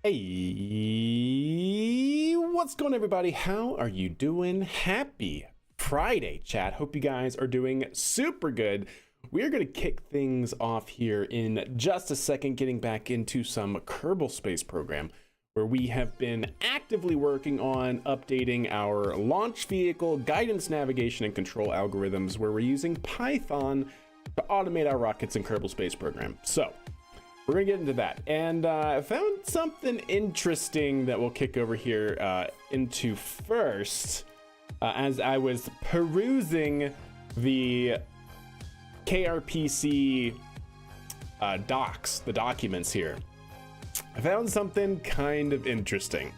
Hey, what's going on, everybody? How are you doing? Happy Friday, chat. Hope you guys are doing super good. We're going to kick things off here in just a second, getting back into some Kerbal Space Program, where we have been actively working on updating our launch vehicle guidance, navigation, and control algorithms, where we're using Python to automate our rockets in Kerbal Space Program. So we're gonna get into that, and I found something interesting that we'll kick over here into first. As I was perusing the KRPC docs, the documents here, I found something kind of interesting.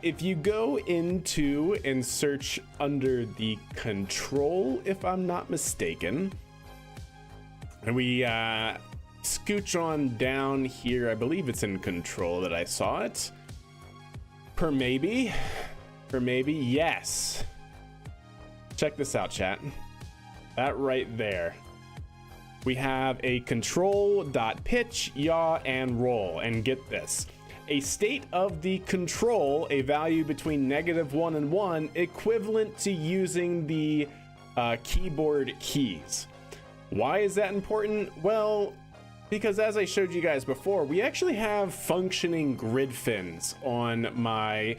If you go into and search under the control, if I'm not mistaken, and we scooch on down here, I believe it's in control that I saw it. Per maybe, yes. Check this out, chat. That right there. We have a control.pitch, yaw, and roll. And get this. A state of the control, a value between -1 and 1, equivalent to using the keyboard keys. Why is that important? Well, because as I showed you guys before, we actually have functioning grid fins on my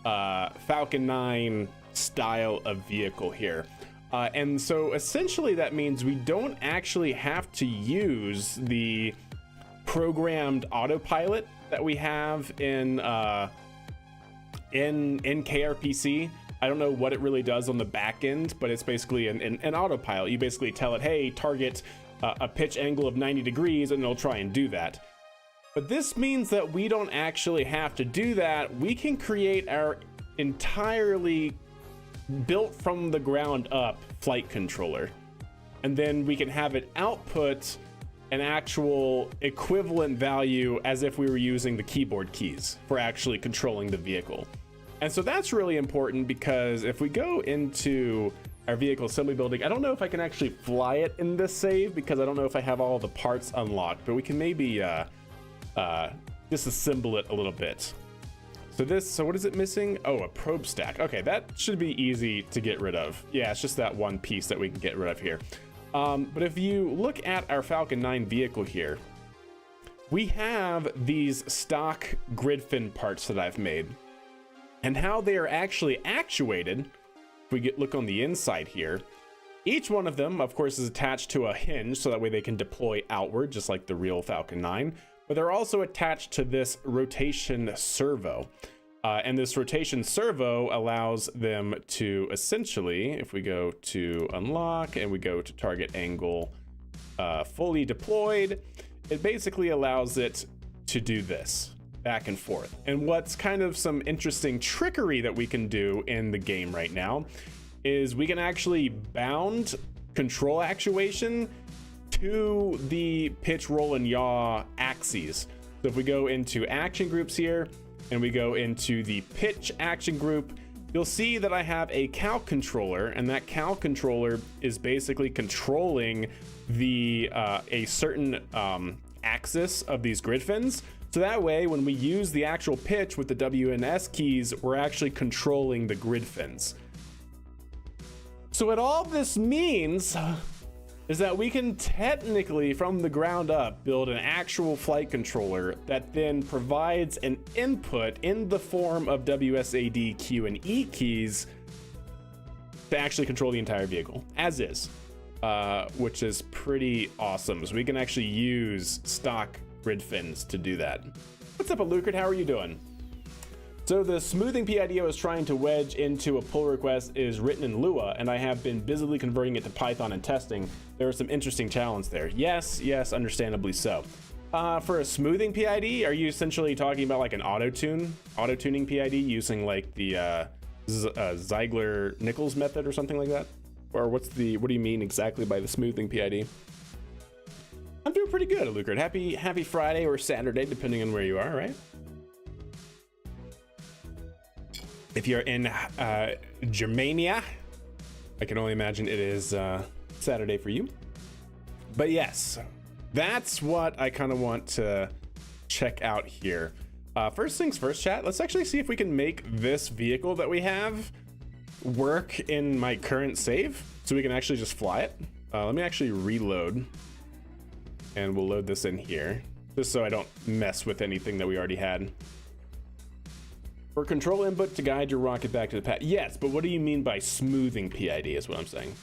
Falcon 9 style of vehicle here. And so essentially that means we don't actually have to use the programmed autopilot that we have in KRPC. I don't know what it really does on the back end, but it's basically an autopilot. You basically tell it, hey, target a pitch angle of 90 degrees, and it'll try and do that. But this means that we don't actually have to do that. We can create our entirely built from the ground up flight controller, and then we can have it output an actual equivalent value as if we were using the keyboard keys for actually controlling the vehicle. And so that's really important, because if we go into our vehicle assembly building, I don't know if I can actually fly it in this save, because I don't know if I have all the parts unlocked, but we can maybe disassemble it a little bit. So what is it missing? Oh, a probe stack. Okay, that should be easy to get rid of. Yeah, it's just that one piece that we can get rid of here. But if you look at our Falcon 9 vehicle here, we have these stock grid fin parts that I've made, and how they are actually actuated. If we look on the inside here, each one of them, of course, is attached to a hinge, so that way they can deploy outward, just like the real Falcon 9. But they're also attached to this rotation servo. And this rotation servo allows them to essentially, if we go to unlock and we go to target angle fully deployed, it basically allows it to do this back and forth. And what's kind of some interesting trickery that we can do in the game right now is we can actually bound control actuation to the pitch, roll, and yaw axes. So if we go into action groups here and we go into the pitch action group, you'll see that I have a cow controller, and that cow controller is basically controlling the a certain axis of these grid fins. So that way, when we use the actual pitch with the W and S keys, we're actually controlling the grid fins. So what all this means is that we can technically, from the ground up, build an actual flight controller that then provides an input in the form of WSAD, Q, and E keys to actually control the entire vehicle, as is, which is pretty awesome. So we can actually use stock grid fins to do that. What's up, Alucard? How are you doing? So the smoothing PID I was trying to wedge into a pull request is written in Lua, and I have been busily converting it to Python and testing. There are some interesting challenges there. Yes, understandably so. For a smoothing PID, are you essentially talking about like an auto-tuning PID using like the Ziegler-Nichols method or something like that? Or what do you mean exactly by the smoothing PID? I'm doing pretty good, Alucard. Happy Friday or Saturday, depending on where you are, right? If you're in Germania, I can only imagine it is Saturday for you. But yes, that's what I kind of want to check out here. First things first, chat. Let's actually see if we can make this vehicle that we have work in my current save, so we can actually just fly it. Let me actually reload, and we'll load this in here, just so I don't mess with anything that we already had. For control input to guide your rocket back to the pad. Yes, but what do you mean by smoothing PID is what I'm saying.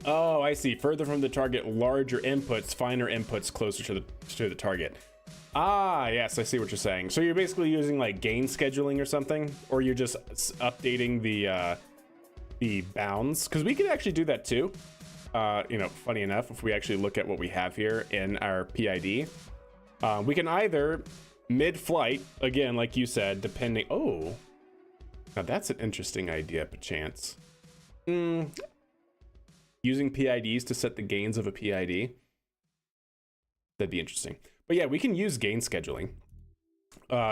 Oh, I see. Further from the target, larger inputs, finer inputs closer to the target. Ah, yes, I see what you're saying. So you're basically using like gain scheduling or something, or you're just updating the bounds, because we could actually do that too. You know, funny enough, if we actually look at what we have here in our PID, we can either mid-flight, again, like you said, depending. Oh, now that's an interesting idea, perchance. Using PIDs to set the gains of a PID. That'd be interesting. But yeah, we can use gain scheduling,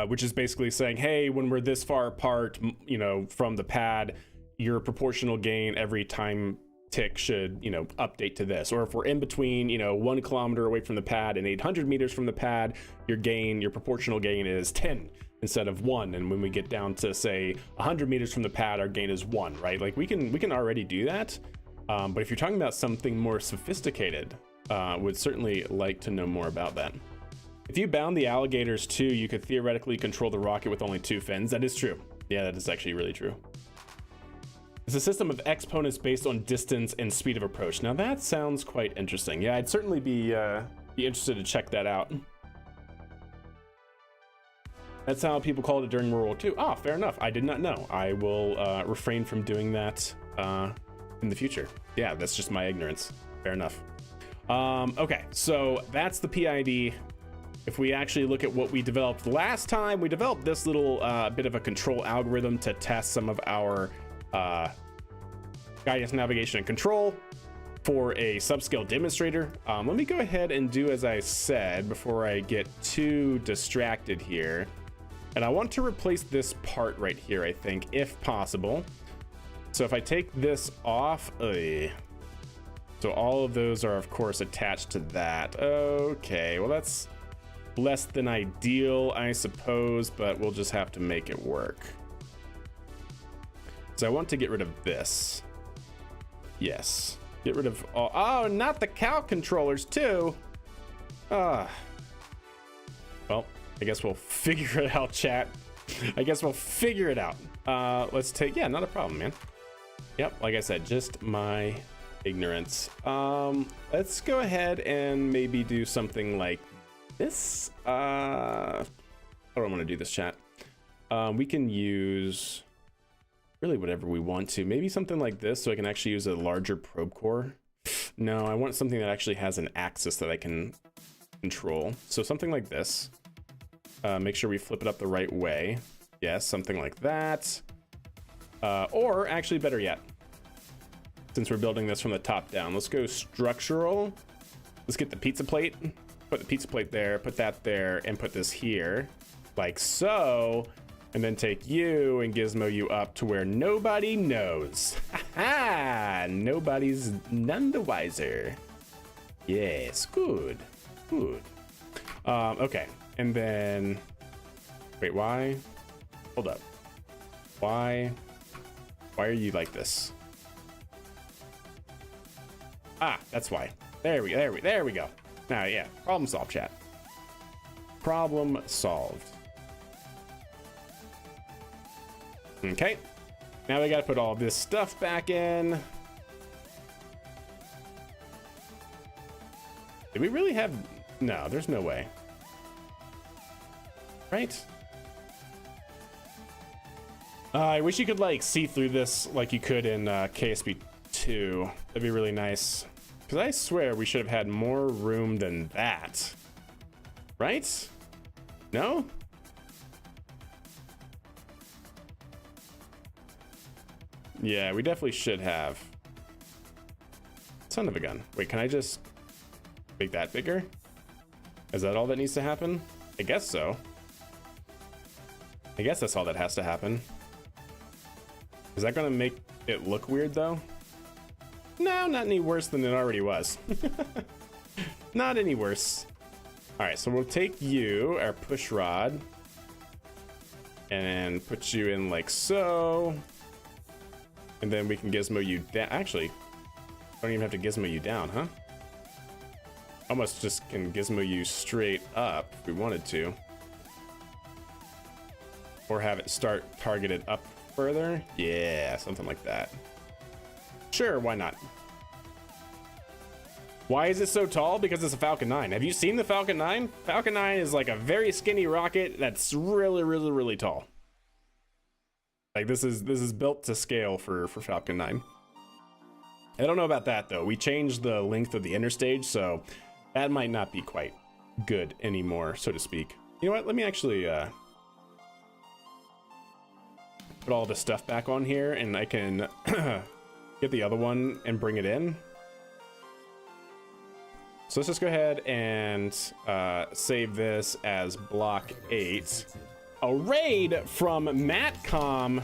which is basically saying, hey, when we're this far apart, you know, from the pad, your proportional gain every time tick should, you know, update to this. Or if we're in between, you know, 1 kilometer away from the pad and 800 meters from the pad, your proportional gain is 10 instead of 1. And when we get down to say 100 meters from the pad, our gain is 1, right? Like we can already do that. But if you're talking about something more sophisticated, would certainly like to know more about that. If you bound the alligators too, you could theoretically control the rocket with only 2 fins. That is true. Yeah, that is actually really true. It's a system of exponents based on distance and speed of approach. Now that sounds quite interesting. Yeah, I'd certainly be interested to check that out. That's how people called it during World War II. Ah, fair enough. I did not know. I will refrain from doing that in the future. Yeah, that's just my ignorance. Fair enough. Okay, so that's the PID. If we actually look at what we developed last time, we developed this little bit of a control algorithm to test some of our guidance, navigation, and control for a subscale demonstrator. Let me go ahead and do as I said before I get too distracted here. And I want to replace this part right here, I think, if possible. So if I take this off, so all of those are of course attached to that. Okay, well that's less than ideal, I suppose, but we'll just have to make it work. So I want to get rid of this. Yes, get rid of all. Oh, not the cow controllers too. Well, I guess we'll figure it out, chat. I guess we'll figure it out. Let's take, yeah, not a problem, man. Yep, like I said, just my ignorance. Let's go ahead and maybe do something like this. I don't want to do this, chat. We can use really whatever we want to. Maybe something like this, so I can actually use a larger probe core. No, I want something that actually has an axis that I can control. So something like this. Make sure we flip it up the right way. Yes, something like that. Or actually better yet, since we're building this from the top down, let's go structural. Let's get the pizza plate, put the pizza plate there, put that there, and put this here, like so. And then take you and gizmo you up to where nobody knows. Ha! Nobody's none the wiser. Yes, good, good. Okay, and then, wait, why? Hold up. Why are you like this? Ah, that's why. There we go. Now, yeah, problem solved, chat. Problem solved. Okay, now we gotta put all this stuff back in. Did we really have? No, there's no way. Right? I wish you could like see through this like you could in KSP 2. That'd be really nice. Because I swear we should have had more room than that. Right? No? Yeah, we definitely should have. Son of a gun. Wait, can I just make that bigger? Is that all that needs to happen? I guess so. I guess that's all that has to happen. Is that gonna make it look weird though? No, not any worse than it already was. Not any worse. All right, so we'll take you, our push rod, and put you in like so. And then we can gizmo you down. Actually, don't even have to gizmo you down, huh? Almost just can gizmo you straight up if we wanted to. Or have it start targeted up further. Yeah, something like that. Sure, why not? Why is it so tall? Because it's a Falcon 9. Have you seen the Falcon 9? Falcon 9 is like a very skinny rocket that's really, really, really tall. Like this is built to scale for Falcon 9. I don't know about that though. We changed the length of the interstage, so that might not be quite good anymore, so to speak. You know what? Let me actually put all this stuff back on here, and I can get the other one and bring it in. So let's just go ahead and save this as block 8. A raid from Matcom.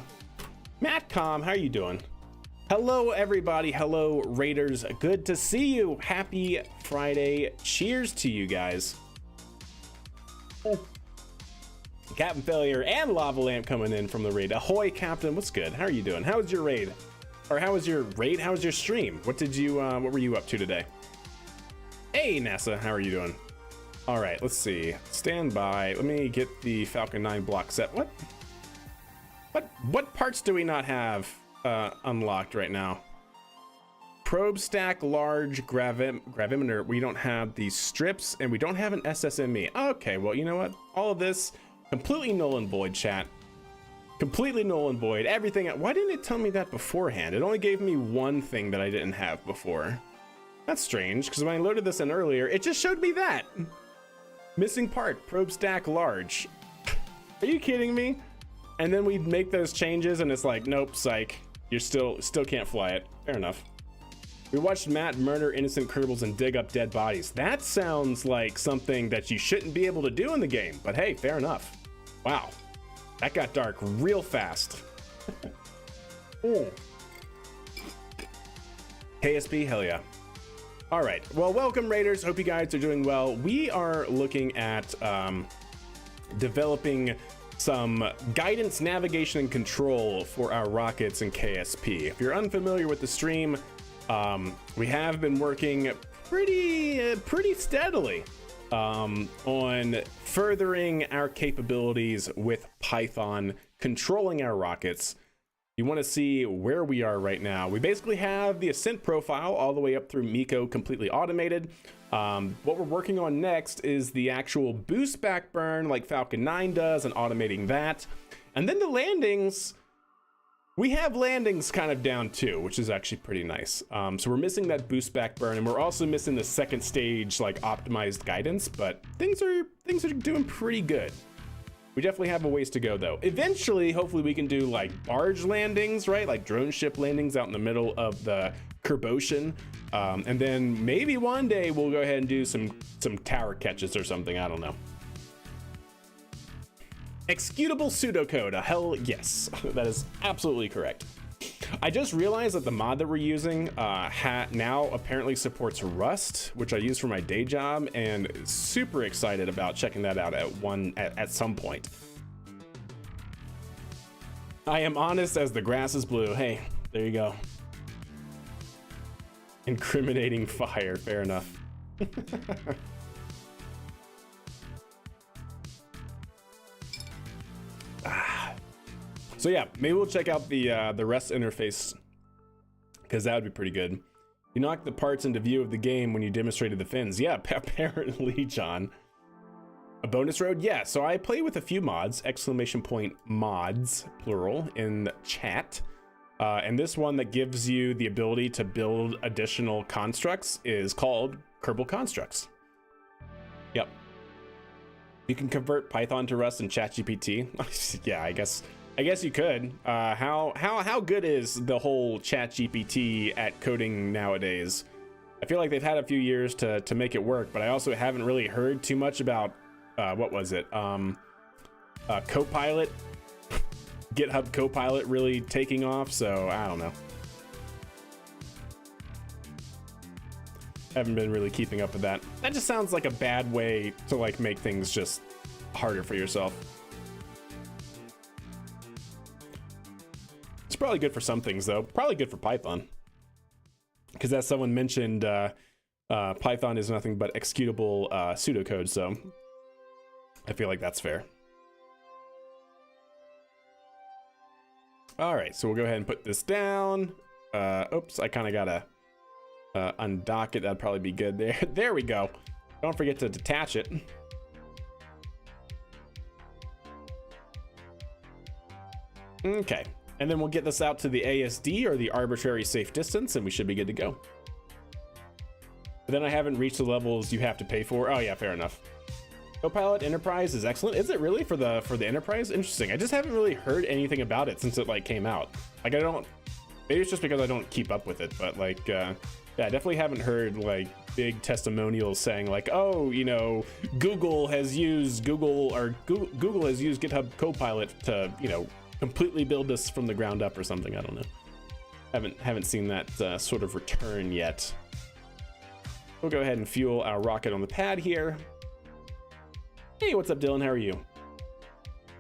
Matcom, how are you doing? Hello, everybody. Hello, Raiders. Good to see you. Happy Friday. Cheers to you guys. Captain Failure and Lava Lamp coming in from the raid. Ahoy, Captain. What's good? How are you doing? How was your raid? Or how was your raid? How was your stream? What did you? What were you up to today? Hey, NASA. How are you doing? All right. Let's see. Stand by. Let me get the Falcon 9 block set. What parts do we not have unlocked right now? Probe stack, large gravimeter. We don't have the strips, and we don't have an SSME. Okay. Well, you know what? All of this completely null and void, chat. Completely null and void. Everything. Why didn't it tell me that beforehand? It only gave me one thing that I didn't have before. That's strange, because when I loaded this in earlier, it just showed me that. Missing part, probe stack large. Are you kidding me? And then we make those changes and it's like, nope, psych. You're still can't fly it. Fair enough. We watched Matt murder innocent Kerbals and dig up dead bodies. That sounds like something that you shouldn't be able to do in the game, but hey, fair enough. Wow, that got dark real fast. KSP, hell yeah. All right, well, welcome Raiders. Hope you guys are doing well. We are looking at developing some guidance, navigation, and control for our rockets in KSP. If you're unfamiliar with the stream, we have been working pretty steadily on furthering our capabilities with Python, controlling our rockets. You want to see where we are right now. We basically have the ascent profile all the way up through Miko completely automated. What we're working on next is the actual boost back burn like Falcon 9 does and automating that. And then the landings, we have landings kind of down too, which is actually pretty nice. So we're missing that boost back burn, and we're also missing the second stage like optimized guidance, but things are doing pretty good. We definitely have a ways to go though. Eventually, hopefully we can do like barge landings, right? Like drone ship landings out in the middle of the Kerbocean. And then maybe one day we'll go ahead and do some tower catches or something, I don't know. Executable pseudocode, hell yes, that is absolutely correct. I just realized that the mod that we're using now apparently supports Rust, which I use for my day job, and super excited about checking that out at some point. I am honest as the grass is blue. Hey, there you go. Incriminating fire, fair enough. So yeah, maybe we'll check out the Rust interface, because that would be pretty good. You knocked the parts into view of the game when you demonstrated the fins. Yeah, apparently, John. A bonus road? Yeah, so I play with a few mods, exclamation point mods, plural, in chat. And this one that gives you the ability to build additional constructs is called Kerbal Constructs. Yep. You can convert Python to Rust in ChatGPT. Yeah, I guess you could. How good is the whole ChatGPT at coding nowadays? I feel like they've had a few years to make it work, but I also haven't really heard too much about what was it? Copilot, GitHub Copilot really taking off. So I don't know. Haven't been really keeping up with that. That just sounds like a bad way to like make things just harder for yourself. It's probably good for some things though. Probably good for Python. Because as someone mentioned, Python is nothing but executable pseudocode, so I feel like that's fair. All right, so we'll go ahead and put this down. Oops, I kind of gotta undock it. That'd probably be good there. There we go. Don't forget to detach it. Okay, and then we'll get this out to the ASD, or the arbitrary safe distance, and we should be good to go. But then I haven't reached the levels you have to pay for. Oh yeah, fair enough. Copilot Enterprise is excellent. Is it really for the Enterprise? Interesting. I just haven't really heard anything about it since it like came out. Like I don't, maybe it's just because I don't keep up with it, but like yeah, I definitely haven't heard like big testimonials saying like, oh, you know, Google has used Google has used GitHub Copilot to, you know, completely build this from the ground up or something. I don't know. Haven't seen that sort of return yet. We'll go ahead and fuel our rocket on the pad here. Hey, what's up, Dylan? How are you?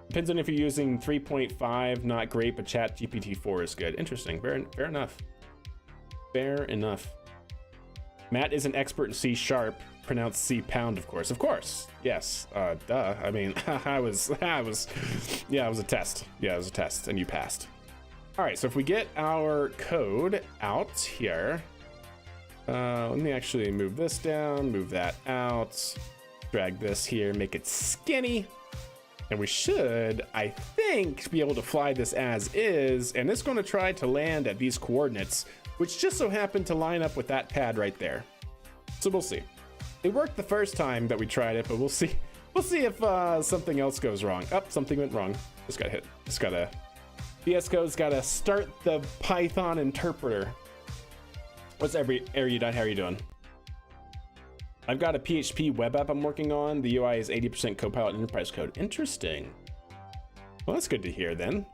Depends on if you're using 3.5, not great, but Chat GPT-4 is good. Interesting. Fair enough. Fair enough. Matt is an expert in C#, pronounced C#, of course. Of course. Yes. Duh. I mean, yeah, it was a test. Yeah, it was a test, and you passed. All right, so if we get our code out here, let me actually move this down, move that out. Drag this here, make it skinny, and we should, I think, be able to fly this as is, and it's going to try to land at these coordinates, which just so happen to line up with that pad right there. So we'll see. It worked the first time that we tried it, but we'll see if something else goes wrong. Oh, something went wrong. Just got hit. Just gotta, VS Code's gotta start the Python interpreter. What's Erudite? How are you doing? I've got a PHP web app I'm working on. The UI is 80% Copilot Enterprise code. Interesting. Well, that's good to hear then.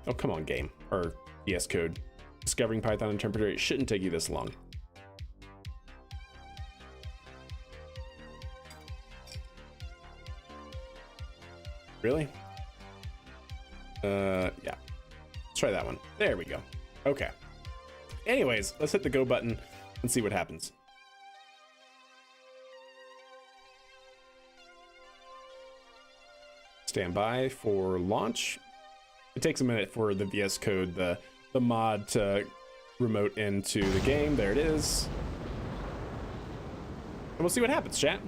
Oh, come on, game. Or VS Code. Discovering Python interpreter. It shouldn't take you this long. Really? Yeah. Let's try that one. There we go. Okay. Anyways, let's hit the go button and see what happens. Stand by for launch. It takes a minute for the VS Code, the mod, to remote into the game. There it is. And we'll see what happens, chat.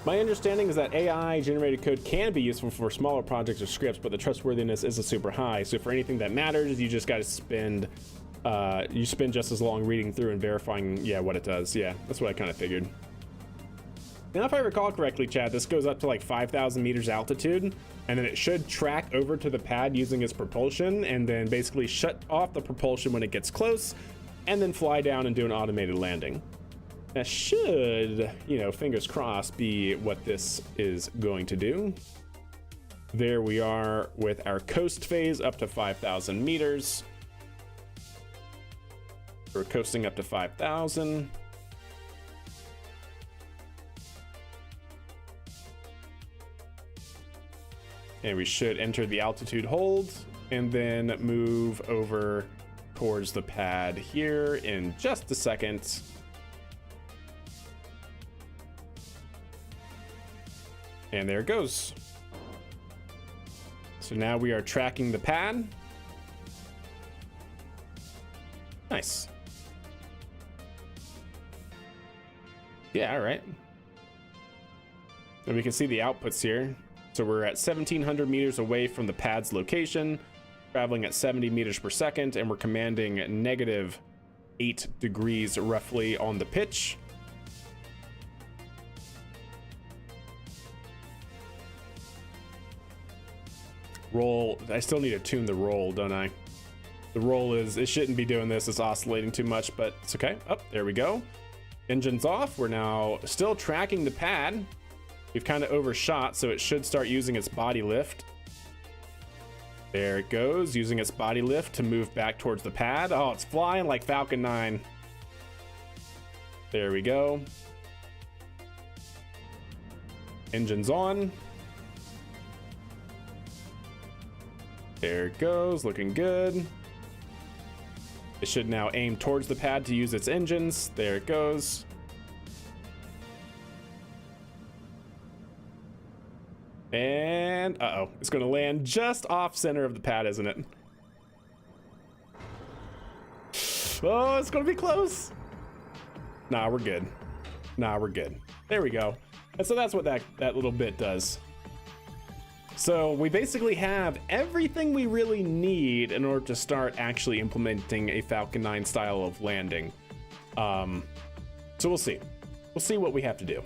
My understanding is that AI generated code can be useful for smaller projects or scripts, but the trustworthiness isn't super high. So for anything that matters, you just got to spend just as long reading through and verifying, yeah, what it does. Yeah, that's what I kind of figured. Now, if I recall correctly, Chad, this goes up to like 5,000 meters altitude, and then it should track over to the pad using its propulsion, and then basically shut off the propulsion when it gets close, and then fly down and do an automated landing. That should, you know, fingers crossed, be what this is going to do. There we are with our coast phase up to 5,000 meters. We're coasting up to 5,000. And we should enter the altitude hold and then move over towards the pad here in just a second. And there it goes. So now we are tracking the pad. Nice. Yeah, all right. And we can see the outputs here. So we're at 1,700 meters away from the pad's location, traveling at 70 meters per second, and we're commanding -8 degrees roughly on the pitch. Roll, I still need to tune the roll, don't I? The roll is, it shouldn't be doing this, it's oscillating too much, but it's okay. Oh, there we go. Engine's off. We're now still tracking the pad. We've kind of overshot, so it should start using its body lift. There it goes, using its body lift to move back towards the pad. Oh, it's flying like Falcon 9. There we go. Engines on. There it goes, looking good. It should now aim towards the pad to use its engines. There it goes. And uh-oh, it's gonna land just off center of the pad, isn't it? Oh, it's gonna be close. Nah, we're good. Nah, we're good. There we go. And so that's what that little bit does. So we basically have everything we really need in order to start actually implementing a Falcon 9 style of landing. So we'll see. We'll see what we have to do.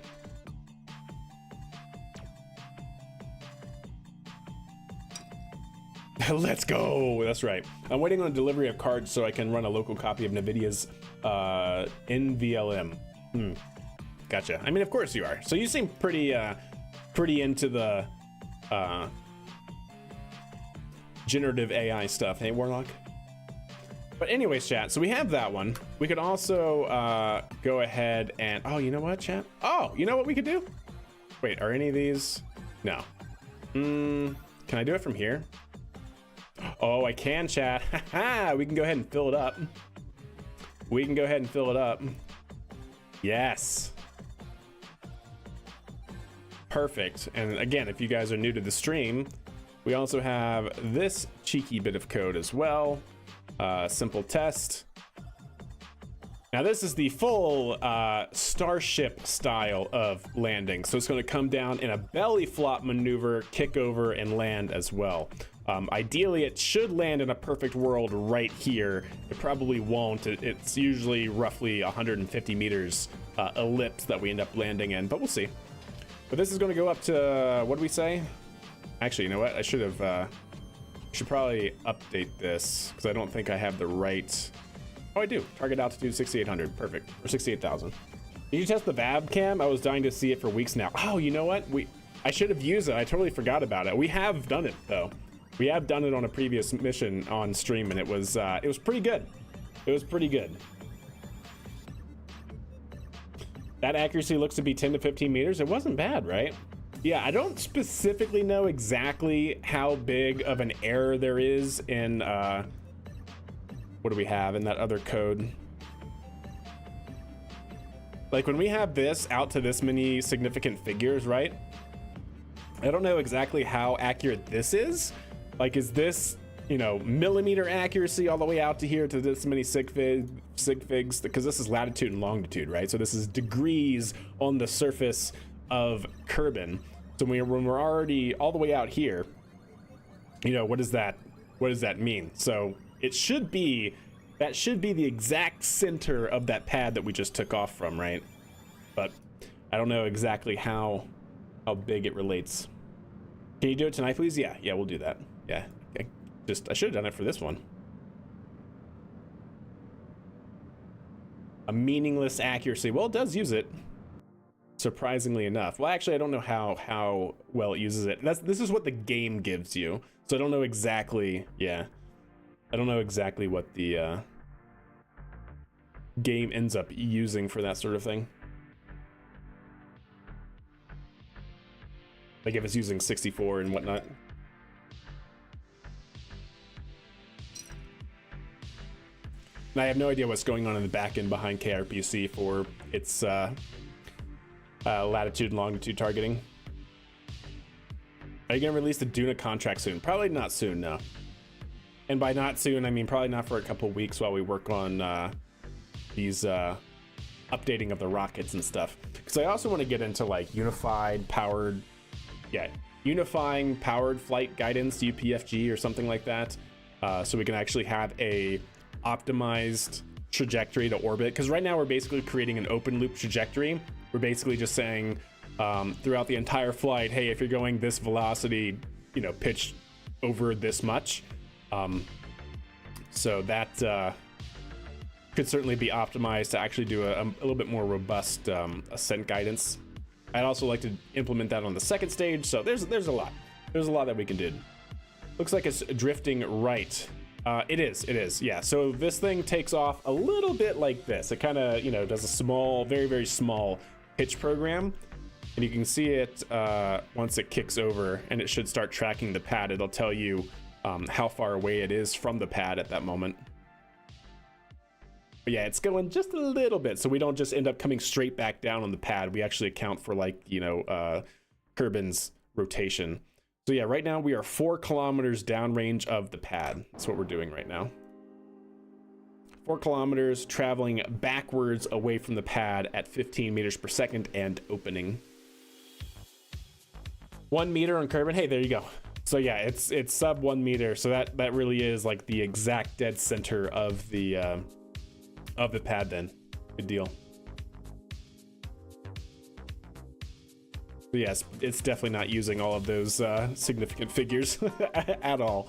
Let's go. That's right. I'm waiting on delivery of cards so I can run a local copy of NVIDIA's NVLM. Gotcha. I mean, of course you are. So you seem pretty into the generative AI stuff, hey Warlock? But anyways, chat, so we have that one. We could also go ahead and, oh, you know what, chat? Oh, you know what we could do? Wait, are any of these? No. Can I do it from here? Oh, I can, chat. We can go ahead and fill it up. We can go ahead and fill it up. Yes. Perfect. And again, if you guys are new to the stream, we also have this cheeky bit of code as well. Simple test. Now this is the full Starship style of landing. So it's going to come down in a belly flop maneuver, kick over, and land as well. Ideally, it should land in a perfect world right here. It probably won't. It's usually roughly 150 meters ellipse that we end up landing in, but we'll see. But this is going to go up to, what do we say? Actually, you know what? I should probably update this because I don't think I have the right. Oh, I do. Target altitude 6,800. Perfect. Or 68,000. Did you test the VAB cam? I was dying to see it for weeks now. Oh, you know what? I should have used it. I totally forgot about it. We have done it though. We have done it on a previous mission on stream, and it was pretty good. It was pretty good. That accuracy looks to be 10 to 15 meters. It wasn't bad, right? Yeah, I don't specifically know exactly how big of an error there is in, what do we have in that other code? Like when we have this out to this many significant figures, right? I don't know exactly how accurate this is. Like, is this, you know, millimeter accuracy all the way out to here to this many sig figs? Because this is latitude and longitude, right? So this is degrees on the surface of Kerbin. So when we're already all the way out here, you know, what does that mean? So it should be, that should be the exact center of that pad that we just took off from, right? But I don't know exactly how big it relates. Can you do it tonight, please? Yeah, we'll do that. Yeah, okay. I should have done it for this one. A meaningless accuracy. Well, it does use it, surprisingly enough. Well, actually, I don't know how well it uses it. This is what the game gives you, so I don't know exactly. Yeah, I don't know exactly what the game ends up using for that sort of thing. Like if it's using 64 and whatnot. And I have no idea what's going on in the back end behind KRPC for its latitude and longitude targeting. Are you gonna release the Duna contract soon? Probably not soon, no. And by not soon, I mean probably not for a couple weeks while we work on these updating of the rockets and stuff. Because I also want to get into like unifying powered flight guidance, UPFG or something like that, so we can actually have a optimized trajectory to orbit. Because right now we're basically creating an open loop trajectory. We're basically just saying throughout the entire flight, hey, if you're going this velocity, you know, pitch over this much. So that could certainly be optimized to actually do a little bit more robust ascent guidance. I'd also like to implement that on the second stage. So there's a lot that we can do. Looks like it's drifting right. It is, yeah. So this thing takes off a little bit like this. It kind of, does a small, very, very small pitch program. And you can see it once it kicks over, and it should start tracking the pad. It'll tell you how far away it is from the pad at that moment. But yeah, it's going just a little bit, so we don't just end up coming straight back down on the pad. We actually account for, like, Kerbin's rotation. So yeah, right now we are 4 kilometers downrange of the pad. That's what we're doing right now. 4 kilometers, traveling backwards away from the pad at 15 meters per second and opening. 1 meter on Kerbin. Hey, there you go. So yeah, it's sub 1 meter. So that really is like the exact dead center of the pad then. Good deal. Yes, it's definitely not using all of those significant figures at all.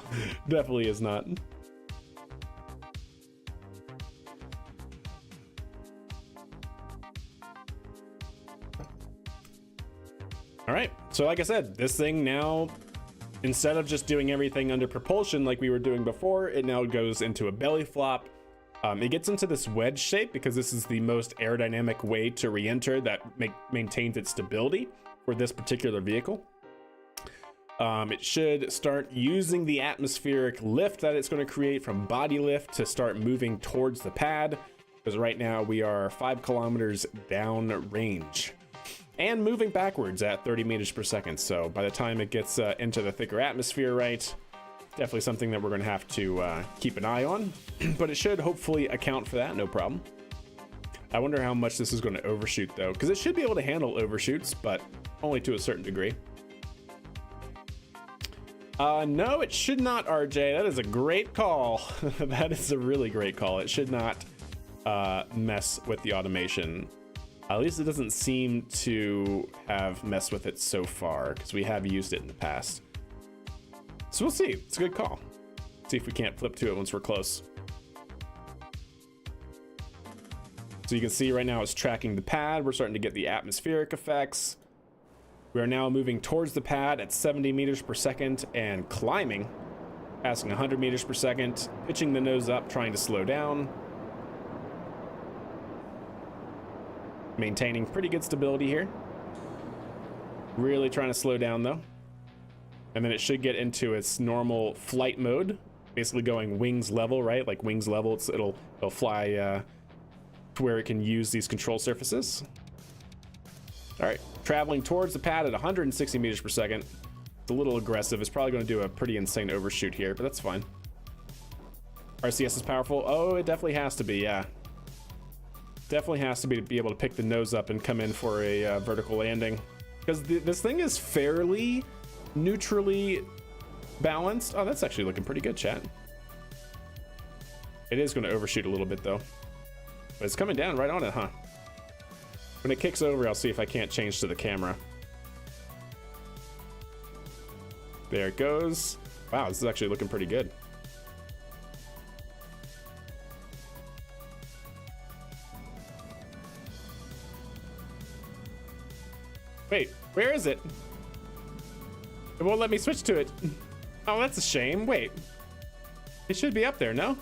Definitely is not. All right, so like I said, this thing now, instead of just doing everything under propulsion like we were doing before, it now goes into a belly flop. It gets into this wedge shape because this is the most aerodynamic way to re-enter that maintains its stability for this particular vehicle. It should start using the atmospheric lift that it's going to create from body lift to start moving towards the pad, because right now we are 5 kilometers down range and moving backwards at 30 meters per second. So by the time it gets into the thicker atmosphere, right, definitely something that we're going to have to keep an eye on, but it should hopefully account for that, no problem. I wonder how much this is going to overshoot though, because it should be able to handle overshoots, but only to a certain degree. No, it should not, RJ. That is a great call. That is a really great call. It should not mess with the automation. At least it doesn't seem to have messed with it so far, because we have used it in the past. So we'll see. It's a good call. See if we can't flip to it once we're close. So you can see right now it's tracking the pad. We're starting to get the atmospheric effects. We are now moving towards the pad at 70 meters per second and climbing, passing 100 meters per second, pitching the nose up, trying to slow down. Maintaining pretty good stability here. Really trying to slow down though. And then it should get into its normal flight mode, basically going wings level, right? Like wings level, it'll fly to where it can use these control surfaces. All right, traveling towards the pad at 160 meters per second. It's a little aggressive. It's probably going to do a pretty insane overshoot here, but that's fine. RCS is powerful. Oh, it definitely has to be, yeah. Definitely has to be able to pick the nose up and come in for a vertical landing. Because this thing is fairly neutrally balanced. Oh, that's actually looking pretty good, chat. It is going to overshoot a little bit, though. But it's coming down right on it, huh? When it kicks over, I'll see if I can't change to the camera. There it goes. Wow, this is actually looking pretty good. Wait, where is it? It won't let me switch to it. Oh, that's a shame. Wait. It should be up there, no?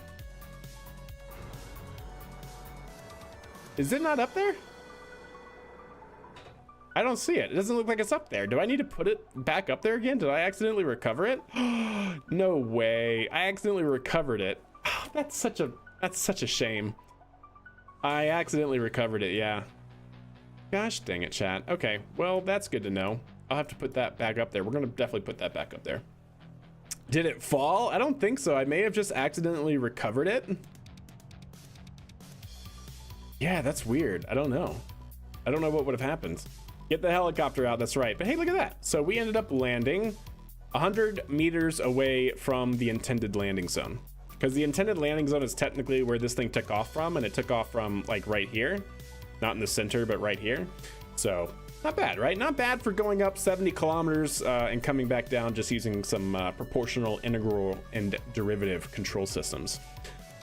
Is it not up there? I don't see it. It doesn't look like it's up there. Do I need to put it back up there again? Did I accidentally recover it? No way. I accidentally recovered it. That's such a shame. I accidentally recovered it, yeah. Gosh dang it, chat. Okay, well, that's good to know. I'll have to put that back up there. We're gonna definitely put that back up there. Did it fall? I don't think so. I may have just accidentally recovered it. Yeah, that's weird. I don't know. I don't know what would have happened. Get the helicopter out, that's right. But hey, look at that. So we ended up landing 100 meters away from the intended landing zone. Because the intended landing zone is technically where this thing took off from, and it took off from like right here. Not in the center, but right here. So not bad, right? Not bad for going up 70 kilometers and coming back down just using some proportional, integral, and derivative control systems.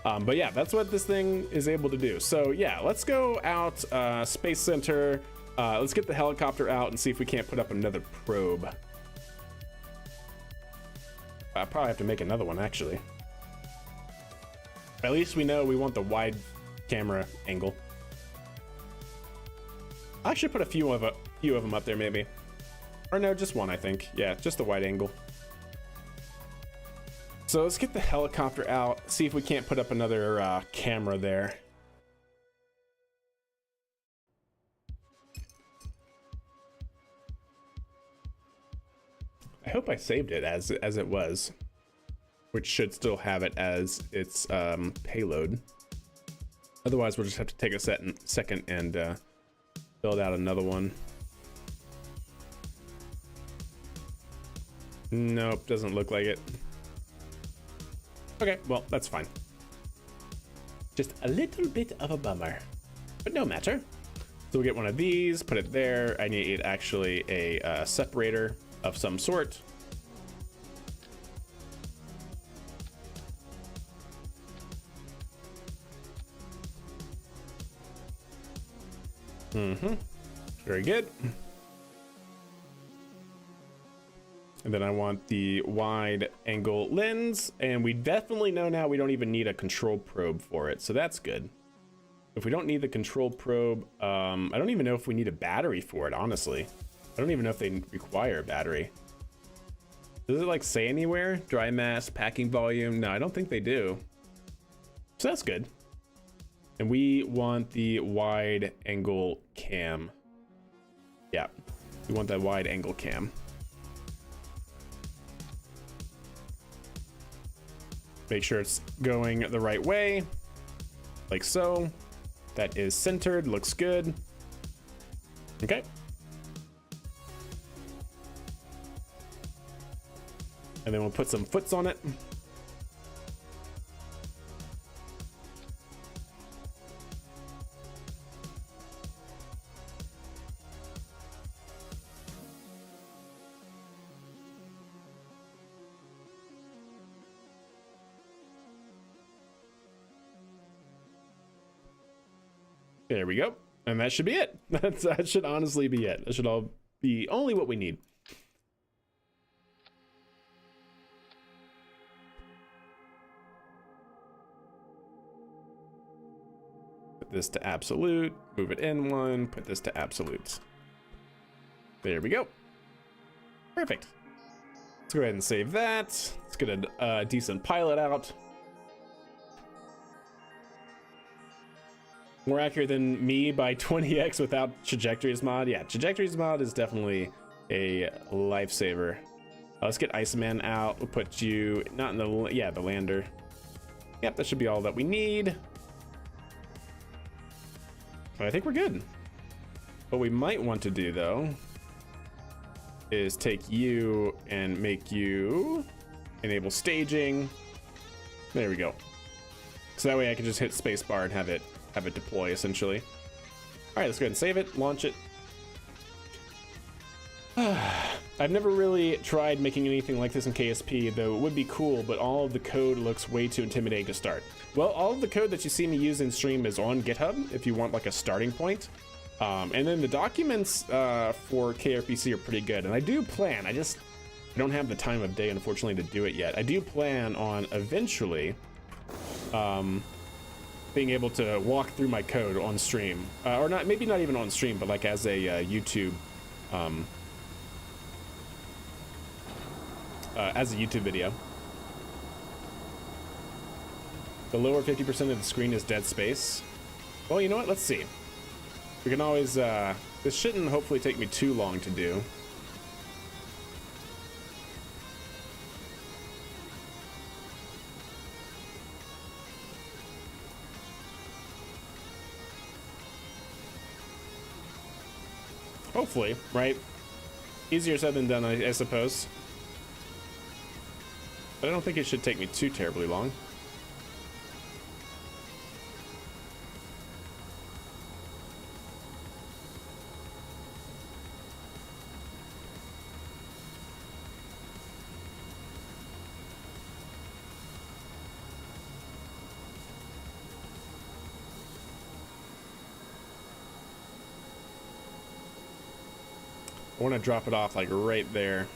But yeah, that's what this thing is able to do. So yeah, let's go out Space Center. Let's get the helicopter out and see if we can't put up another probe. I probably have to make another one, actually. At least we know we want the wide camera angle. I should put a few of them up there maybe. Or no, just one, I think. Yeah, just the wide angle. So let's get the helicopter out, see if we can't put up another camera there. I hope I saved it as it was, which should still have it as its payload. Otherwise, we'll just have to take a second and build out another one. Nope, doesn't look like it. Okay, well, that's fine. Just a little bit of a bummer, but no matter. So we'll get one of these, put it there. I need actually a separator of some sort. Very good. And then I want the wide angle lens, and we definitely know now we don't even need a control probe for it, so that's good. If we don't need the control probe, I don't even know if we need a battery for it, honestly. I don't even know if they require a battery. Does it like say anywhere? Dry mass, packing volume? No, I don't think they do. So that's good. And we want the wide angle cam. Yeah, we want that wide angle cam. Make sure it's going the right way, like so. That is centered, looks good. Okay. And then we'll put some foots on it. There we go. And that should be it. That should honestly be it. That should all be only what we need. Put this to absolute, move it in one, put this to absolute. There we go. Perfect. Let's go ahead and save that. Let's get a decent pilot out. More accurate than me by 20x without trajectories mod. Yeah, trajectories mod is definitely a lifesaver. Let's get Iceman out. We'll put you not in the the lander. Yep, that should be all that we need. I think we're good. What we might want to do though is take you and make you enable staging. There we go. So that way I can just hit spacebar and have it deploy essentially. All right, let's go ahead and save it, launch it. I've never really tried making anything like this in KSP, though it would be cool, but all of the code looks way too intimidating to start. Well, all of the code that you see me use in stream is on GitHub if you want like a starting point. And then the documents for KRPC are pretty good. And I do plan, I don't have the time of day, unfortunately, to do it yet. I do plan on eventually being able to walk through my code on stream, or not, maybe not even on stream, but like as a YouTube, video. The lower 50% of the screen is dead space. Well, you know what? Let's see. We can always. This shouldn't hopefully take me too long to do. Hopefully, right? Easier said than done, I suppose. But I don't think it should take me too terribly long. I want to drop it off like right there.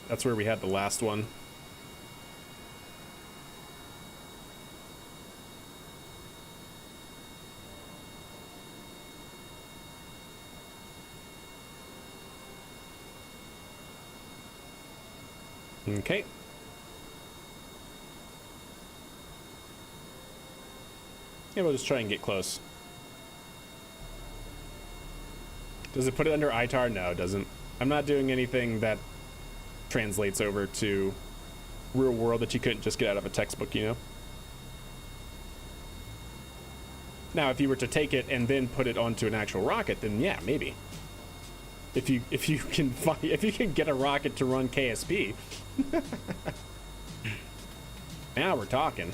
That's where we had the last one. Okay. Yeah, we'll just try and get close. Does it put it under ITAR? No, it doesn't. I'm not doing anything that translates over to real world that you couldn't just get out of a textbook, you know? Now, if you were to take it and then put it onto an actual rocket, then yeah, maybe. If you can get a rocket to run KSP. Now we're talking.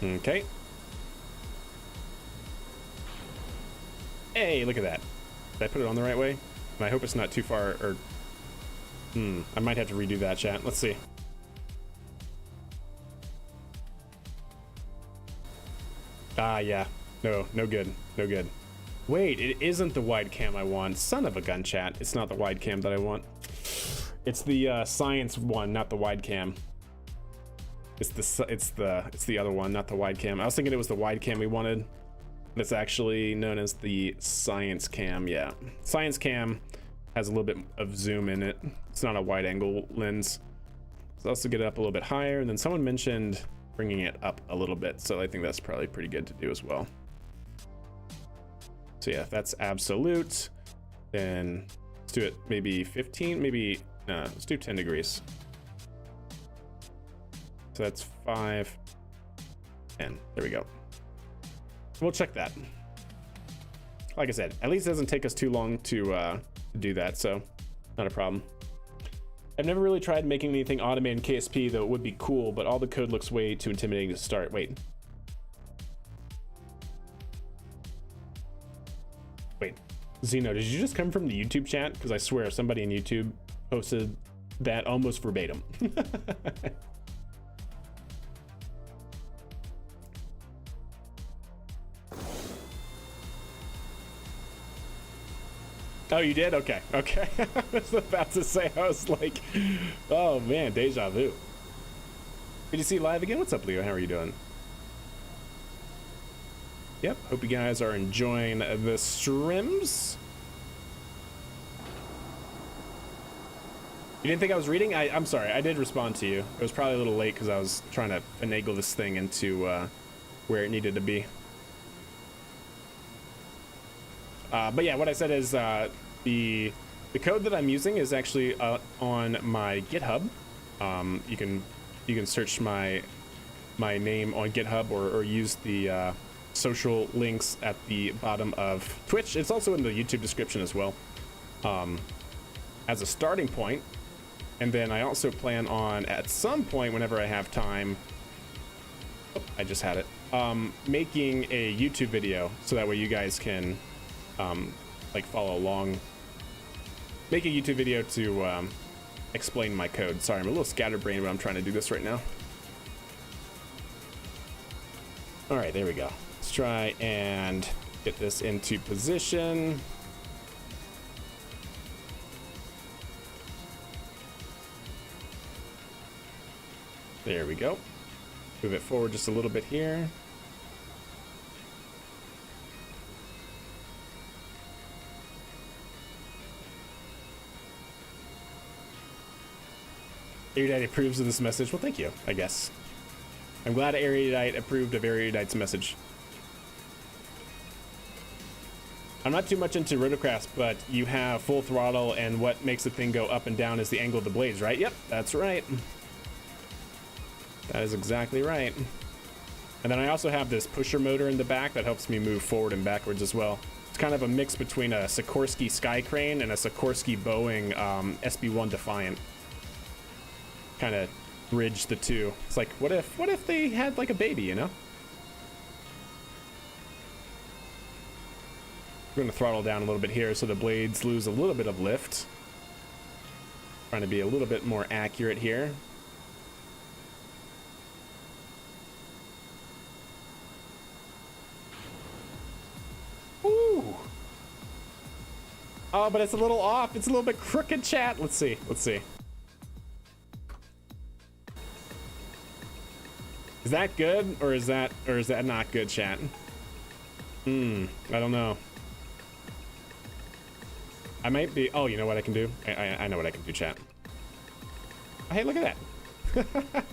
Okay. Hey, look at that. Did I put it on the right way? And I hope it's not too far, or... I might have to redo that, chat. Let's see. Ah, yeah. No good. No good. Wait, it isn't the wide cam I want. Son of a gun, chat. It's not the wide cam that I want. It's the science one, not the wide cam. It's the other one, not the wide cam. I was thinking it was the wide cam we wanted. It's actually known as the science cam. Yeah, science cam has a little bit of zoom in it. It's not a wide angle lens. Let's also get it up a little bit higher. And then someone mentioned bringing it up a little bit, so I think that's probably pretty good to do as well. So yeah, if that's absolute, then let's do it maybe 15, maybe let's do 10 degrees. So that's 5, 10. There we go. We'll check that. Like I said, at least it doesn't take us too long to do that, so not a problem. I've never really tried making anything automated in KSP, though it would be cool, but all the code looks way too intimidating to start. Wait, Zeno, did you just come from the YouTube chat? Because I swear somebody in YouTube posted that almost verbatim. Oh, you did? Okay. Okay. I was about to say, I was like, oh man, deja vu. Good to see you live again. What's up, Leo? How are you doing? Yep. Hope you guys are enjoying the streams. You didn't think I was reading? I'm sorry. I did respond to you. It was probably a little late because I was trying to finagle this thing into where it needed to be. But yeah, what I said is the code that I'm using is actually on my GitHub. You can search my name on GitHub or use the social links at the bottom of Twitch. It's also in the YouTube description as well, as a starting point. And then I also plan on, at some point, whenever I have time, oh, I just had it, making a YouTube video so that way you guys can like follow along. Make a YouTube video to explain my code. Sorry, I'm a little scatterbrained when I'm trying to do this right now. All right, there we go. Let's try and get this into position. There we go. Move it forward just a little bit here. Erudite approves of this message. Well, thank you, I guess. I'm glad Erudite approved of Erudite's message. I'm not too much into rotorcraft, but you have full throttle, and what makes the thing go up and down is the angle of the blades, right? Yep, that's right. That is exactly right. And then I also have this pusher motor in the back that helps me move forward and backwards as well. It's kind of a mix between a Sikorsky Sky Crane and a Sikorsky Boeing SB-1 Defiant. Kind of bridge the two. It's like, what if they had like a baby, you know? We're gonna throttle down a little bit here so the blades lose a little bit of lift. Trying to be a little bit more accurate here. Ooh. Oh, but it's a little off. It's a little bit crooked, chat. Let's see. Let's see. Is that good, or is that not good, chat? I don't know. I might be... Oh, you know what I can do? I know what I can do, chat. Hey, look at that.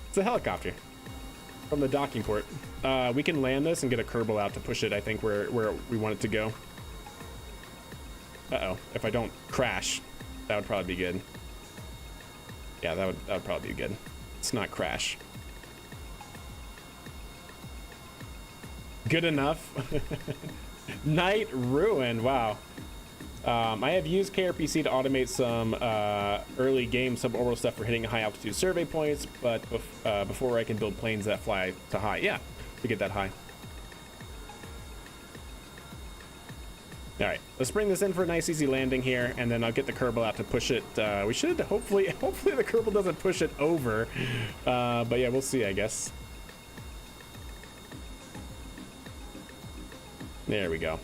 It's a helicopter from the docking port. We can land this and get a Kerbal out to push it, I think, where we want it to go. Uh-oh. If I don't crash, that would probably be good. Yeah, that would probably be good. Let's not crash. Good enough. Night Ruin. Wow. I have used KRPC to automate some early game suborbital stuff for hitting high altitude survey points, but before I can build planes that fly to high. Yeah, to get that high. All right, let's bring this in for a nice easy landing here, and then I'll get the Kerbal out to push it. We should hopefully the Kerbal doesn't push it over, but yeah, we'll see, I guess. There we go.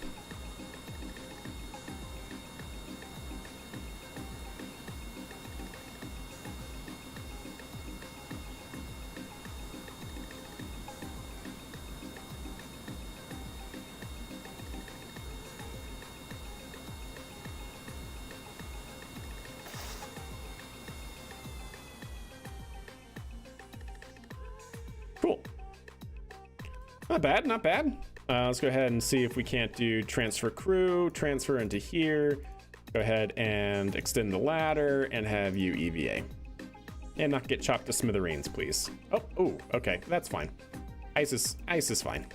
Cool. Not bad, not bad. Let's go ahead and see if we can't do transfer crew, transfer into here. Go ahead and extend the ladder and have you EVA. And not get chopped to smithereens, please. Oh, okay, that's fine. Ice is fine.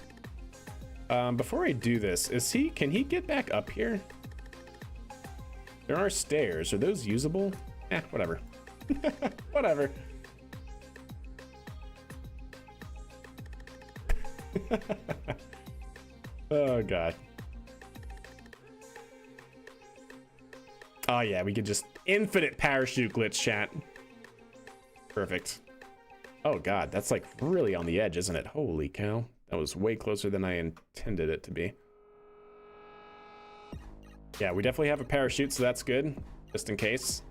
Before I do this, can he get back up here? There are stairs. Are those usable? Whatever. Whatever. Oh god. Oh yeah, we could just infinite parachute glitch, chat. Perfect. Oh god, that's like really on the edge, isn't it? Holy cow. That was way closer than I intended it to be. Yeah, we definitely have a parachute, so that's good. Just in case.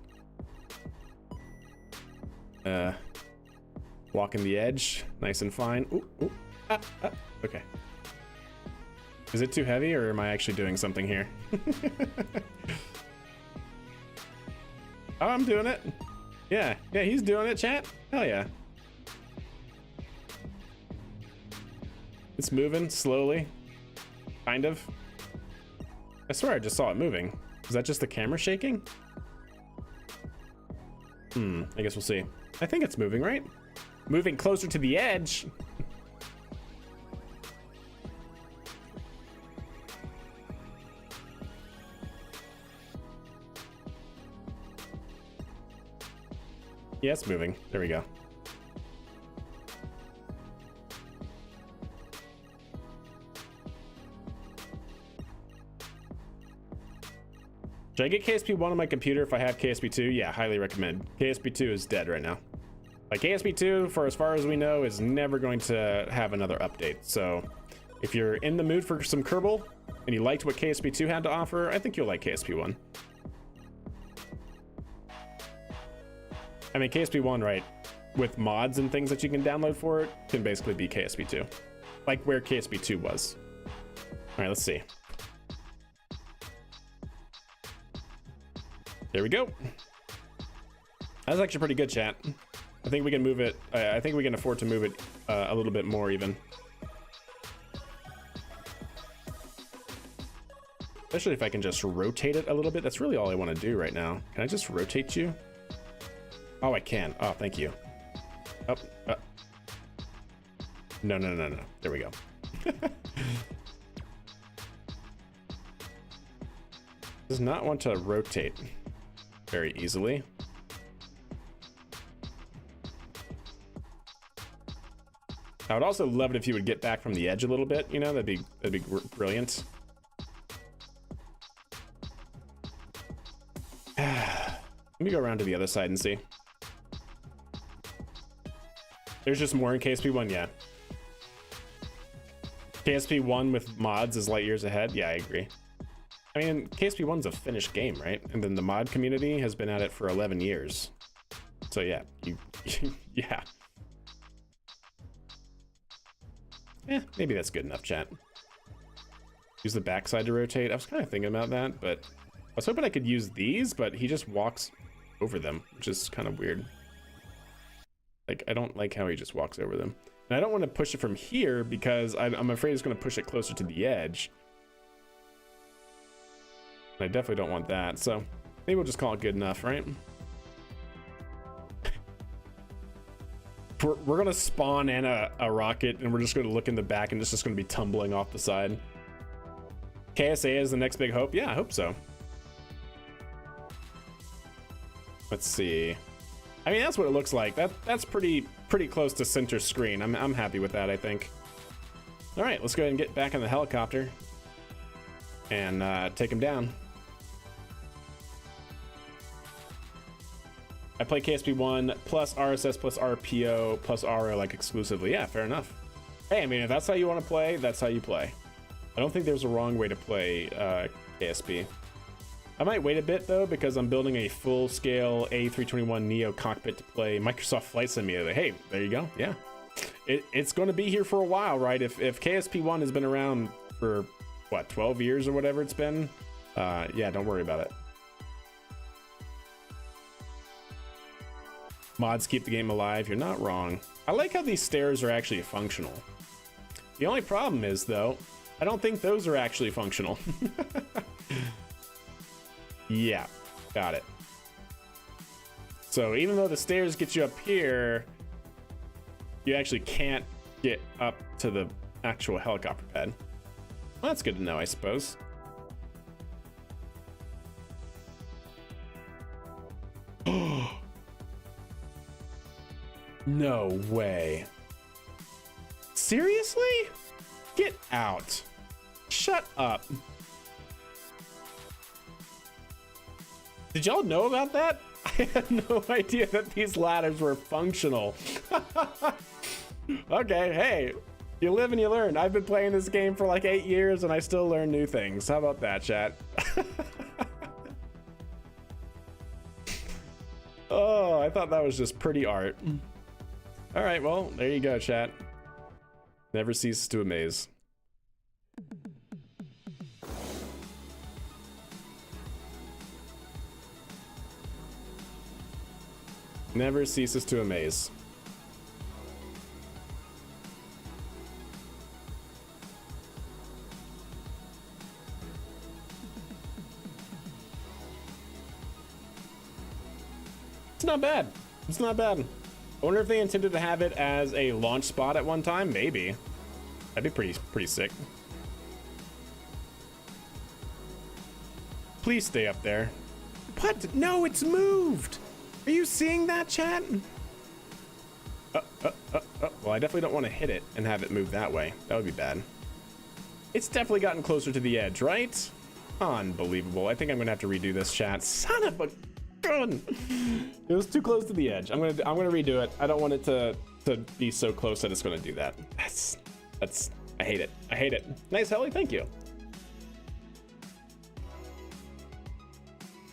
Walking the edge, nice and fine. Ooh. Okay. Is it too heavy, or am I actually doing something here? Oh, I'm doing it. Yeah, he's doing it, chat. Hell yeah. It's moving slowly. Kind of. I swear I just saw it moving. Is that just the camera shaking? I guess we'll see. I think it's moving, right? Moving closer to the edge. Yeah, it's moving. There we go. Should I get KSP 1 on my computer if I have KSP 2? Yeah, highly recommend. KSP 2 is dead right now. Like, KSP 2, for as far as we know, is never going to have another update. So if you're in the mood for some Kerbal and you liked what KSP 2 had to offer, I think you'll like KSP 1. I mean, KSP 1, right, with mods and things that you can download for it, can basically be KSP 2. Like where KSP 2 was. All right, let's see. There we go. That's actually pretty good, chat. I think we can move it. I think we can afford to move it a little bit more even. Especially if I can just rotate it a little bit. That's really all I want to do right now. Can I just rotate you? Oh, I can. Oh, thank you. Oh, no. There we go. Does not want to rotate very easily. I would also love it if you would get back from the edge a little bit, you know, that'd be brilliant. Let me go around to the other side and see. There's just more in KSP 1, yeah. KSP 1 with mods is light years ahead. Yeah, I agree. I mean, KSP 1's a finished game, right? And then the mod community has been at it for 11 years. So yeah, yeah. Maybe that's good enough, chat. Use the backside to rotate. I was kind of thinking about that, but I was hoping I could use these, but he just walks over them, which is kind of weird. Like, I don't like how he just walks over them. And I don't want to push it from here because I'm afraid it's going to push it closer to the edge. I definitely don't want that, so maybe we'll just call it good enough, right? We're gonna spawn in a rocket, and we're just gonna look in the back, and it's just gonna be tumbling off the side. KSA is the next big hope? Yeah, I hope so. Let's see. I mean, that's what it looks like. That's pretty close to center screen. I'm happy with that, I think. All right, let's go ahead and get back in the helicopter and take him down. I play KSP1 plus RSS plus RPO plus RO like exclusively. Yeah, fair enough. Hey, I mean, if that's how you want to play, that's how you play. I don't think there's a wrong way to play KSP. I might wait a bit though, because I'm building a full-scale A321 Neo cockpit to play Microsoft Flight Simulator. Hey, there you go. Yeah, it's going to be here for a while, right? If KSP1 has been around for what, 12 years or whatever it's been, yeah, don't worry about it. Mods keep the game alive. You're not wrong. I like how these stairs are actually functional. The only problem is, though, I don't think those are actually functional. Yeah, got it. So even though the stairs get you up here, you actually can't get up to the actual helicopter pad. Well, that's good to know, I suppose. No way. Seriously? Get out. Shut up. Did y'all know about that? I had no idea that these ladders were functional. Okay, hey, you live and you learn. I've been playing this game for like 8 years and I still learn new things. How about that, chat? Oh, I thought that was just pretty art. All right, well, there you go, chat. Never ceases to amaze. Never ceases to amaze. It's not bad. It's not bad. I wonder if they intended to have it as a launch spot at one time. Maybe. That'd be pretty sick. Please stay up there. What? No, it's moved. Are you seeing that, chat? Well, I definitely don't want to hit it and have it move that way. That would be bad. It's definitely gotten closer to the edge, right? Unbelievable. I think I'm gonna have to redo this, chat. Son of a gun! It was too close to the edge. I'm gonna redo it. I don't want it to be so close that it's gonna do that. That's I hate it. I hate it. Nice, Helly. Thank you.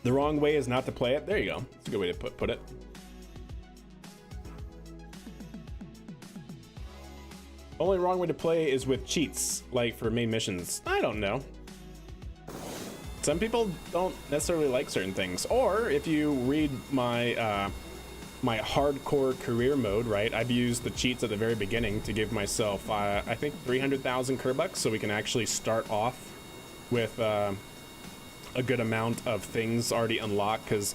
The wrong way is not to play it. There you go. It's a good way to put it. Only wrong way to play is with cheats, like for main missions. I don't know. Some people don't necessarily like certain things. Or if you read my my hardcore career mode, right? I've used the cheats at the very beginning to give myself, I think 300,000 Kerbucks, so we can actually start off with a good amount of things already unlocked. Because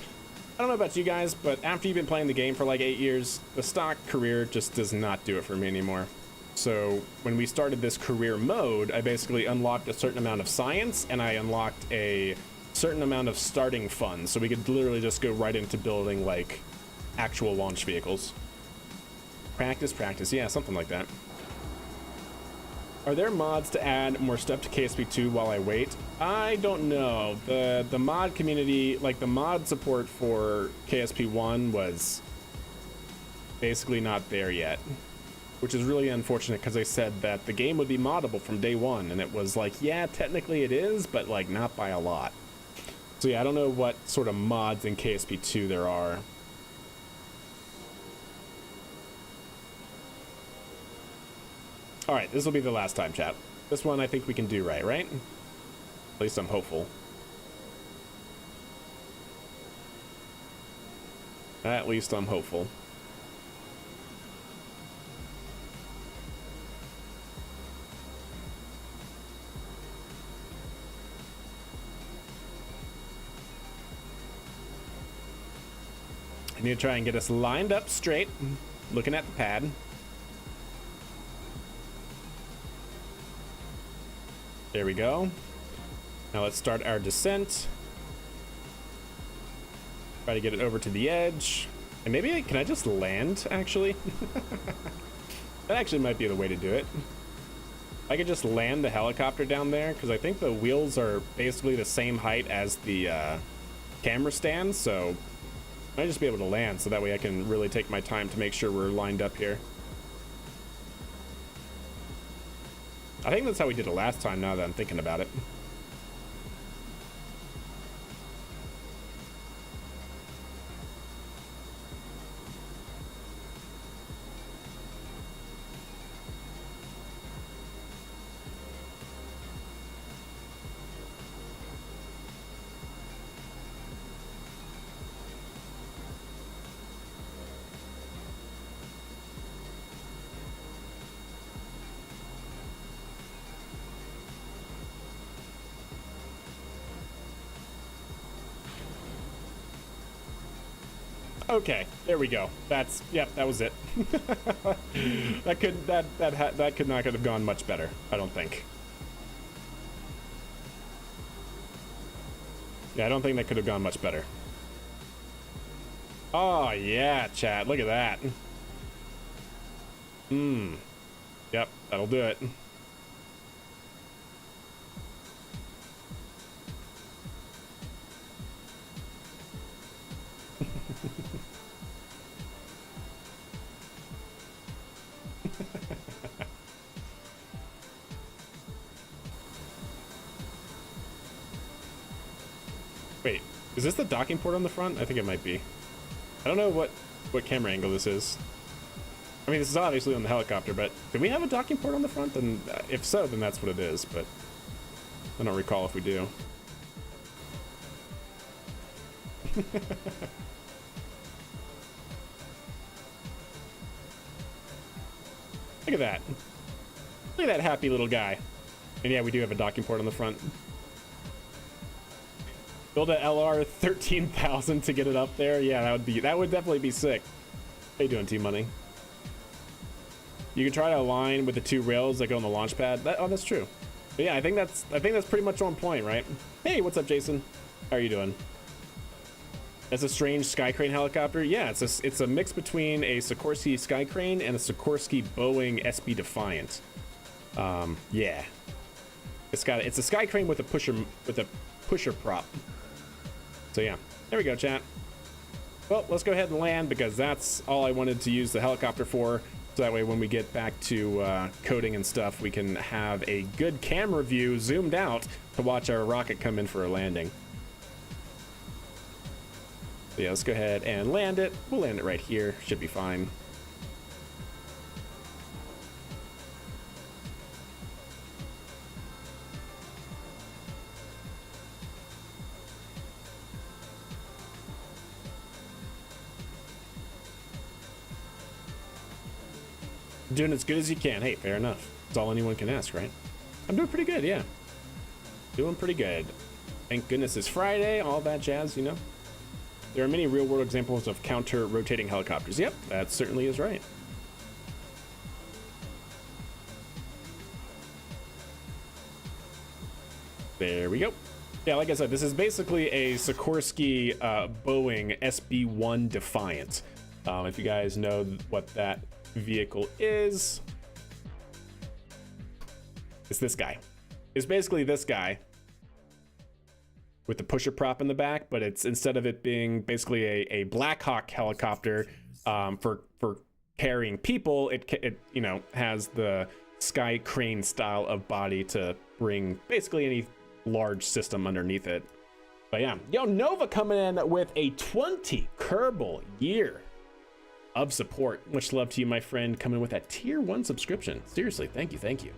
I don't know about you guys, but after you've been playing the game for like 8 years, the stock career just does not do it for me anymore. So when we started this career mode, I basically unlocked a certain amount of science and I unlocked a certain amount of starting funds. So we could literally just go right into building like actual launch vehicles. Practice, yeah, something like that. Are there mods to add more stuff to KSP2 while I wait? I don't know. The mod community, like the mod support for KSP1 was basically not there yet, which is really unfortunate because they said that the game would be moddable from day one, and it was like, yeah, technically it is, but like not by a lot. So yeah, I don't know what sort of mods in KSP2 there are. All right, this will be the last time, chat. This one I think we can do right? At least I'm hopeful. At least I'm hopeful. I need to try and get us lined up straight, looking at the pad. There we go. Now let's start our descent. Try to get it over to the edge. And maybe can I just land, actually? That actually might be the way to do it. I could just land the helicopter down there, because I think the wheels are basically the same height as the camera stand, so I might just be able to land, so that way I can really take my time to make sure we're lined up here. I think that's how we did it last time, now that I'm thinking about it. Okay, there we go. That's, yep, that was it. That could not have gone much better, I don't think. Yeah, I don't think that could have gone much better. Oh yeah, chat, look at that. Yep, that'll do it. Wait, is this the docking port on the front? I think it might be. I don't know what camera angle this is. I mean, this is obviously on the helicopter, but do we have a docking port on the front? And if so, then that's what it is, but I don't recall if we do. Look at that. Look at that happy little guy. And yeah, we do have a docking port on the front. Build a LR 13,000 to get it up there. Yeah, that would definitely be sick. How you doing, T-Money? You can try to align with the two rails that go on the launch pad. Oh, that's true. But yeah, I think that's pretty much on point, right? Hey, what's up, Jason? How are you doing? That's a strange Skycrane helicopter. Yeah, it's a mix between a Sikorsky Skycrane and a Sikorsky Boeing SB Defiant. Yeah, it's a Skycrane with a pusher prop. So yeah, there we go, chat. Well, let's go ahead and land, because that's all I wanted to use the helicopter for. So that way when we get back to coding and stuff, we can have a good camera view zoomed out to watch our rocket come in for a landing. So yeah, let's go ahead and land it. We'll land it right here. Should be fine. Doing as good as you can. Hey, fair enough. That's all anyone can ask, right? I'm doing pretty good, yeah. Doing pretty good. Thank goodness it's Friday, all that jazz, you know? There are many real-world examples of counter-rotating helicopters. Yep, that certainly is right. There we go. Yeah, like I said, this is basically a Sikorsky Boeing SB-1 Defiant. If you guys know what that vehicle is, it's this guy. It's basically this guy with the pusher prop in the back, but it's, instead of it being basically a Black Hawk helicopter for carrying people, it you know, has the Skycrane style of body to bring basically any large system underneath it. But yeah, yo, Nova coming in with a 20 Kerbal year of support. Much love to you, my friend, coming with that tier 1 subscription. Seriously, thank you.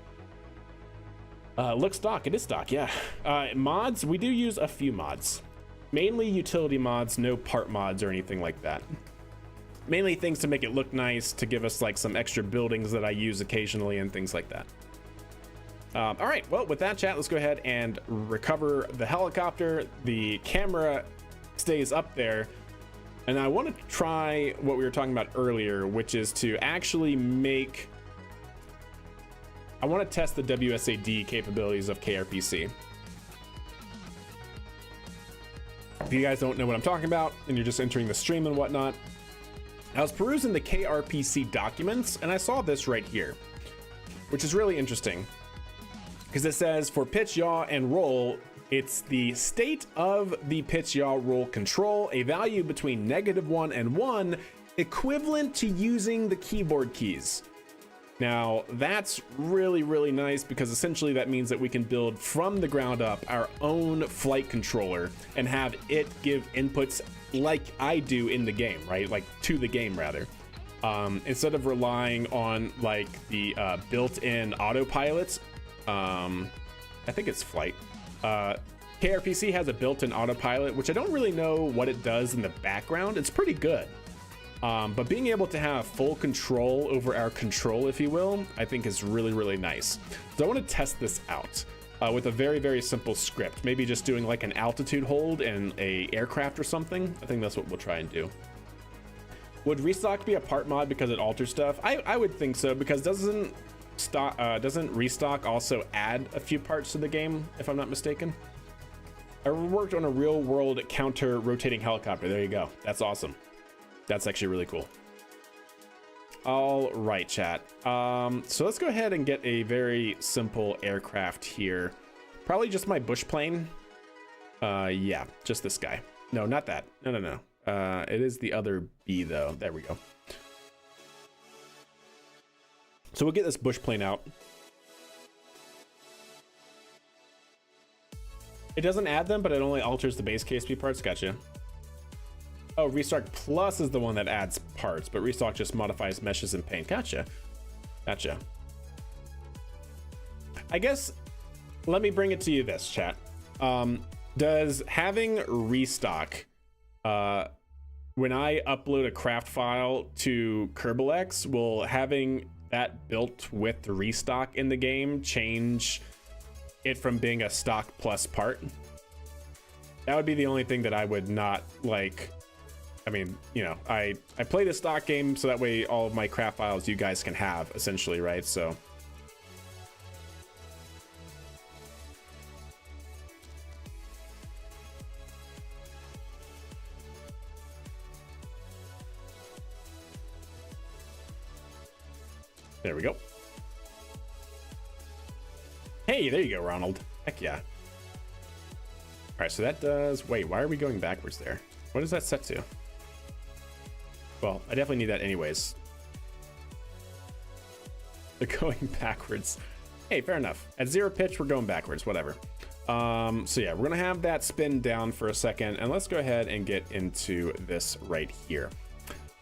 Looks stock. It is stock, yeah. Mods, we do use a few mods. Mainly utility mods, no part mods or anything like that. Mainly things to make it look nice, to give us like some extra buildings that I use occasionally and things like that. All right, well, with that, chat, let's go ahead and recover the helicopter. The camera stays up there. And I want to try what we were talking about earlier, which is to actually make... I want to test the WSAD capabilities of KRPC. If you guys don't know what I'm talking about and you're just entering the stream and whatnot, I was perusing the KRPC documents and I saw this right here, which is really interesting because it says for pitch, yaw, and roll, it's the state of the pitch, yaw, roll control, a value between -1 and 1, equivalent to using the keyboard keys. Now, that's really, really nice because essentially that means that we can build from the ground up our own flight controller and have it give inputs like I do in the game, right? Like to the game rather. Instead of relying on like the built-in autopilots, I think it's flight. KRPC has a built-in autopilot, which I don't really know what it does in the background. It's pretty good. But being able to have full control over our control, if you will, I think is really, really nice. So I want to test this out with a very, very simple script. Maybe just doing like an altitude hold in a aircraft or something. I think that's what we'll try and do. Would restock be a part mod because it alters stuff? I would think so, because doesn't restock also add a few parts to the game, if I'm not mistaken? I worked on a real world counter rotating helicopter. There you go. That's awesome. That's actually really cool. All right, chat. So let's go ahead and get a very simple aircraft here. Probably just my bush plane. Yeah, just this guy. No, not that. No. It is the other B though. There we go. So we'll get this bush plane out. It doesn't add them, but it only alters the base KSP parts. Gotcha. Oh, Restock Plus is the one that adds parts, but Restock just modifies meshes and paint. Gotcha. I guess, let me bring it to you this, chat. Does having Restock, when I upload a craft file to KerbalX, will having that built with the Restock in the game change it from being a stock plus part? That would be the only thing that I would not like. I mean, you know, I play the stock game so that way all of my craft files you guys can have, essentially, right? So there we go. Hey, there you go, Ronald. Heck yeah. All right, so that does... Wait, why are we going backwards there? What is that set to? Well, I definitely need that anyways. They're going backwards. Hey, fair enough. At 0 pitch, we're going backwards, whatever. So yeah, we're gonna have that spin down for a second, and let's go ahead and get into this right here.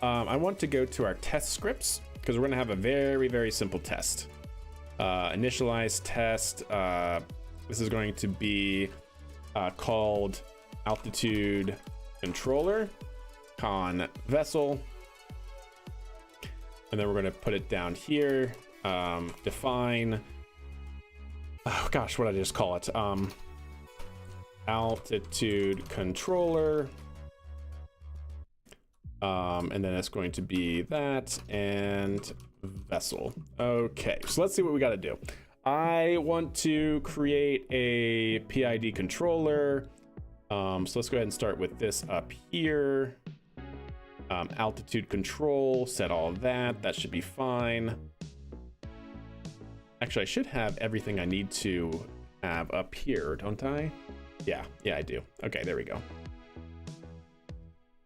I want to go to our test scripts, because we're gonna have a very, very simple test. Initialize test. This is going to be called altitude controller con vessel, and then we're going to put it down here. Define, oh gosh, what did I just call it? Altitude controller, and then it's going to be that and vessel. Okay, so let's see what we got to do. I want to create a PID controller. So let's go ahead and start with this up here. Altitude control, set all that. That should be fine. Actually, I should have everything I need to have up here, don't I? Yeah, I do. Okay, there we go.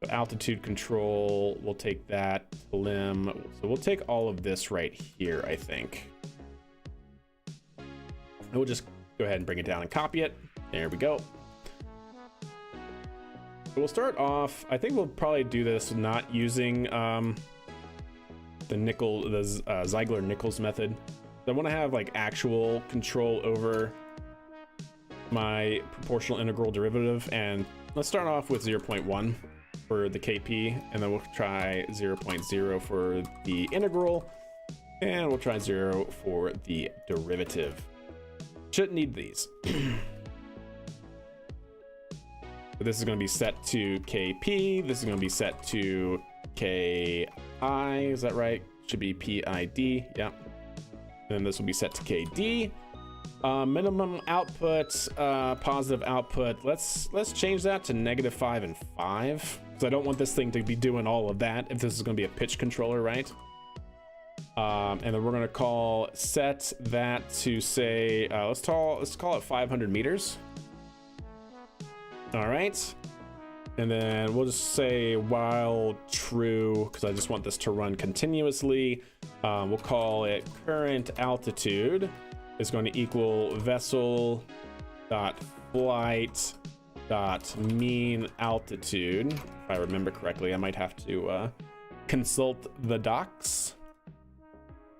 So altitude control, we'll take that limb. So we'll take all of this right here, I think. And we'll just go ahead and bring it down and copy it. There we go. We'll start off, I think we'll probably do this not using the Ziegler-Nichols method. I want to have like actual control over my proportional integral derivative, and let's start off with 0.1 for the KP, and then we'll try 0.0 for the integral, and we'll try 0 for the derivative. Shouldn't need these. But this is going to be set to KP, this is going to be set to KI, is that right? Should be PID, yeah. And then this will be set to KD. Minimum output, positive output. Let's change that to -5 and 5, because I don't want this thing to be doing all of that if this is going to be a pitch controller, right? And then we're going to set that to say, let's call it 500 meters. All right. And then we'll just say while true, because I just want this to run continuously. We'll call it current altitude is going to equal vessel dot flight dot mean altitude. If I remember correctly, I might have to consult the docs.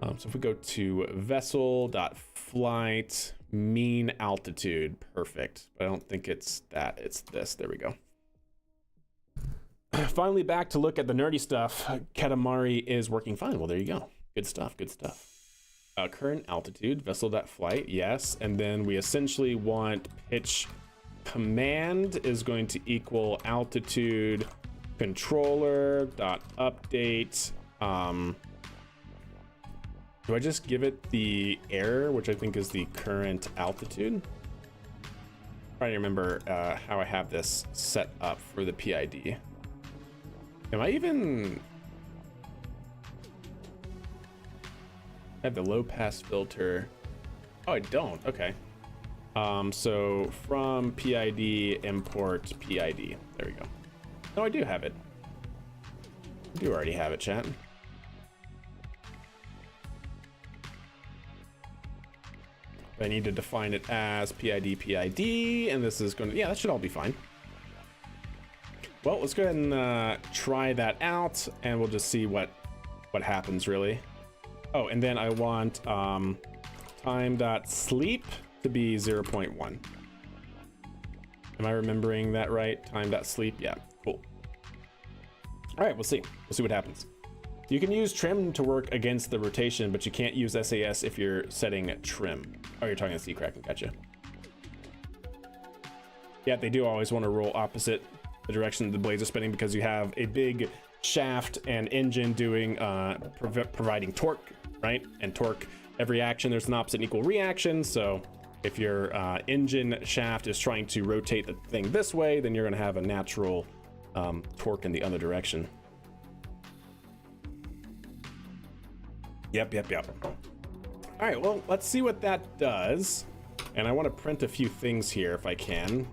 So if we go to vessel dot flight mean altitude, perfect. But I don't think it's that, it's this. There we go. Finally back to look at the nerdy stuff. Katamari is working fine. Well, there you go. Good stuff, good stuff. Current altitude, vessel.flight, yes. And then we essentially want pitch command is going to equal altitude controller dot update. Do I just give it the error, which I think is the current altitude? Trying to remember how I have this set up for the PID. Am I even... I have the low pass filter. Oh, I don't. Okay. So from PID import PID. There we go. No, I do have it. I do already have it, chat. I need to define it as PID PID, and this is going to, yeah, that should all be fine. Well, let's go ahead and try that out, and we'll just see what happens, really. Oh, and then I want time.sleep to be 0.1. Am I remembering that right? Time.sleep, yeah, cool. All right, we'll see. We'll see what happens. You can use trim to work against the rotation, but you can't use SAS if you're setting trim. Oh, you're talking to C-Kraken, gotcha. Yeah, they do always want to roll opposite the direction the blades are spinning because you have a big shaft and engine doing providing torque, right? And torque, every action there's an opposite and equal reaction. So if your engine shaft is trying to rotate the thing this way, then you're going to have a natural torque in the other direction. Yep. All right, well, let's see what that does. And I want to print a few things here if I can.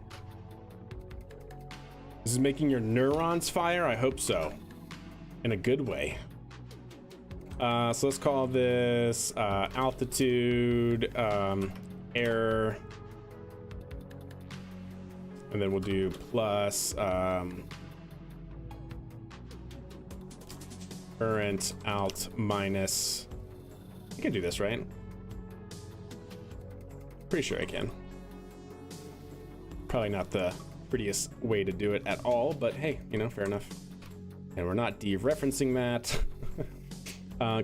This is making your neurons fire? I hope so. In a good way. So let's call this altitude error. And then we'll do plus current alt minus. I can do this, right? Pretty sure I can. Probably not the prettiest way to do it at all, but hey, you know, fair enough. And we're not dereferencing that.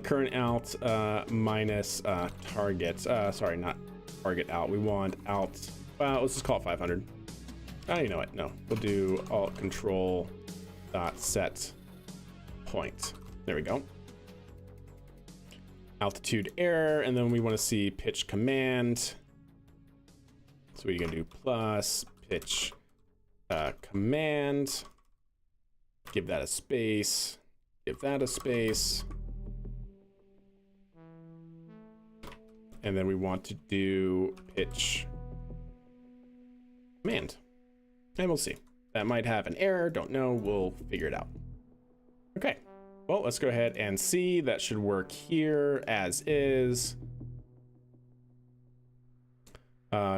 Current alt minus target. Sorry, not target out. We want alt. Well, let's just call it 500. Oh, you know what? No, we'll do alt control dot set point. There we go. Altitude error, and then we want to see pitch command. So we're gonna do plus pitch command. Give that a space. Give that a space. And then we want to do pitch command. And we'll see. That might have an error, don't know, we'll figure it out. Okay, well, let's go ahead and see. That should work here as is.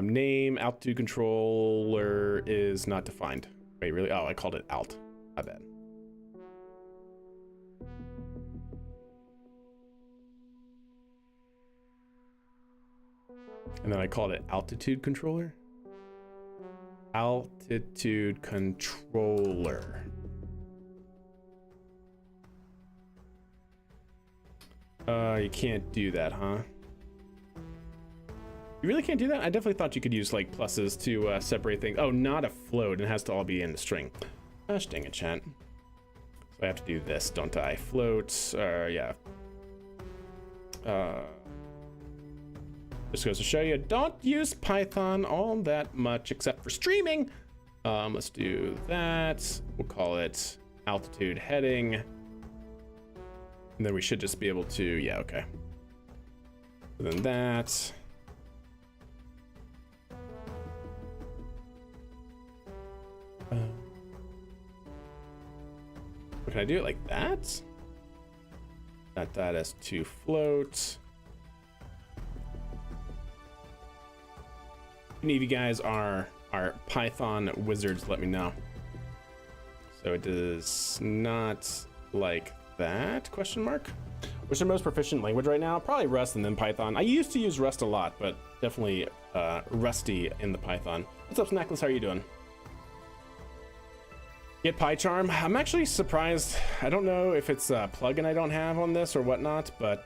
Name altitude controller is not defined. Wait, really? Oh, I called it alt. My bad. And then I called it altitude controller. Altitude controller. You can't do that, huh? You really can't do that? I definitely thought you could use like pluses to separate things. Oh, not a float. It has to all be in the string. Gosh dang it, chat. So I have to do this, don't I? Float, yeah. Just goes to show you, don't use Python all that much except for streaming. Let's do that. We'll call it altitude heading. And then we should just be able to, yeah, okay. And then that. Can I do it like that? Set that as to float. Any of you guys are Python wizards, let me know. So it is not like that, question mark? What's your most proficient language right now? Probably Rust and then Python. I used to use Rust a lot, but definitely rusty in the Python. What's up, Snackless? How are you doing? Get PyCharm. I'm actually surprised. I don't know if it's a plugin I don't have on this or whatnot, but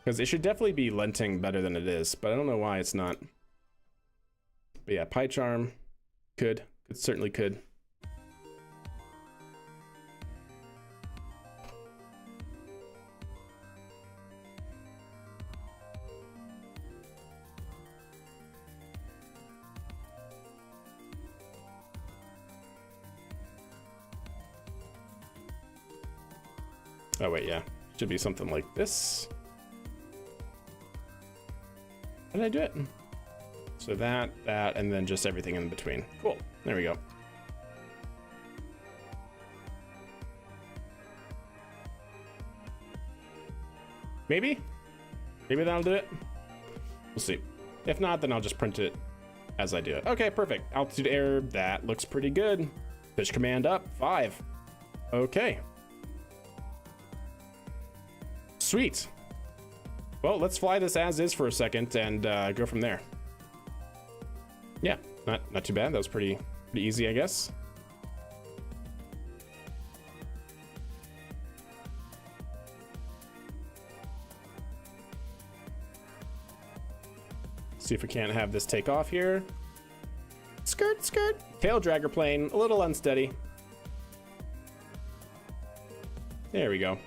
because it should definitely be linting better than it is, but I don't know why it's not. But yeah, PyCharm certainly could. Oh wait, yeah, should be something like this. How did I do it? So that, and then just everything in between. Cool, there we go. Maybe that'll do it. We'll see. If not, then I'll just print it as I do it. Okay, perfect. Altitude error, that looks pretty good. Pitch command up, 5. Okay. Sweet. Well, let's fly this as is for a second and go from there. Yeah, not too bad. That was pretty easy, I guess. See if we can't have this take off here. Skirt, skirt. Tail dragger plane, a little unsteady. There we go.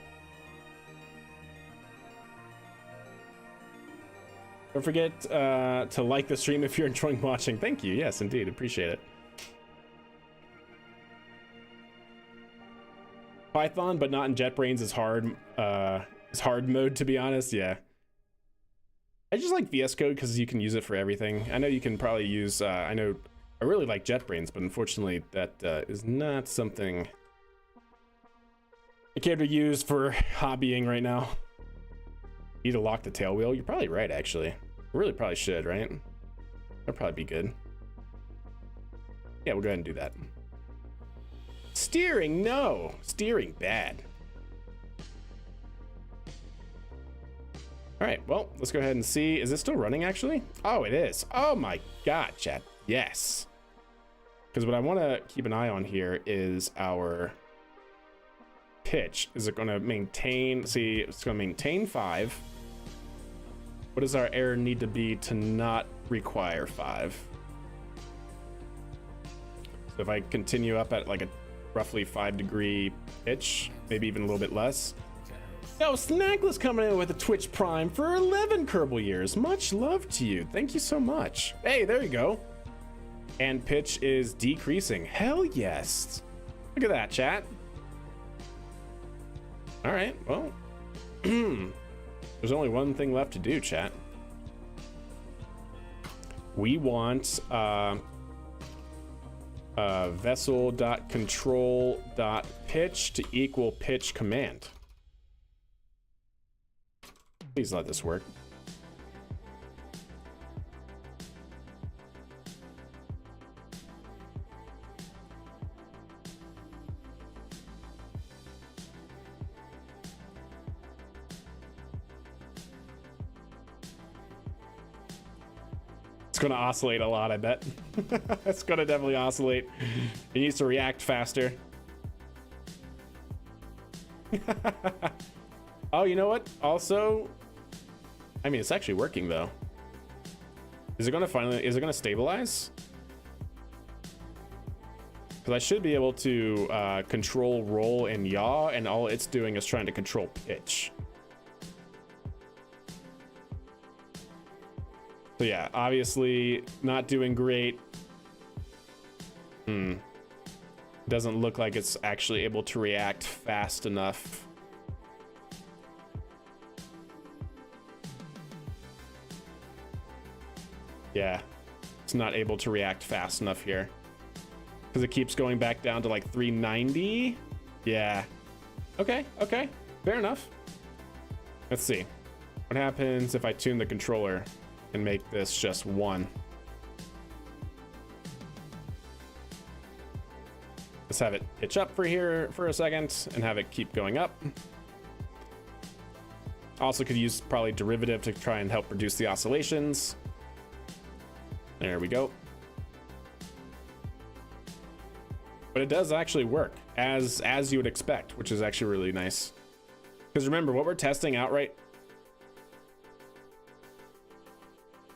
Don't forget to like the stream if you're enjoying watching. Thank you. Yes, indeed. Appreciate it. Python, but not in JetBrains is hard mode, to be honest. Yeah. I just like VS Code because you can use it for everything. I know you can probably use, I really like JetBrains, but unfortunately that is not something I care to use for hobbying right now. Need to lock the tail wheel? You're probably right, actually. Really probably should, right? That'd probably be good. Yeah, we'll go ahead and do that. Steering, no. Steering, bad. All right, well, let's go ahead and see. Is it still running, actually? Oh, it is. Oh my God, chat. Yes. Because what I want to keep an eye on here is our pitch. Is it going to maintain? See, it's going to maintain 5. What does our error need to be to not require 5? So if I continue up at like a roughly 5-degree pitch, maybe even a little bit less. Yo, Snackless coming in with a Twitch Prime for 11 Kerbal years. Much love to you. Thank you so much. Hey, there you go. And pitch is decreasing. Hell yes. Look at that, chat. All right, well. There's only one thing left to do, chat. We want vessel.control.pitch to equal pitch command. Please let this work. It's going to oscillate a lot, I bet. It's going to definitely oscillate. It needs to react faster. Oh, you know what? Also, I mean, it's actually working though. Is it going to stabilize? Because I should be able to control roll and yaw, and all it's doing is trying to control pitch. So yeah, obviously not doing great. Doesn't look like it's actually able to react fast enough. Yeah, it's not able to react fast enough here. Because it keeps going back down to like 390. Yeah. Okay, fair enough. Let's see. What happens if I tune the controller and make this just 1? Let's have it pitch up for here for a second and have it keep going up. Also could use probably derivative to try and help reduce the oscillations. There we go. But it does actually work as you would expect, which is actually really nice. Because remember, what we're testing out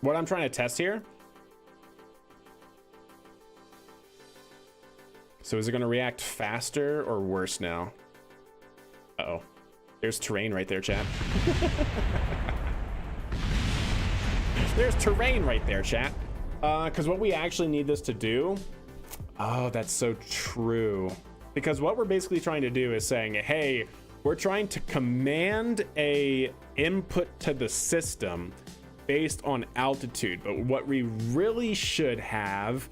what I'm trying to test here. So is it going to react faster or worse now? Uh-oh. There's terrain right there, chat. There's terrain right there, chat. Because what we actually need this to do... Oh, that's so true. Because what we're basically trying to do is saying, hey, we're trying to command a input to the system based on altitude. But what we really should have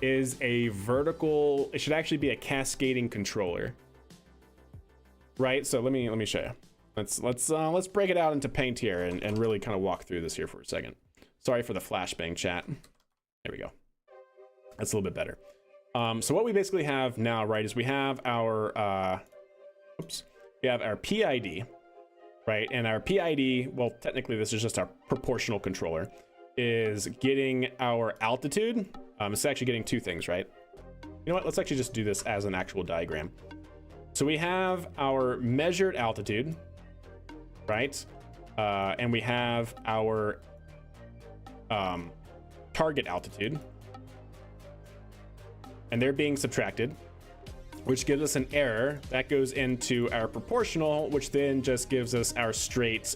is a vertical, it should actually be a cascading controller. Right? So let me show you. Let's break it out into Paint here and really kind of walk through this here for a second. Sorry for the flashbang, chat. There we go. That's a little bit better. So what we basically have now, right, is we have our we have our PID, right? And our PID, well, technically this is just our proportional controller, is getting our altitude. It's actually getting 2 things, right? You know what? Let's actually just do this as an actual diagram. So we have our measured altitude, right? And we have our target altitude. And they're being subtracted, which gives us an error that goes into our proportional, which then just gives us our straight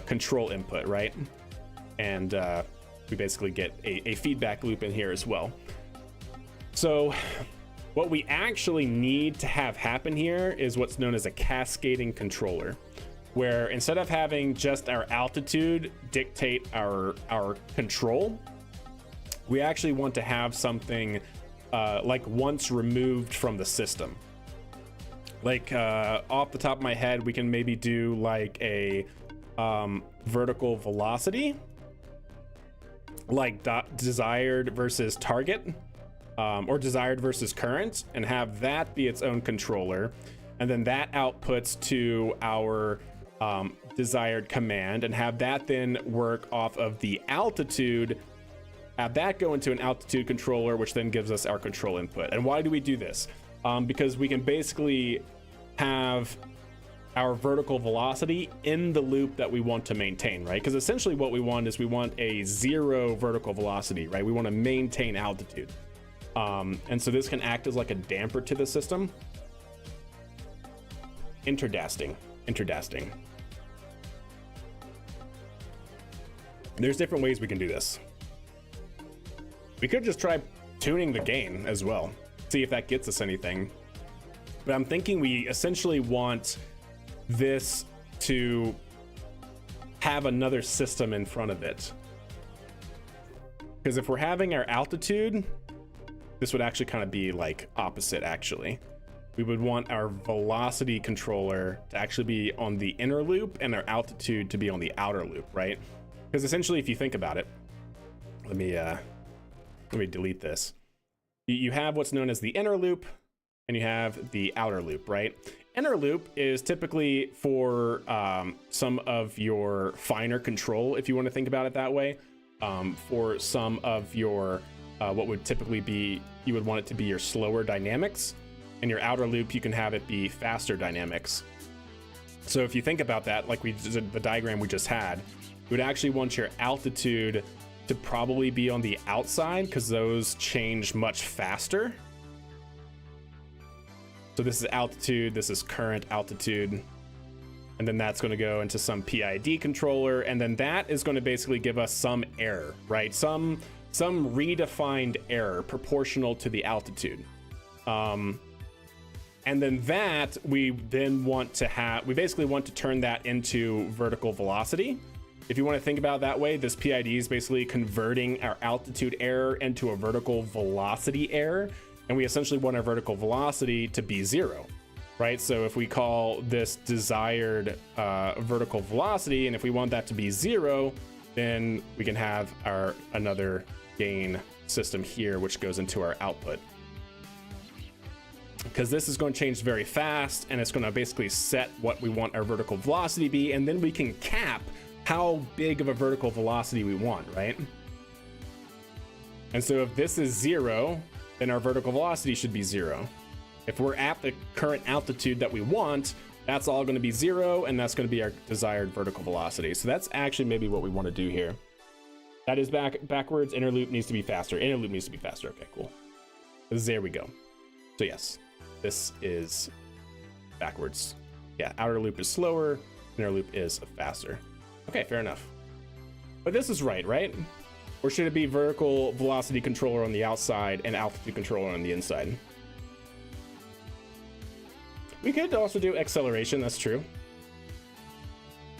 control input, right? And we basically get a feedback loop in here as well. So what we actually need to have happen here is what's known as a cascading controller, where instead of having just our altitude dictate our control, we actually want to have something like once removed from the system. Like off the top of my head, we can maybe do like a vertical velocity, like desired versus target, or desired versus current, and have that be its own controller. And then that outputs to our desired command, and have that then work off of the altitude, have that go into an altitude controller, which then gives us our control input. And why do we do this? Because we can basically have our vertical velocity in the loop that we want to maintain, right? Because essentially what we want is we want a 0 vertical velocity, right? We want to maintain altitude. And so this can act as like a damper to the system. Interdasting. There's different ways we can do this. We could just try tuning the gain as well, see if that gets us anything. But I'm thinking we essentially want this to have another system in front of it. Because if we're having our altitude, this would actually kind of be like opposite, actually. We would want our velocity controller to actually be on the inner loop and our altitude to be on the outer loop, right? Because essentially, if you think about it, let me delete this. You have what's known as the inner loop, and you have the outer loop, right? Inner loop is typically for some of your finer control, if you want to think about it that way. for some of your what would typically be, you would want it to be your slower dynamics, and your outer loop you can have it be faster dynamics. So if you think about that, like we did the diagram we just had, you would actually want your altitude to probably be on the outside because those change much faster. So this is altitude, this is current altitude, and then that's going to go into some PID controller, and then that is going to basically give us some error, right? Some redefined error proportional to the altitude. And then that we want to basically want to turn that into vertical velocity. If you want to think about it that way, this PID is basically converting our altitude error into a vertical velocity error, and we essentially want our vertical velocity to be 0, right? So if we call this desired vertical velocity, and if we want that to be 0, then we can have our another gain system here, which goes into our output. Because this is going to change very fast, and it's going to basically set what we want our vertical velocity to be, and then we can cap how big of a vertical velocity we want, right? And so if this is 0, then our vertical velocity should be 0. If we're at the current altitude that we want, that's all going to be 0, and that's going to be our desired vertical velocity. So that's actually maybe what we want to do here. That is backwards. Inner loop needs to be faster. Inner loop needs to be faster. Okay, cool. There we go. So yes, this is backwards. Yeah, outer loop is slower. Inner loop is faster. Okay, fair enough. But this is right? Or should it be vertical velocity controller on the outside and altitude controller on the inside? We could also do acceleration, that's true.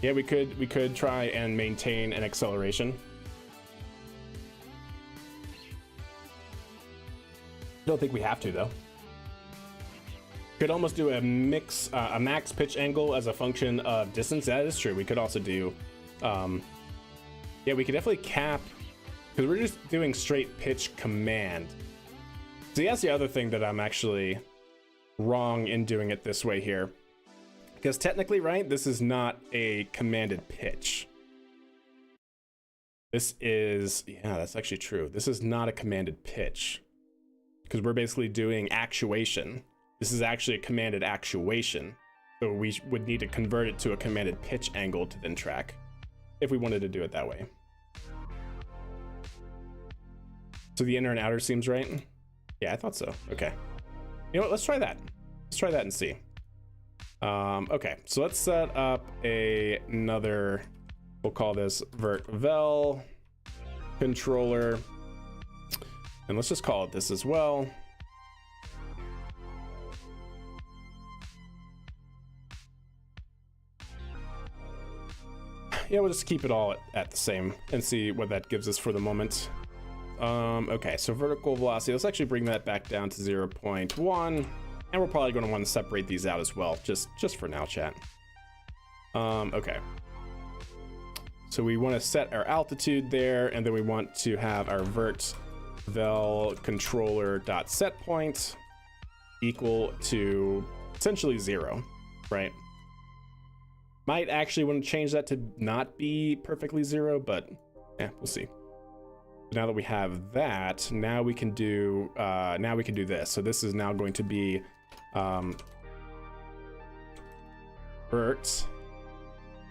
Yeah, we could try and maintain an acceleration. Don't think we have to though. Could almost do a max pitch angle as a function of distance. That is true. We could also do, yeah, we could definitely cap, because we're just doing straight pitch command. So that's the other thing that I'm actually wrong in doing it this way here. Because technically, right, this is not a commanded pitch. This is, yeah, that's actually true. This is not a commanded pitch. Because we're basically doing actuation. This is actually a commanded actuation. So we would need to convert it to a commanded pitch angle to then track, if we wanted to do it that way. So the inner and outer seems right? Yeah, I thought so. Okay. You know what? Let's try that. Let's try that and see. Okay, so let's set up another, we'll call this vert-vel controller. And let's just call it this as well. Yeah, we'll just keep it all at the same and see what that gives us for the moment. Okay, so vertical velocity, let's actually bring that back down to 0.1. And we're probably going to want to separate these out as well, just for now, chat. Okay. So we want to set our altitude there, and then we want to have our vert-vel controller.setPoint equal to essentially 0, right? Might actually want to change that to not be perfectly 0, but yeah, we'll see. Now that we have that, now we can do this. So this is now going to be vert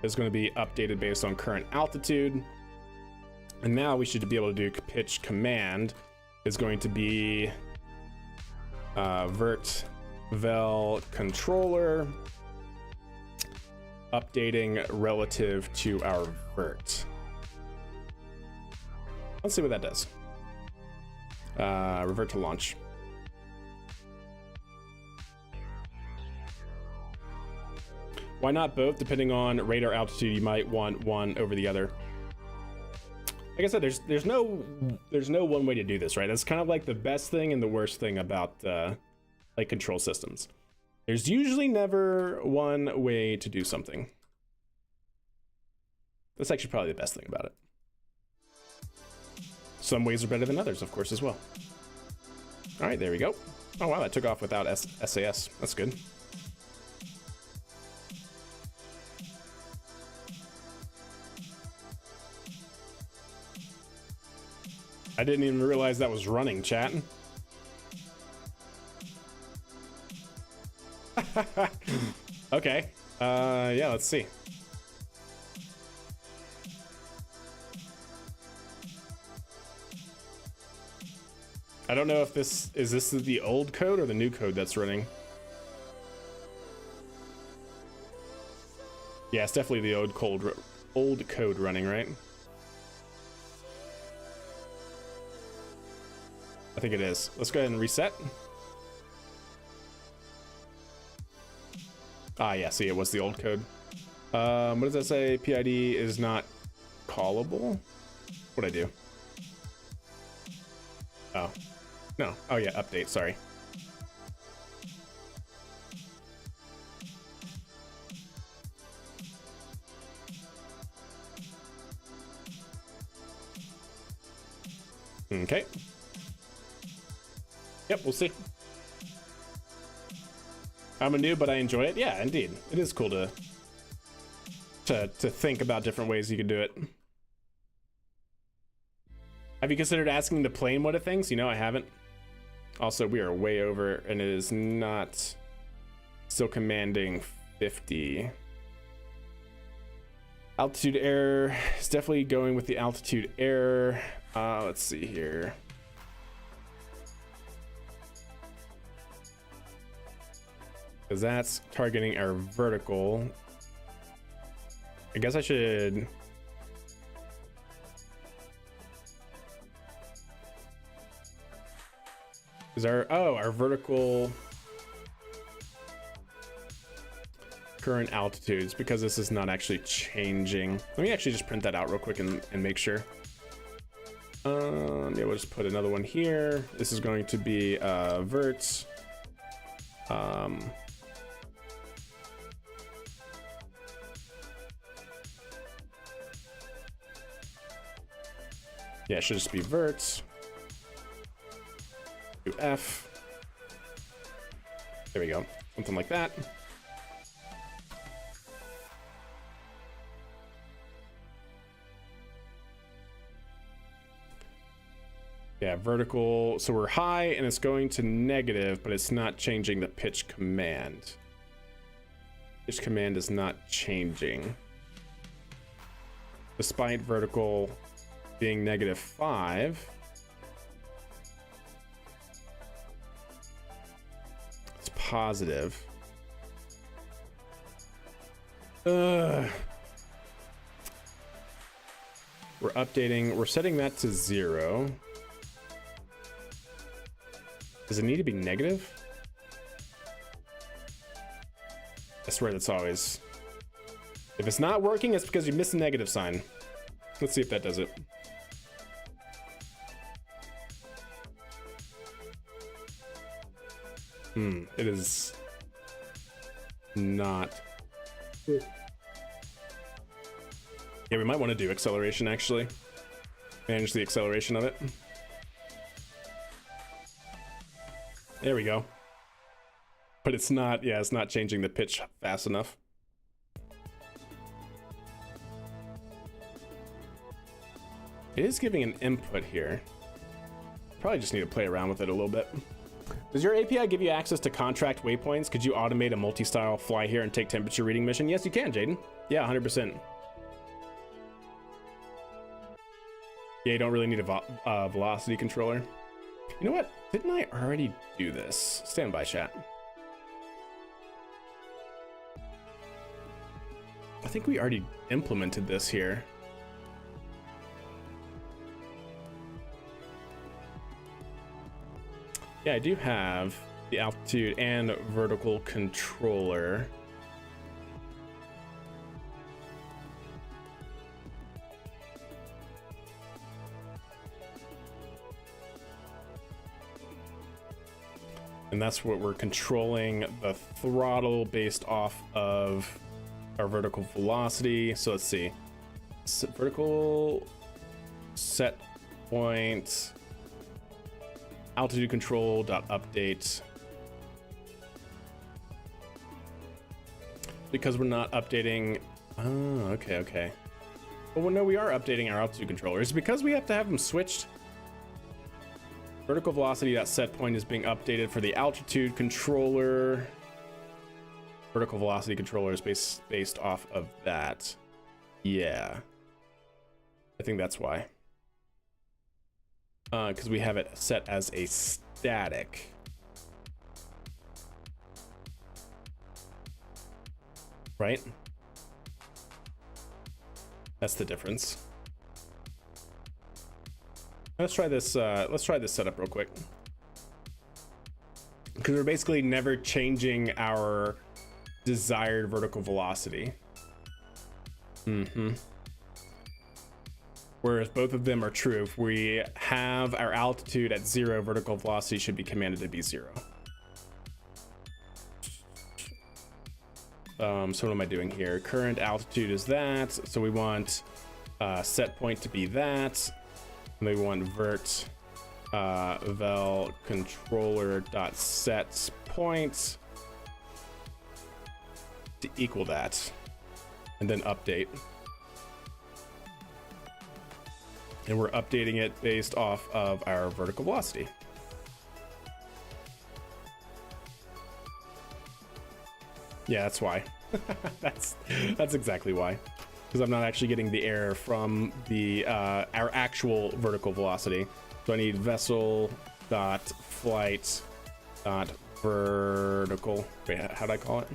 is going to be updated based on current altitude, and now we should be able to do pitch command is going to be vert-vel controller updating relative to our vert. Let's see what that does. Revert to launch. Why not both? Depending on radar altitude, you might want one over the other. Like I said, there's no one way to do this, right? That's kind of like the best thing and the worst thing about like control systems. There's usually never one way to do something. That's actually probably the best thing about it. Some ways are better than others, of course, as well. All right, there we go. Oh, wow, that took off without SAS. That's good. I didn't even realize that was running, chat. Okay. Yeah, let's see. I don't know if this is the old code or the new code that's running. Yeah, it's definitely the old code running, right? I think it is. Let's go ahead and reset. Ah, yeah, see, it was the old code. What does that say? PID is not callable? What'd I do? Oh, no. Oh, yeah, update, sorry. Okay. Yep, we'll see. I'm a noob, but I enjoy it. Yeah, indeed. It is cool to think about different ways you could do it. Have you considered asking the plane what it thinks? You know, I haven't. Also, we are way over, and it is not still commanding 50. Altitude error. It's definitely going with the altitude error. Let's see here. Because that's targeting our vertical. I guess I should... Is our vertical current altitudes, because this is not actually changing. Let me actually just print that out real quick and make sure. Yeah, we'll just put another one here. This is going to be verts. Yeah, it should just be verts. Do F. There we go. Something like that. Yeah, vertical. So we're high and it's going to negative, but it's not changing the pitch command. Pitch command is not changing. Despite vertical being -5. It's positive. We're updating, we're setting that to 0. Does it need to be negative? I swear that's always... If it's not working, it's because you missed a negative sign. Let's see if that does it. It is not. Yeah, we might want to do acceleration actually. Manage the acceleration of it. There we go. But it's not, yeah, it's not changing the pitch fast enough. It is giving an input here. Probably just need to play around with it a little bit. Does your API give you access to contract waypoints? Could you automate a multi-style fly here and take temperature reading mission? Yes, you can, Jaden. Yeah, 100%. Yeah, you don't really need a velocity controller. You know what? Didn't I already do this? Stand by, chat. I think we already implemented this here. Yeah, I do have the altitude and vertical controller. And that's what we're controlling the throttle based off of our vertical velocity. So let's see. Vertical set point. Altitude control dot update, because we're not updating. Oh, okay. Well, no, we are updating our altitude controller. Is it because we have to have them switched? Vertical velocity, that set point is being updated for the altitude controller. Vertical velocity controller is based off of that. Yeah. I think that's why. Because we have it set as a static. Right? That's the difference. Let's try this setup real quick. Because we're basically never changing our desired vertical velocity. Whereas both of them are true. If we have our altitude at 0, vertical velocity should be commanded to be 0. So what am I doing here? Current altitude is that. So we want set point to be that. And we want vert vel controller dot set point to equal that, and then update. And we're updating it based off of our vertical velocity. Yeah, that's why. that's exactly why. Because I'm not actually getting the error from the our actual vertical velocity. So I need vessel dot flight dot vertical. Wait, how do I call it?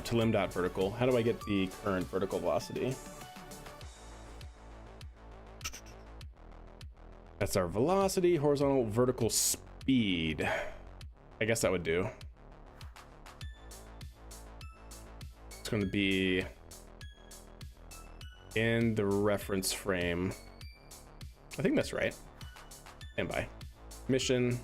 To lim dot vertical. How do I get the current vertical velocity? That's our velocity, horizontal, vertical speed. I guess that would do. It's going to be in the reference frame. I think that's right. Stand by. Mission.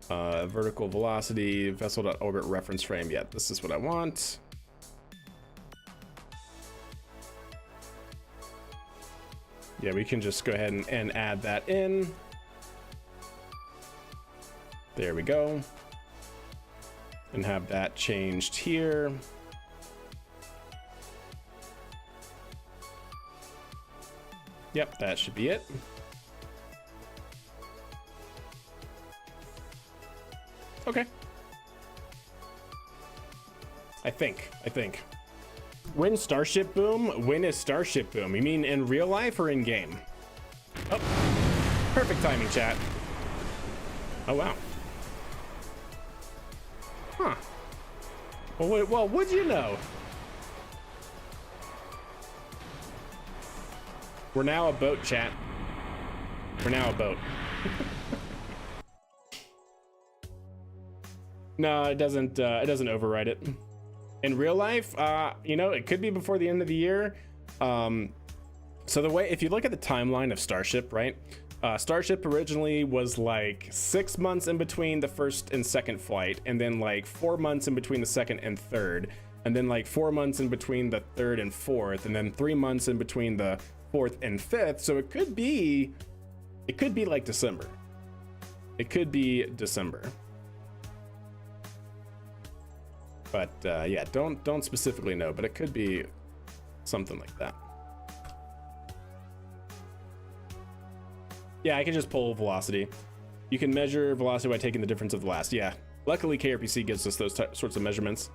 Vertical velocity, vessel.orbit reference frame. Yeah, this is what I want. Yeah, we can just go ahead and add that in. There we go. And have that changed here. Yep, that should be it. Okay. I think. When Starship Boom? When is Starship Boom? You mean in real life or in game? Oh, perfect timing, chat. Oh, wow. Huh. Well, would you know? We're now a boat, chat. We're now a boat. No, it doesn't override it. In real life, you know, it could be before the end of the year. So the way, if you look at the timeline of Starship, right? Starship originally was like 6 months in between the first and second flight, and then like 4 months in between the second and third, and then like 4 months in between the third and fourth, and then 3 months in between the fourth and fifth. So it could be like December. It could be December. But yeah, don't specifically know, but it could be something like that. Yeah, I can just pull velocity. You can measure velocity by taking the difference of the last. Yeah, luckily KRPC gives us those sorts of measurements.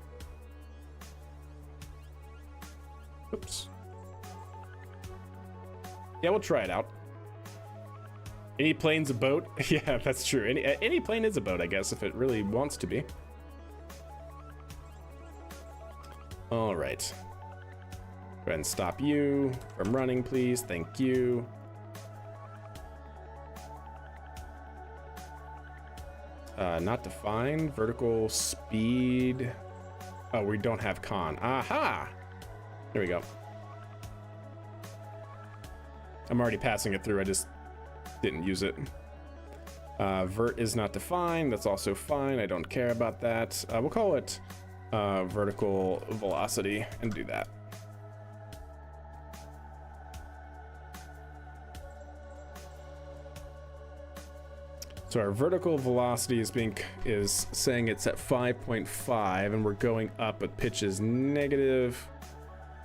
Oops. Yeah, we'll try it out. Any plane's a boat? Yeah, that's true. Any plane is a boat, I guess, if it really wants to be. All right. Go ahead and stop you from running, please. Thank you. Not defined. Vertical speed. Oh, we don't have con. Aha! There we go. I'm already passing it through. I just didn't use it. Vert is not defined. That's also fine. I don't care about that. We'll call it vertical velocity and do that. So our vertical velocity is saying it's at 5.5, and we're going up, but pitch is negative.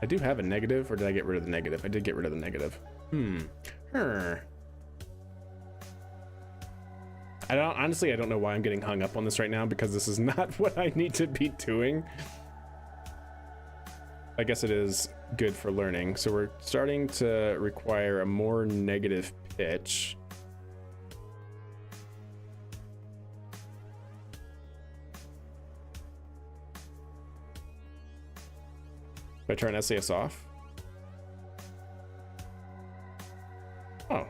I do have a negative, or did I get rid of the negative? I did get rid of the negative. I don't know why I'm getting hung up on this right now, because this is not what I need to be doing. I guess it is good for learning. So we're starting to require a more negative pitch. If I turn SAS off. Oh,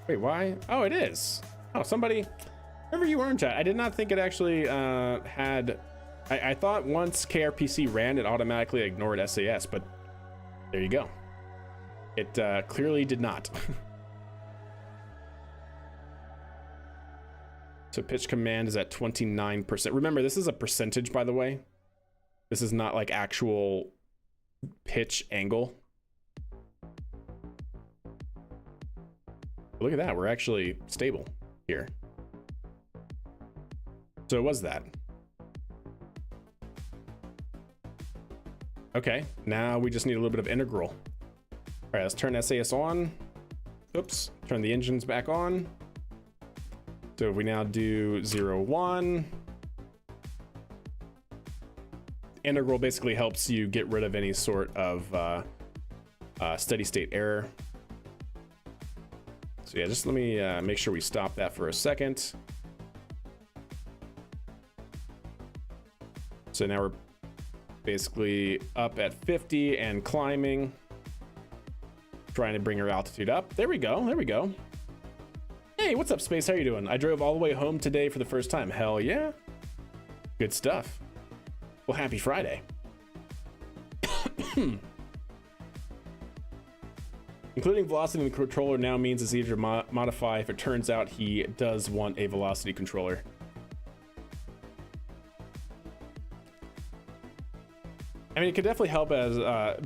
wait, why? Oh, it is. Oh, somebody, whoever you were in chat, I did not think it actually had. I thought once KRPC ran, it automatically ignored SAS, but there you go. It clearly did not. So pitch command is at 29%. Remember, this is a percentage, by the way. This is not like actual pitch angle. Look at that, we're actually stable here. So it was that. Okay, now we just need a little bit of integral. All right, let's turn SAS on. Oops, turn the engines back on. So if we now do 0, 1. Integral basically helps you get rid of any sort of steady state error. So yeah, just let me make sure we stop that for a second. So now we're basically up at 50 and climbing, trying to bring our altitude up. There we go, there we go. Hey, what's up, Space? How you doing? I drove all the way home today for the first time. Hell yeah. Good stuff. Well, happy Friday. Including velocity in the controller now means it's easier to modify if it turns out he does want a velocity controller. I mean, it could definitely help as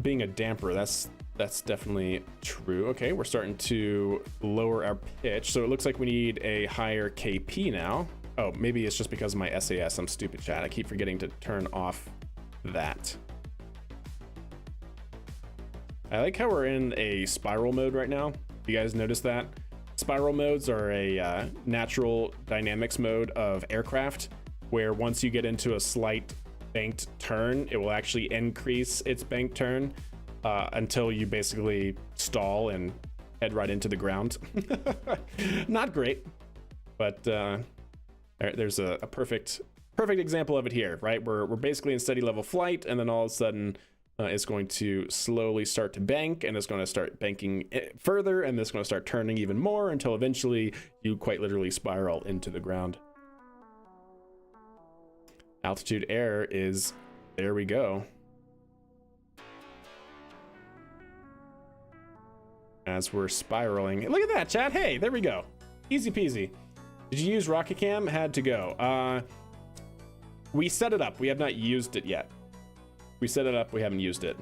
being a damper. That's definitely true. Okay, we're starting to lower our pitch. So it looks like we need a higher KP now. Oh, maybe it's just because of my SAS. I'm stupid, chat. I keep forgetting to turn off that. I like how we're in a spiral mode right now. You guys notice that? Spiral modes are a natural dynamics mode of aircraft, where once you get into a slight banked turn, it will actually increase its banked turn until you basically stall and head right into the ground. Not great, but there's a perfect example of it here, right? We're basically in steady level flight, and then all of a sudden it's going to slowly start to bank, and it's going to start banking further, and it's going to start turning even more until eventually you quite literally spiral into the ground. Altitude error is, there we go. As we're spiraling. Look at that, chat. Hey, there we go. Easy peasy. Did you use Rocket Cam? Had to go. We set it up. We have not used it yet. We set it up. We haven't used it.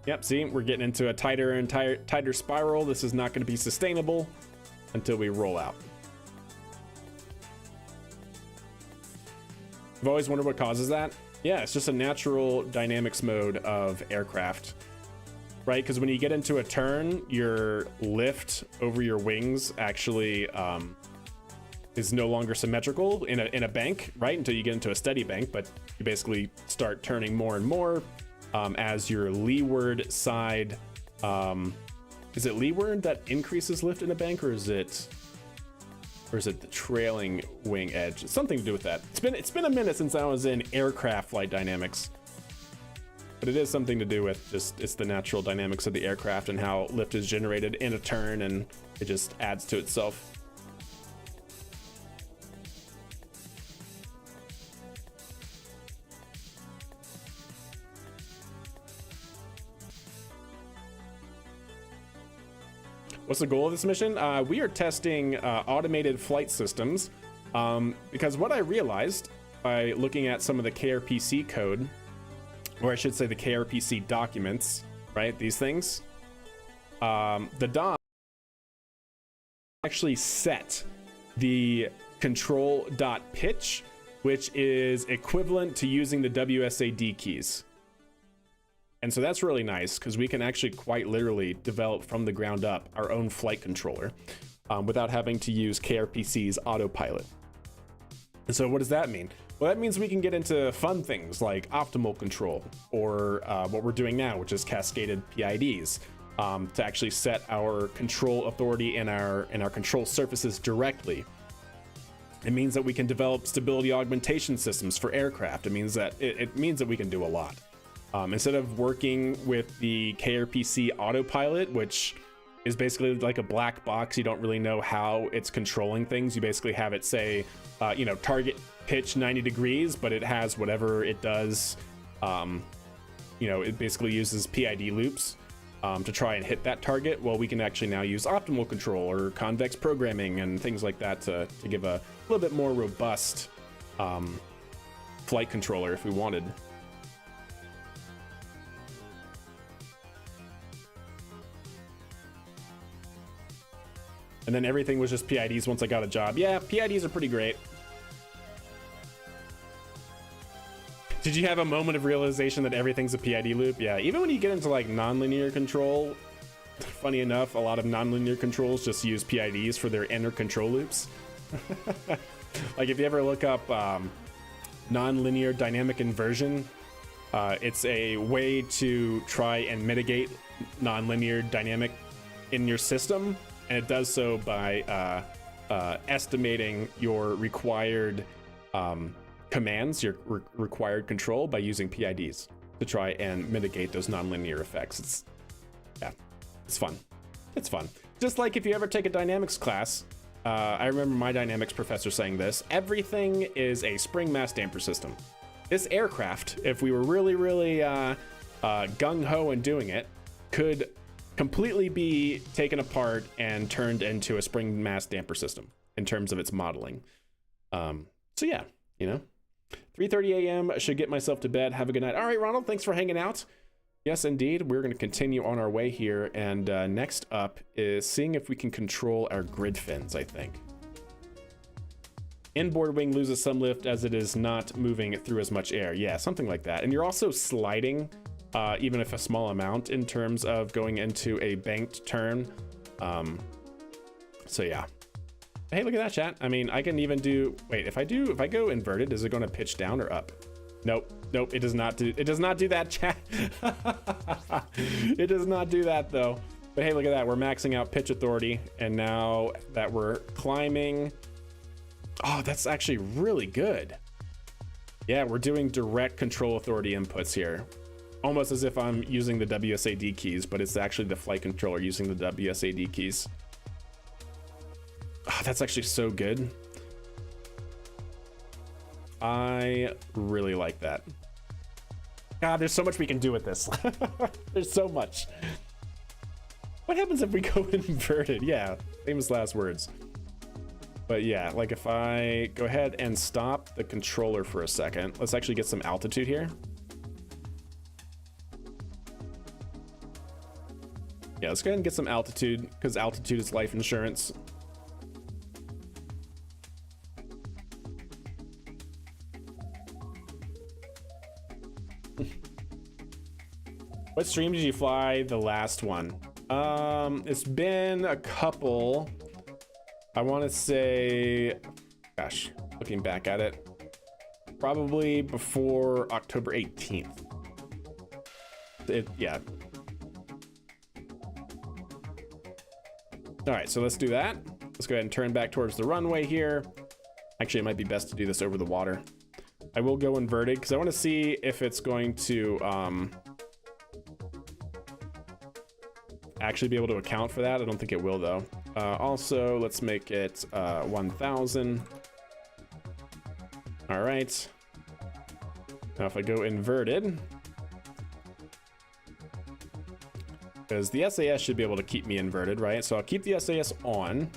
Yep, see, we're getting into a tighter and tighter spiral. This is not going to be sustainable until we roll out. I've always wondered what causes that. Yeah, it's just a natural dynamics mode of aircraft, right? Because when you get into a turn, your lift over your wings actually is no longer symmetrical in a bank, right? Until you get into a steady bank, but you basically start turning more and more as your leeward side. Is it leeward that increases lift in a bank, or is it the trailing wing edge? It's something to do with that. It's been a minute since I was in aircraft flight dynamics, but it is something to do with just, it's the natural dynamics of the aircraft and how lift is generated in a turn, and it just adds to itself. What's the goal of this mission? We are testing automated flight systems because what I realized by looking at some of the KRPC code, or I should say the KRPC documents, right? These things, the DOM actually set the control.pitch, which is equivalent to using the WSAD keys. And so that's really nice because we can actually quite literally develop from the ground up our own flight controller. without having to use KRPC's autopilot. And so what does that mean? Well, that means we can get into fun things like optimal control, or what we're doing now, which is cascaded PIDs, to actually set our control authority in our control surfaces directly. It means that we can develop stability augmentation systems for aircraft. It means that we can do a lot. Instead of working with the KRPC autopilot, which is basically like a black box, you don't really know how it's controlling things. You basically have it say, target pitch 90 degrees, but it has whatever it does. It basically uses PID loops to try and hit that target. Well, we can actually now use optimal control or convex programming and things like that to give a little bit more robust flight controller if we wanted. And then everything was just PIDs once I got a job. Yeah, PIDs are pretty great. Did you have a moment of realization that everything's a PID loop? Yeah, even when you get into like nonlinear control, funny enough, a lot of nonlinear controls just use PIDs for their inner control loops. Like if you ever look up nonlinear dynamic inversion, it's a way to try and mitigate nonlinear dynamic in your system. And it does so by estimating your required commands, your required control, by using PIDs to try and mitigate those nonlinear effects. It's fun. It's fun. Just like if you ever take a dynamics class, I remember my dynamics professor saying this: everything is a spring mass damper system. This aircraft, if we were really, really gung-ho in doing it, could completely be taken apart and turned into a spring mass damper system in terms of its modeling. So yeah, 3:30 a.m. should get myself to bed. Have a good night. All right, Ronald, thanks for hanging out. Yes, indeed. We're going to continue on our way here. And next up is seeing if we can control our grid fins, I think. Inboard wing loses some lift as it is not moving through as much air. Yeah, something like that. And you're also sliding, even if a small amount, in terms of going into a banked turn. So yeah. Hey, look at that, chat. I mean, I can even do, wait, if I go inverted, is it going to pitch down or up? Nope, it does not do that, chat. It does not do that though. But hey, look at that. We're maxing out pitch authority. And now that we're climbing, oh, that's actually really good. Yeah, we're doing direct control authority inputs here. Almost as if I'm using the WSAD keys, but it's actually the flight controller using the WSAD keys. Oh, that's actually so good. I really like that. God, there's so much we can do with this. There's so much. What happens if we go inverted? Yeah, famous last words. But yeah, like if I go ahead and stop the controller for a second, let's actually get some altitude here. Yeah, let's go ahead and get some altitude, because altitude is life insurance. What stream did you fly the last one? It's been a couple. I want to say, gosh, looking back at it, probably before October 18th. Yeah. All right, so let's do that. Let's go ahead and turn back towards the runway here. Actually, it might be best to do this over the water. I will go inverted because I want to see if it's going to actually be able to account for that. I don't think it will though. Also, let's make it 1000. All right. Now if I go inverted, because the SAS should be able to keep me inverted, right? So I'll keep the SAS on.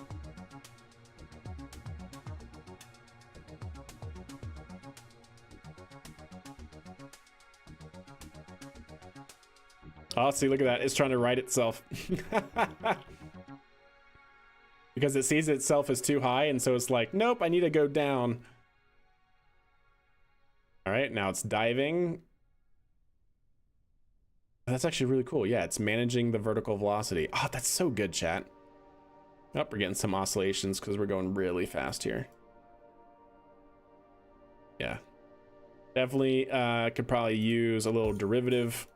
Oh, see, look at that. It's trying to right itself. Because it sees itself as too high, and so it's like, nope, I need to go down. All right, now it's diving. That's actually really cool. Yeah, it's managing the vertical velocity. Oh, that's so good, chat. Oh, we're getting some oscillations because we're going really fast here. Yeah. Definitely could probably use a little derivative.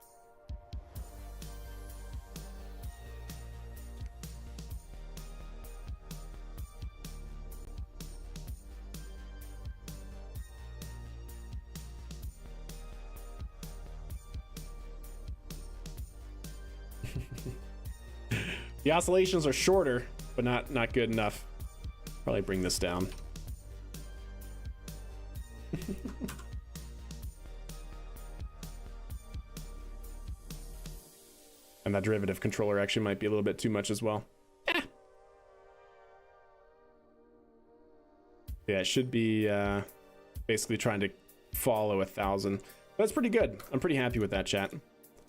The oscillations are shorter, but not good enough. Probably bring this down. And that derivative controller actually might be a little bit too much as well. Yeah, it should be basically trying to follow 1,000. That's pretty good. I'm pretty happy with that, chat.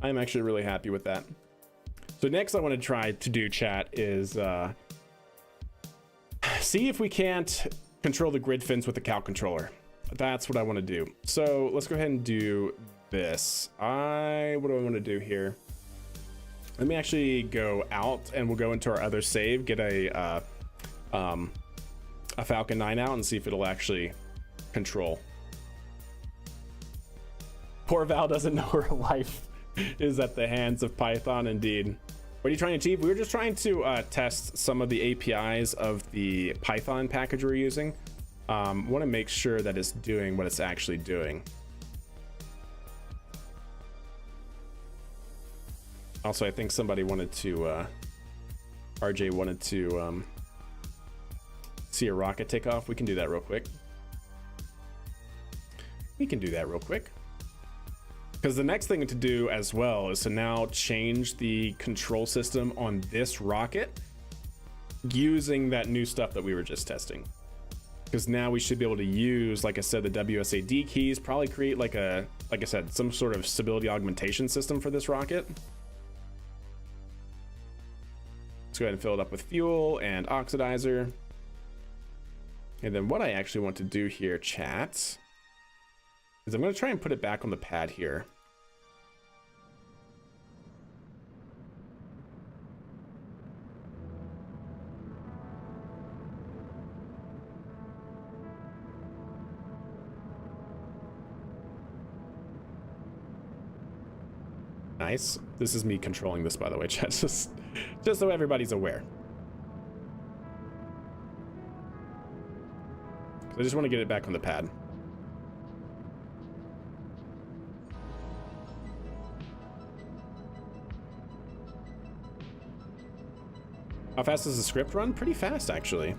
I'm actually really happy with that. So next I want to try to do, chat, is see if we can't control the grid fins with the Cal controller. That's what I want to do. So let's go ahead and do this. What do I want to do here? Let me actually go out and we'll go into our other save, get a Falcon 9 out and see if it'll actually control. Poor Val doesn't know her life is at the hands of Python, indeed. What are you trying to achieve? We were just trying to test some of the APIs of the Python package we're using. Want to make sure that it's doing what it's actually doing. Also, I think somebody wanted to, RJ wanted to see a rocket take off. We can do that real quick. Because the next thing to do as well is to now change the control system on this rocket using that new stuff that we were just testing. Because now we should be able to use, like I said, the WSAD keys, probably create like I said, some sort of stability augmentation system for this rocket. Let's go ahead and fill it up with fuel and oxidizer. And then what I actually want to do here, chat, is I'm going to try and put it back on the pad here. Nice. This is me controlling this, by the way, chat, just so everybody's aware. I just want to get it back on the pad. How fast does the script run? Pretty fast, actually.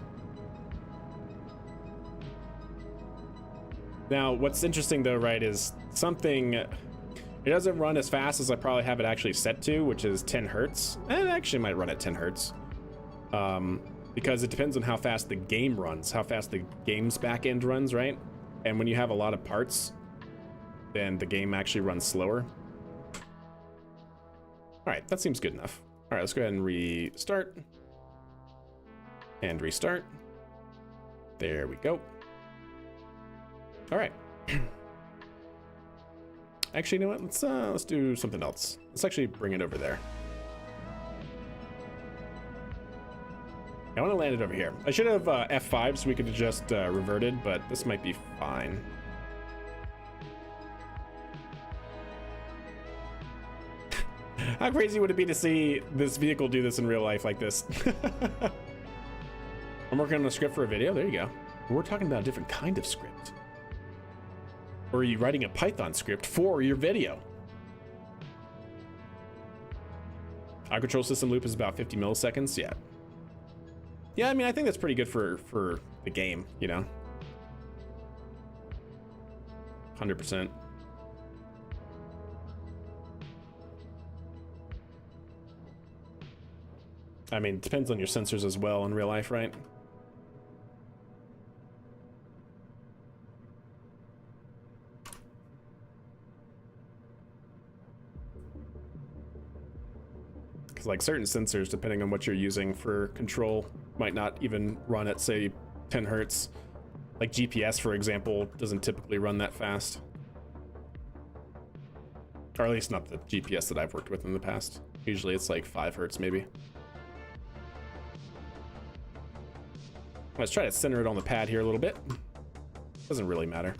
Now, what's interesting though, right, is something, it doesn't run as fast as I probably have it actually set to, which is 10 hertz. It actually might run at 10 hertz. Because it depends on how fast the game runs, how fast the game's backend runs, right? And when you have a lot of parts, then the game actually runs slower. All right, that seems good enough. All right, let's go ahead and restart. And restart. There we go. All right. Actually, you know what? Let's do something else. Let's actually bring it over there. I want to land it over here. I should have F5 so we could have just reverted, but this might be fine. How crazy would it be to see this vehicle do this in real life like this? I'm working on a script for a video. There you go. We're talking about a different kind of script. Or are you writing a Python script for your video? Our control system loop is about 50 milliseconds. Yeah. Yeah, I mean, I think that's pretty good for the game, you know? 100%. I mean, it depends on your sensors as well in real life, right? Because like certain sensors, depending on what you're using for control, might not even run at, say, 10 hertz. Like GPS, for example, doesn't typically run that fast. Or at least not the GPS that I've worked with in the past. Usually it's like 5 hertz maybe. Let's try to center it on the pad here a little bit. Doesn't really matter.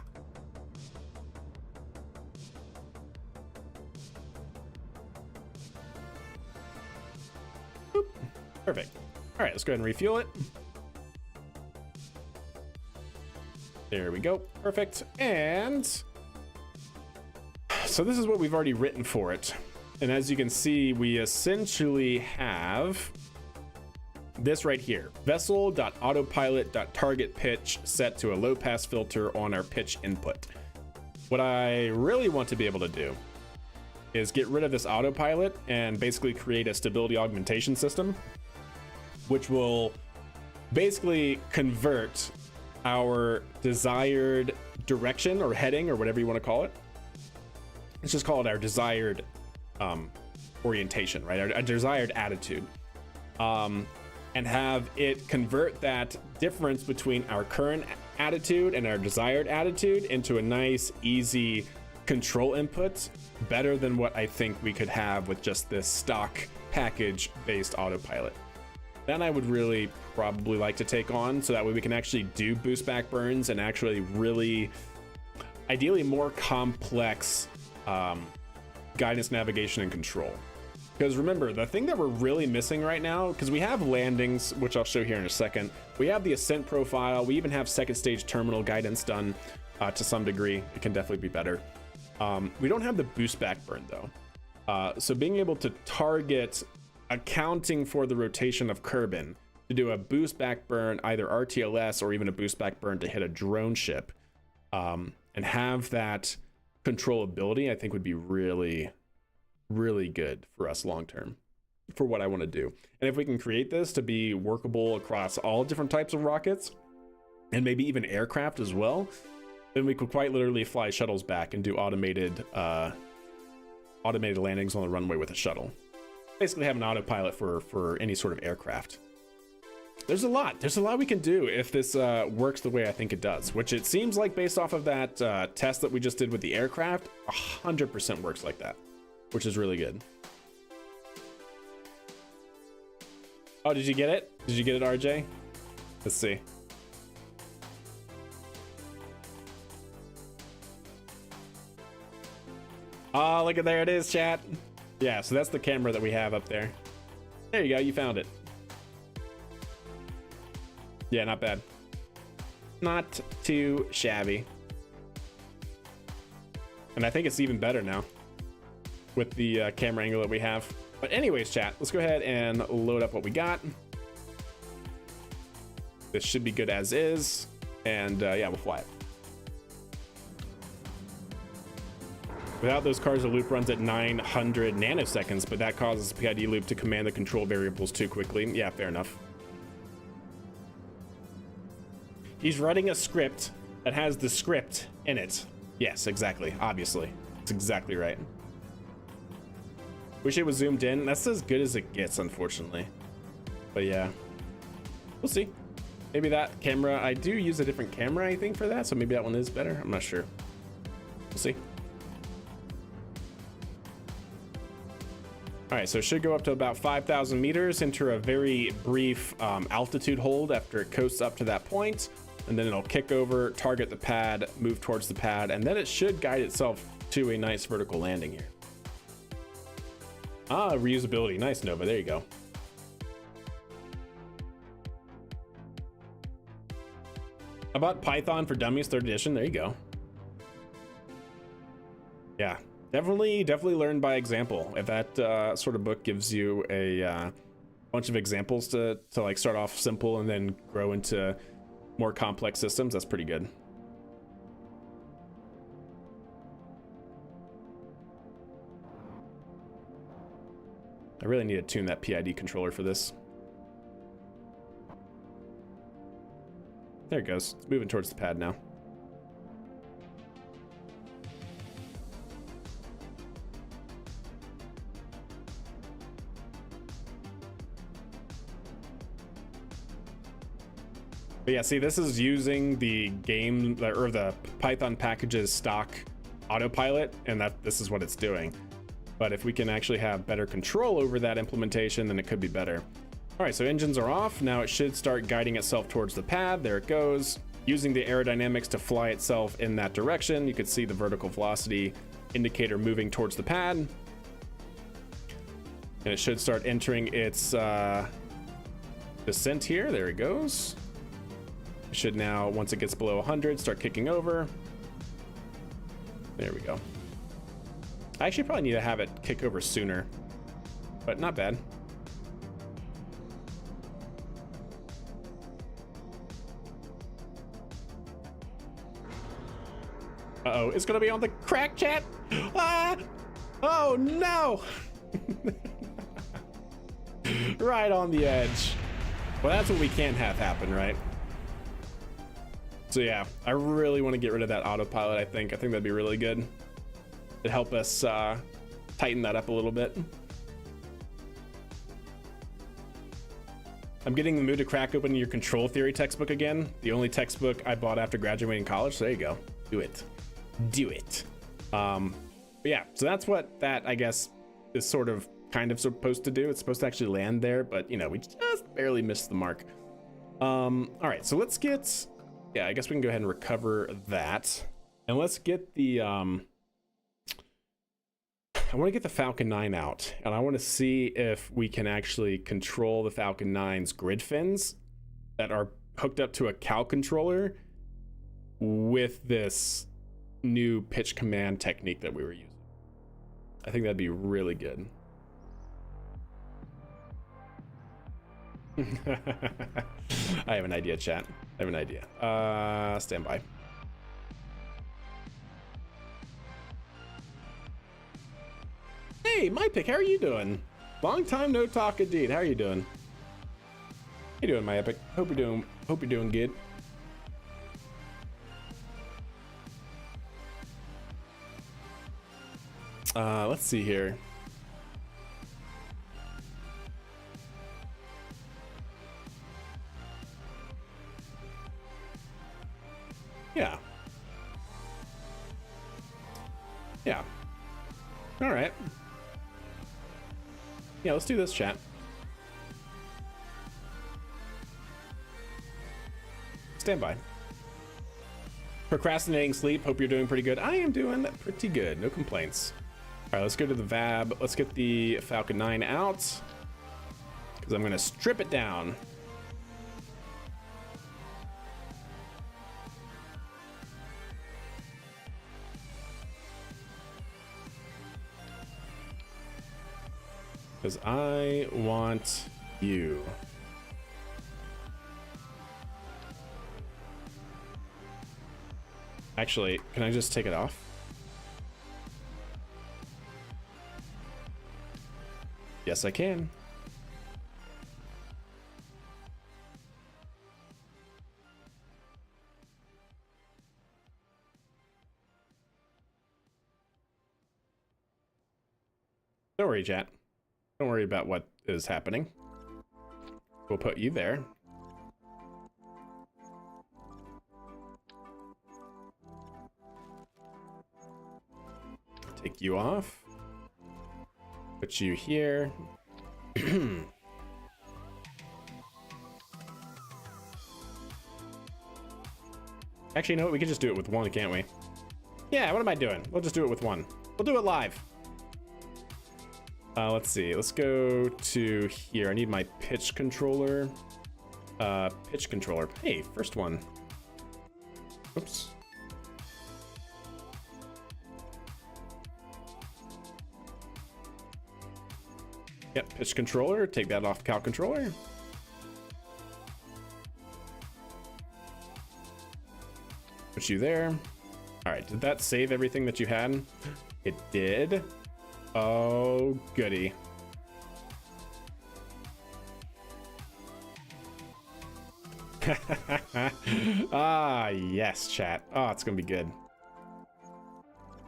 Boop. Perfect. All right, let's go ahead and refuel it. There we go. Perfect. And so this is what we've already written for it. And as you can see, we essentially have this right here, vessel.autopilot.target pitch set to a low pass filter on our pitch input. What I really want to be able to do is get rid of this autopilot and basically create a stability augmentation system, which will basically convert our desired direction or heading or whatever you want to call it. Let's just call it our desired orientation, right? Our desired attitude. And have it convert that difference between our current attitude and our desired attitude into a nice, easy control input, better than what I think we could have with just this stock package-based autopilot. Then I would really probably like to take on, so that way we can actually do boost back burns and actually really, ideally more complex guidance, navigation, and control. Because remember, the thing that we're really missing right now, because we have landings, which I'll show here in a second, we have the ascent profile, we even have second stage terminal guidance done to some degree. It can definitely be better. We don't have the boost back burn though. So being able to target, accounting for the rotation of Kerbin, to do a boost back burn, either RTLS or even a boost back burn to hit a drone ship, and have that controllability, I think would be really good for us long term for what I want to do. And if we can create this to be workable across all different types of rockets and maybe even aircraft as well, then we could quite literally fly shuttles back and do automated landings on the runway with a shuttle. Basically have an autopilot for any sort of aircraft. There's a lot we can do if this works the way I think it does, which it seems like based off of that test that we just did with the aircraft, 100% works like that, which is really good. Oh, did you get it? Did you get it, RJ? Let's see. Oh, look at, there it is, chat. Yeah, so that's the camera that we have up there. There you go, you found it. Yeah, not bad. Not too shabby. And I think it's even better now with the camera angle that we have. But anyways, chat, let's go ahead and load up what we got. This should be good as is. And yeah, we'll fly it. Without those cars, the loop runs at 900 nanoseconds, but that causes the PID loop to command the control variables too quickly. Yeah, fair enough. He's running a script that has the script in it. Yes, exactly. Obviously. That's exactly right. Wish it was zoomed in. That's as good as it gets, unfortunately. But yeah. We'll see. Maybe that camera... I do use a different camera, I think, for that, so maybe that one is better. I'm not sure. We'll see. All right, so it should go up to about 5,000 meters, enter a very brief altitude hold after it coasts up to that point, and then it'll kick over, target the pad, move towards the pad, and then it should guide itself to a nice vertical landing here. Ah, reusability. Nice, Nova. There you go. How about Python for Dummies 3rd edition? There you go. Yeah. Definitely learn by example. If that sort of book gives you a bunch of examples to like start off simple and then grow into more complex systems, that's pretty good. I really need to tune that PID controller for this. There it goes. It's moving towards the pad now. But yeah, see, this is using the game or the Python package's stock autopilot, and this is what it's doing. But if we can actually have better control over that implementation, then it could be better. All right, so engines are off. Now it should start guiding itself towards the pad. There it goes. Using the aerodynamics to fly itself in that direction. You can see the vertical velocity indicator moving towards the pad. And it should start entering its descent here. There it goes. It should now, once it gets below 100, start kicking over. There we go. I actually probably need to have it kick over sooner, but not bad. Uh-oh, it's gonna be on the crack, chat. Ah! Oh no! Right on the edge. Well, that's what we can't have happen, right? So yeah, I really want to get rid of that autopilot. I think that'd be really good. It'd help us tighten that up a little bit. I'm getting the mood to crack open your control theory textbook again. The only textbook I bought after graduating college. So there you go. Do it. Do it. But yeah, so that's what that, I guess, is sort of kind of supposed to do. It's supposed to actually land there, but you know, we just barely missed the mark. All right, so let's get, yeah, I guess we can go ahead and recover that. And let's get the, I want to get the Falcon 9 out, and I want to see if we can actually control the Falcon 9's grid fins that are hooked up to a cow controller with this new pitch command technique that we were using. I think that'd be really good. I have an idea, chat. I have an idea. Stand by. Hey, my pick, how are you doing? Long time no talk indeed. How are you doing? How you doing, my epic? Hope you're doing good. Let's see here. Yeah. Yeah. All right. Yeah, let's do this, chat. Stand by. Procrastinating sleep. Hope you're doing pretty good. I am doing pretty good. No complaints. All right, let's go to the VAB. Let's get the Falcon 9 out, because I'm going to strip it down. Because I want you. Actually, can I just take it off? Yes, I can. Don't worry, chat. Don't worry about what is happening. We'll put you there. Take you off. Put you here. Actually, you know what? We could just do it with one, can't we? Yeah, what am I doing? We'll just do it with one. We'll do it live. Let's see. Let's go to here. I need my pitch controller. Pitch controller. Hey, first one. Oops. Yep, pitch controller. Take that off cow controller. Put you there. All right, did that save everything that you had? It did. Oh, goody. Ah, yes, chat. Oh, it's gonna be good.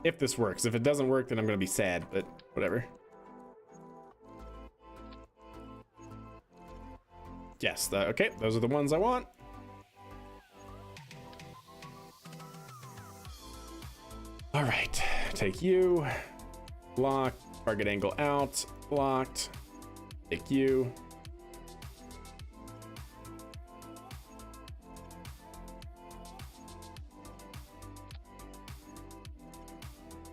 If this works. If it doesn't work, then I'm gonna be sad, but whatever. Yes, okay, those are the ones I want. All right, take you. Lock, target angle out, locked. Take you.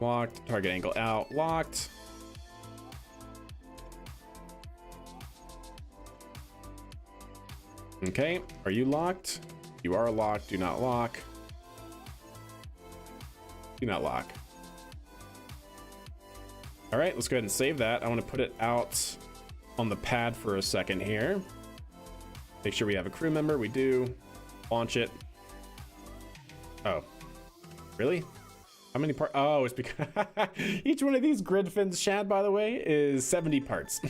Locked. Target angle out. Locked. Okay. Are you locked? You are locked. Do not lock. Do not lock. All right, let's go ahead and save that. I want to put it out on the pad for a second here. Make sure we have a crew member. We do. Launch it. Oh, really? How many parts? Oh, it's because each one of these grid fins, Chad, by the way, is 70 parts.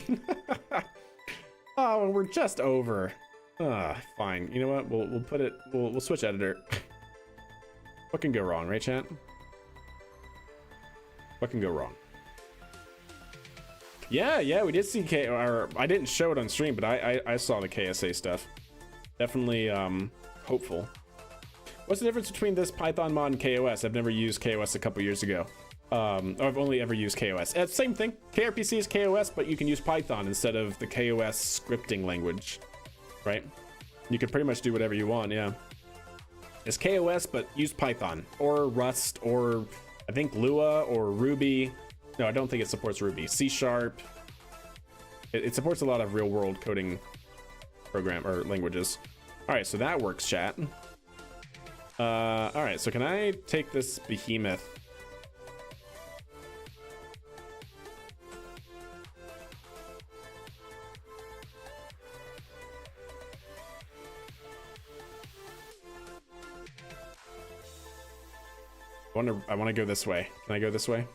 Oh, we're just over. Fine. You know what? We'll put it. We'll switch editor. What can go wrong, right, chat? What can go wrong? Yeah, we did see or I didn't show it on stream, but I saw the KSA stuff. Definitely hopeful. What's the difference between this Python mod and KOS? I've never used KOS a couple years ago. I've only ever used KOS. Same thing. KRPC is KOS, but you can use Python instead of the KOS scripting language, right? You can pretty much do whatever you want, yeah. It's KOS, but use Python or Rust or I think Lua or Ruby. No, I don't think it supports Ruby. C#. It supports a lot of real-world coding program or languages. All right, so that works, chat. All right, so can I take this behemoth? I want to go this way. Can I go this way?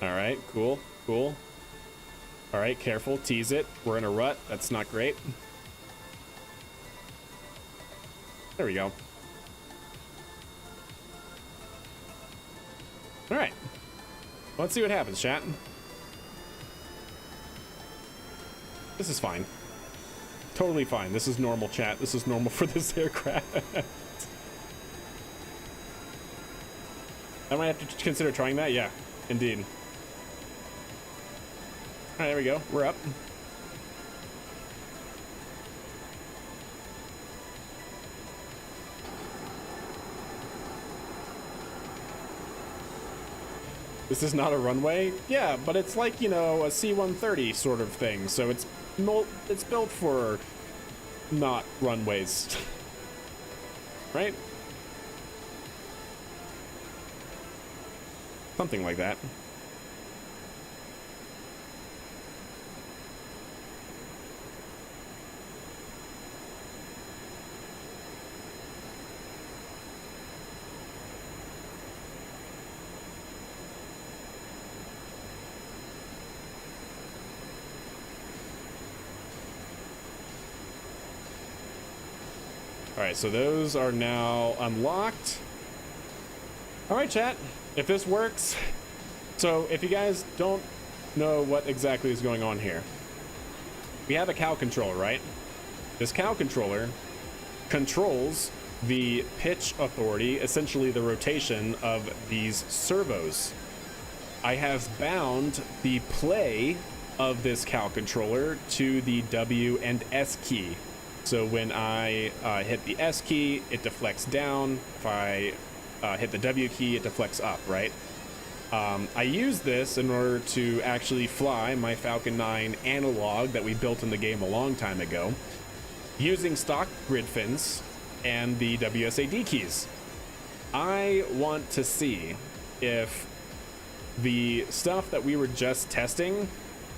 All right, cool. All right, careful, tease it. We're in a rut. That's not great. There we go. All right. Let's see what happens, chat. This is fine. Totally fine. This is normal, chat. This is normal for this aircraft. I might have to consider trying that. Yeah, indeed. All right, there we go. We're up. This is not a runway? Yeah, but it's like, you know, a C-130 sort of thing. So it's built for not runways. Right? Something like that. All right, so those are now unlocked. All right, chat, if this works. So if you guys don't know what exactly is going on here, we have a cow controller, right? This cow controller controls the pitch authority, essentially the rotation of these servos. I have bound the play of this cow controller to the W and S key. So when I hit the S key, it deflects down. If I hit the W key, it deflects up, right? I use this in order to actually fly my Falcon 9 analog that we built in the game a long time ago, using stock grid fins and the WSAD keys. I want to see if the stuff that we were just testing,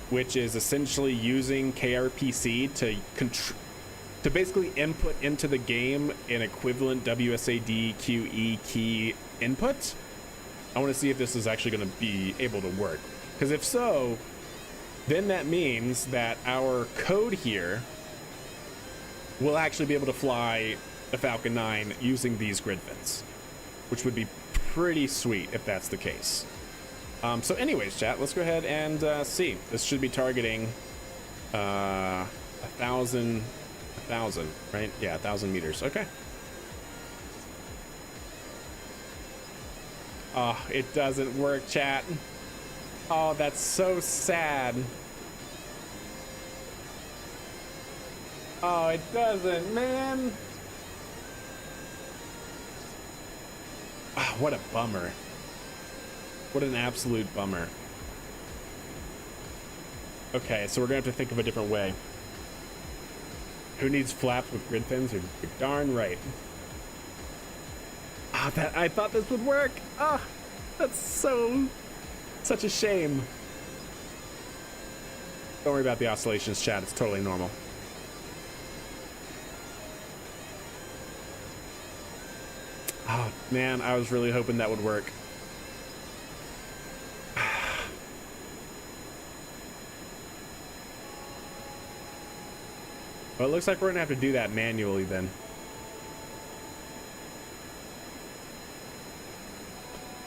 which is essentially using KRPC to basically input into the game an equivalent WSAD QE key input. I want to see if this is actually going to be able to work. Because if so, then that means that our code here will actually be able to fly the Falcon 9 using these grid fins, which would be pretty sweet if that's the case. So anyways, chat, let's go ahead and see. This should be targeting 1,000, right? Yeah, 1,000 meters. Okay. Oh, it doesn't work, chat. Oh, that's so sad. Oh, it doesn't, man. what a bummer. What an absolute bummer. Okay, so we're gonna have to think of a different way. Who needs flaps with grid fins? You're darn right. Ah, I thought this would work. Ah, that's such a shame. Don't worry about the oscillations, chat. It's totally normal. Oh man, I was really hoping that would work. Well, it looks like we're gonna have to do that manually then.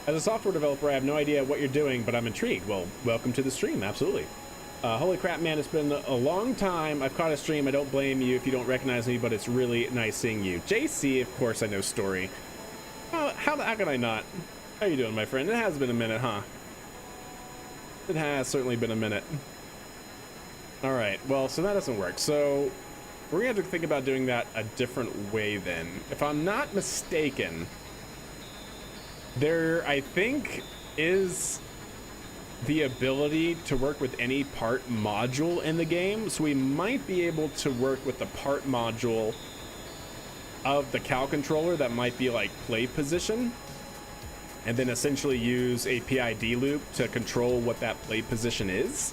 As a software developer, I have no idea what you're doing, but I'm intrigued. Well, welcome to the stream, absolutely. Holy crap, man, it's been a long time. I've caught a stream. I don't blame you if you don't recognize me, but it's really nice seeing you. JC, of course, I know Story. How can I not? How you doing, my friend? It has been a minute, huh? It has certainly been a minute. All right, well, so that doesn't work. So we're gonna have to think about doing that a different way then. If I'm not mistaken, there, I think, is the ability to work with any part module in the game. So we might be able to work with the part module of the cow controller that might be like play position, and then essentially use a PID loop to control what that play position is.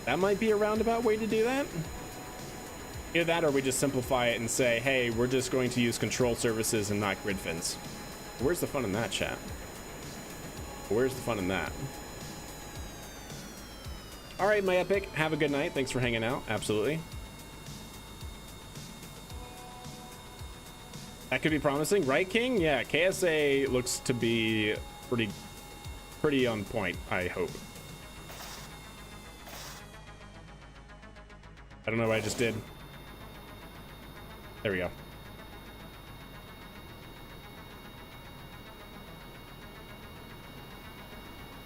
That might be a roundabout way to do that. Either that, or we just simplify it and say, hey, we're just going to use control services and not grid fins. Where's the fun in that, chat? Where's the fun in that? All right, my epic, have a good night. Thanks for hanging out. Absolutely. That could be promising, right, King? Yeah, KSA looks to be pretty on point, I hope. I don't know what I just did. There we go.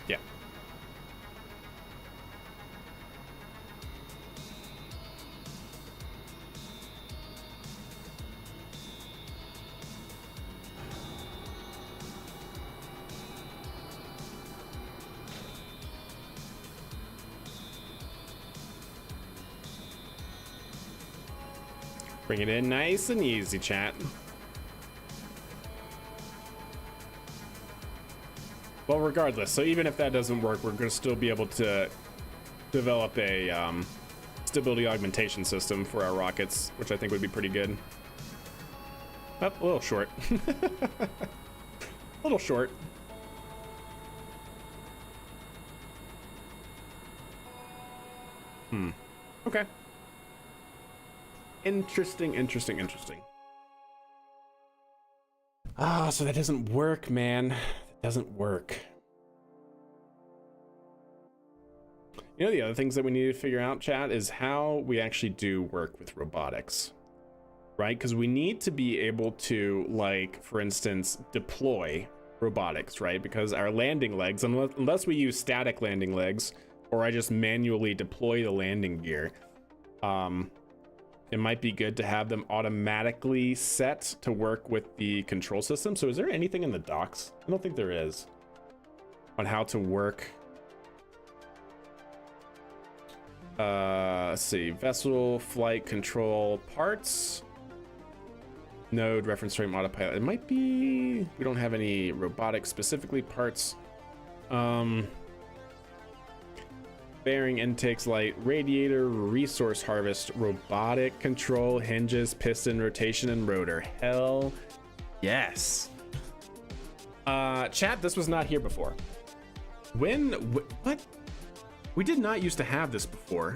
Yeah. Bring it in nice and easy, chat. Well, regardless, so even if that doesn't work, we're going to still be able to develop a stability augmentation system for our rockets, which I think would be pretty good. Oh, a little short. A little short. Okay. Interesting. Ah, so that doesn't work, man. That doesn't work. You know, the other things that we need to figure out, chat, is how we actually do work with robotics, right? Because we need to be able to, like, for instance, deploy robotics, right? Because our landing legs, unless we use static landing legs, or I just manually deploy the landing gear, it might be good to have them automatically set to work with the control system. So is there anything in the docs? I don't think there is, on how to work. Let's see, vessel flight control parts, node reference frame autopilot. It might be, we don't have any robotic specifically parts. Bearing intakes, light, radiator, resource harvest, robotic control, hinges, piston, rotation, and rotor. Hell yes. Chat, this was not here before. What? We did not used to have this before.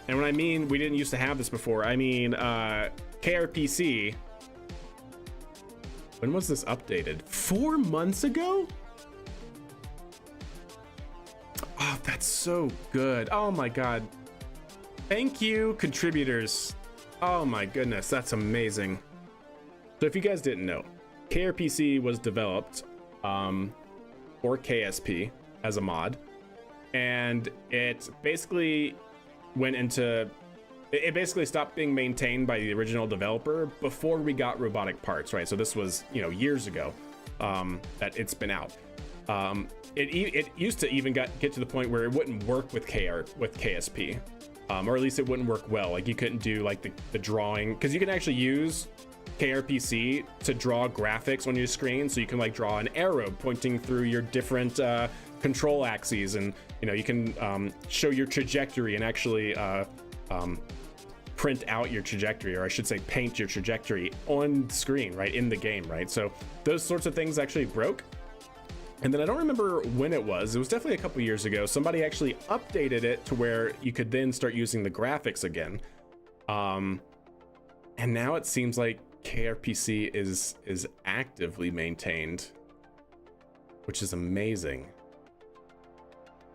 And when I mean we didn't used to have this before, I mean KRPC. When was this updated? 4 months ago? Oh, that's so good. Oh my god. Thank you, contributors. Oh my goodness, that's amazing. So if you guys didn't know, KRPC was developed for KSP as a mod, and it basically went into it basically stopped being maintained by the original developer before we got robotic parts, right? So this was, you know, years ago that it's been out. It used to even get to the point where it wouldn't work with KSP, or at least it wouldn't work well. Like you couldn't do like the drawing, because you can actually use KRPC to draw graphics on your screen, so you can like draw an arrow pointing through your different control axes, and you know you can show your trajectory and actually print out your trajectory, or I should say paint your trajectory on screen, right, in the game, right? So those sorts of things actually broke. And then I don't remember when it was definitely a couple years ago, somebody actually updated it to where you could then start using the graphics again. And now it seems like KRPC is actively maintained, which is amazing.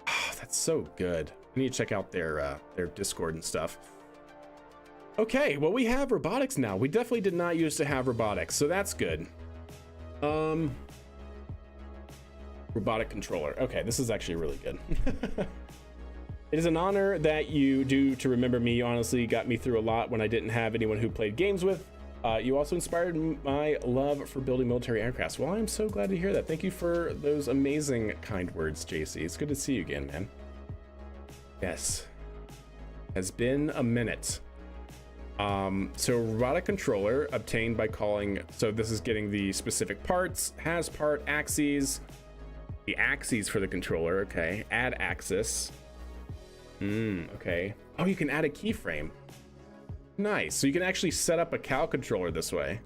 Oh, that's so good. I need to check out their Discord and stuff. Okay, well, we have robotics now. We definitely did not used to have robotics, so that's good. Robotic controller. Okay, this is actually really good. It is an honor that you do to remember me. Honestly, got me through a lot when I didn't have anyone who played games with. You also inspired my love for building military aircrafts. Well, I'm so glad to hear that. Thank you for those amazing kind words, JC. It's good to see you again, man. Yes, has been a minute. So robotic controller obtained by calling, so this is getting the specific parts, has part axes, the axes for the controller. Okay, add axis. Okay. Oh, you can add a keyframe. Nice. So you can actually set up a cow controller this way.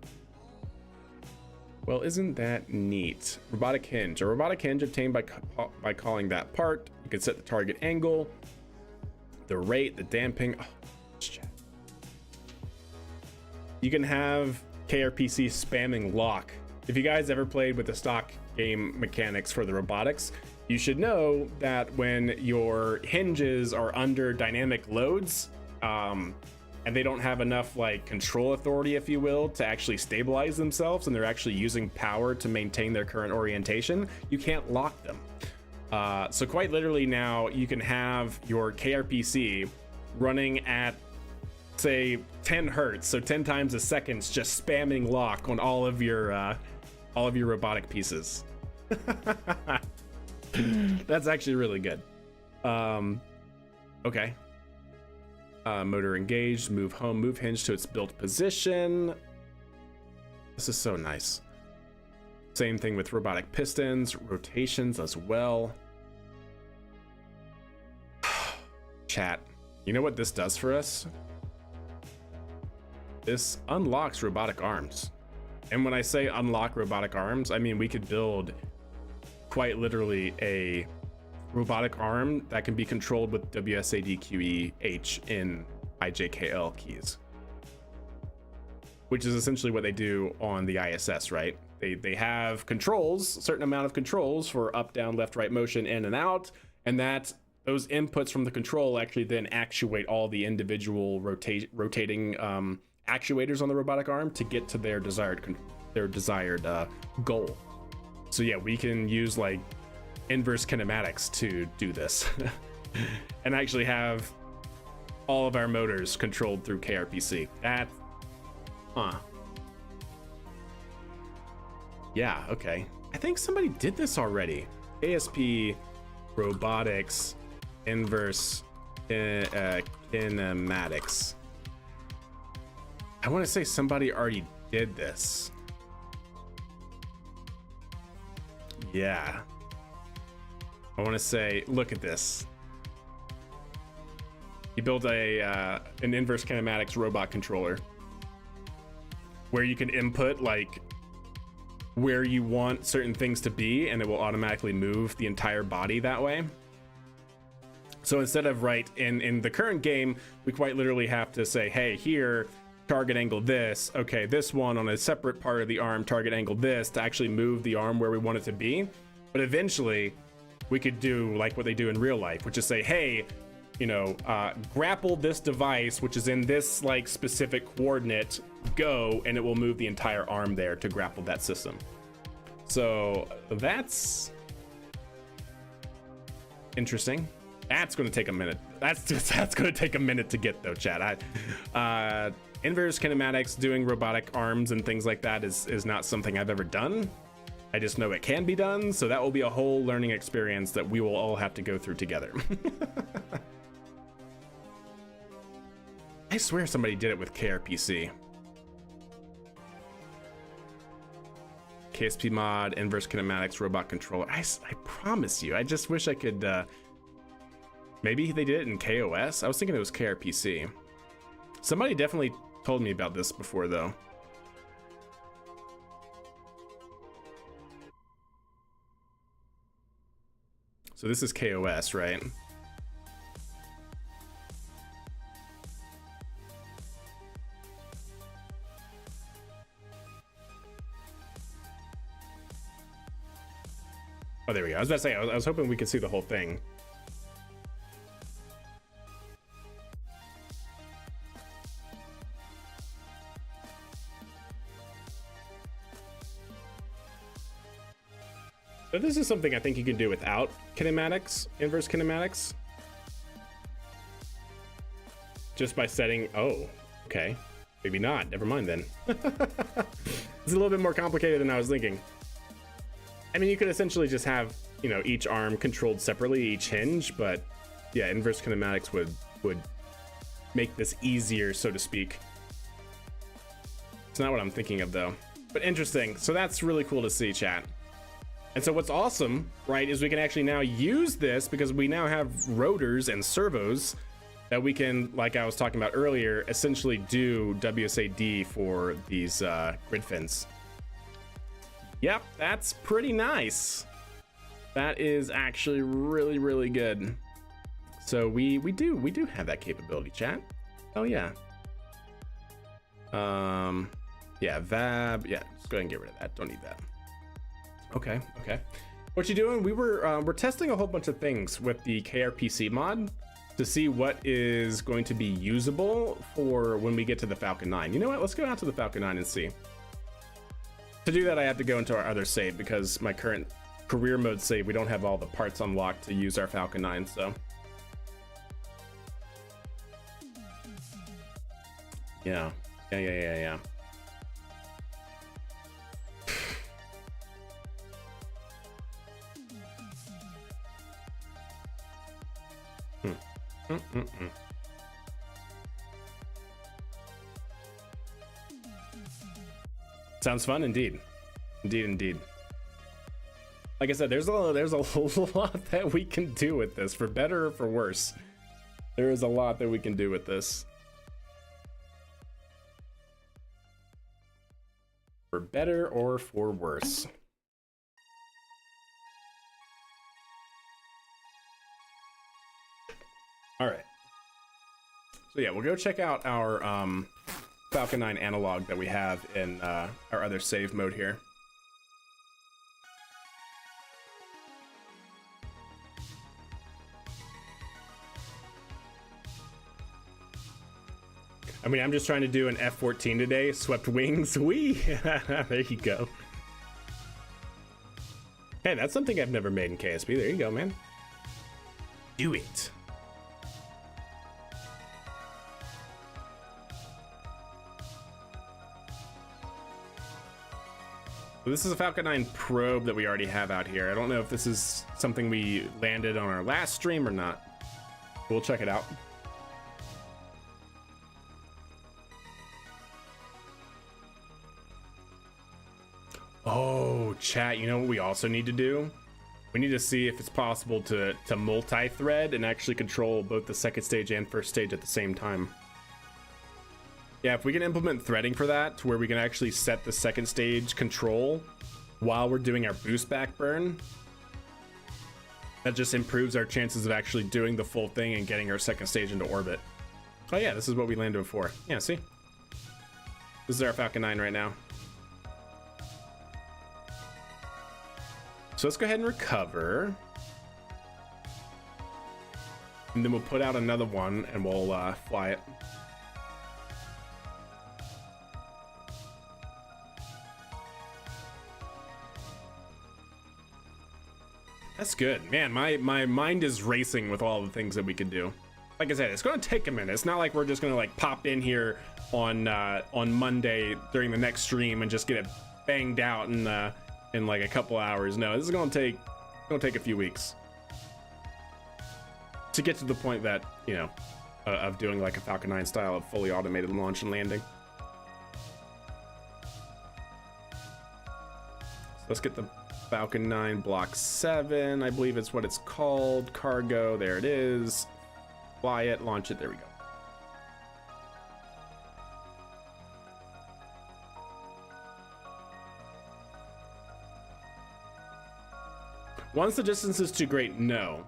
Well, isn't that neat? Robotic hinge. A robotic hinge obtained by calling that part. You can set the target angle, the rate, the damping. Oh, shit. You can have KRPC spamming lock. If you guys ever played with the stock game mechanics for the robotics, you should know that when your hinges are under dynamic loads, and they don't have enough like control authority, if you will, to actually stabilize themselves, and they're actually using power to maintain their current orientation, you can't lock them. So quite literally now you can have your KRPC running at, say, 10 hertz, so 10 times a second, just spamming lock on all of your robotic pieces. That's actually really good. Okay. Motor engaged, move home, move hinge to its built position. This is so nice. Same thing with robotic pistons, rotations as well. Chat, you know what this does for us? This unlocks robotic arms. And when I say unlock robotic arms, I mean we could build quite literally a robotic arm that can be controlled with WSAD-QE-H in IJKL keys, which is essentially what they do on the ISS, right? They have controls, a certain amount of controls for up, down, left, right motion, in and out, and that those inputs from the control actually then actuate all the individual rotating actuators on the robotic arm to get to their desired goal. So yeah, we can use like inverse kinematics to do this and actually have all of our motors controlled through KRPC. Yeah, okay. I think somebody did this already. KSP robotics inverse kinematics. I want to say somebody already did this. Yeah. I want to say, look at this. You build an inverse kinematics robot controller where you can input like where you want certain things to be, and it will automatically move the entire body that way. So instead of in the current game, we quite literally have to say, hey, here, target angle this. Okay, this one on a separate part of the arm, target angle this to actually move the arm where we want it to be. But eventually, we could do like what they do in real life, which is say, hey, you know, grapple this device, which is in this like specific coordinate, go, and it will move the entire arm there to grapple that system. So that's interesting. That's going to take a minute. That's going to take a minute to get though, chat. Inverse kinematics, doing robotic arms and things like that is not something I've ever done. I just know it can be done, so that will be a whole learning experience that we will all have to go through together. I swear somebody did it with KRPC. KSP mod, inverse kinematics, robot controller. I promise you, I just wish I could, maybe they did it in KOS? I was thinking it was KRPC. Somebody definitely told me about this before though. So this is KOS, right? Oh, there we go. I was about to say, I was hoping we could see the whole thing. But this is something I think you can do without kinematics, inverse kinematics. Just by setting, oh, okay. Maybe not, never mind then. It's a little bit more complicated than I was thinking. I mean, you could essentially just have, you know, each arm controlled separately, each hinge, but yeah, inverse kinematics would make this easier, so to speak. It's not what I'm thinking of though, but interesting. So that's really cool to see, chat. And so what's awesome, right, is we can actually now use this because we now have rotors and servos that we can, like I was talking about earlier, essentially do WSAD for these grid fins. Yep, that's pretty nice. That is actually really, really good. So we do have that capability, chat. Oh yeah. Yeah, VAB. Yeah, just go ahead and get rid of that. Don't need that. Okay. What you doing? We're testing a whole bunch of things with the KRPC mod to see what is going to be usable for when we get to the Falcon 9. You know what? Let's go out to the Falcon 9 and see. To do that, I have to go into our other save because my current career mode save, we don't have all the parts unlocked to use our Falcon 9, so. Yeah. Sounds fun, indeed. Indeed. Like I said, there's a whole lot that we can do with this, for better or for worse. There is a lot that we can do with this. For better or for worse. All right. So yeah, we'll go check out our Falcon 9 analog that we have in our other save mode here. I mean, I'm just trying to do an F-14 today. Swept wings. Wee! There you go. Hey, that's something I've never made in KSP. There you go, man. Do it. This is a Falcon 9 probe that we already have out here. I don't know if this is something we landed on our last stream or not. We'll check it out. Oh, chat, you know what we also need to do? We need to see if it's possible to multi-thread and actually control both the second stage and first stage at the same time. Yeah, if we can implement threading for that, to where we can actually set the second stage control while we're doing our boost back burn, that just improves our chances of actually doing the full thing and getting our second stage into orbit. Oh yeah, this is what we landed before. Yeah, see? This is our Falcon 9 right now. So let's go ahead and recover. And then we'll put out another one and we'll fly it. That's good, man. My mind is racing with all the things that we could do. Like I said, it's going to take a minute. It's not like we're just going to like pop in here on Monday during the next stream and just get it banged out in like a couple hours. No, this is going to take a few weeks to get to the point that, you know, of doing like a Falcon 9 style of fully automated launch and landing. So let's get the Falcon 9 Block 7, I believe it's what it's called. Cargo, there it is. Fly it, launch it, there we go. Once the distance is too great, no.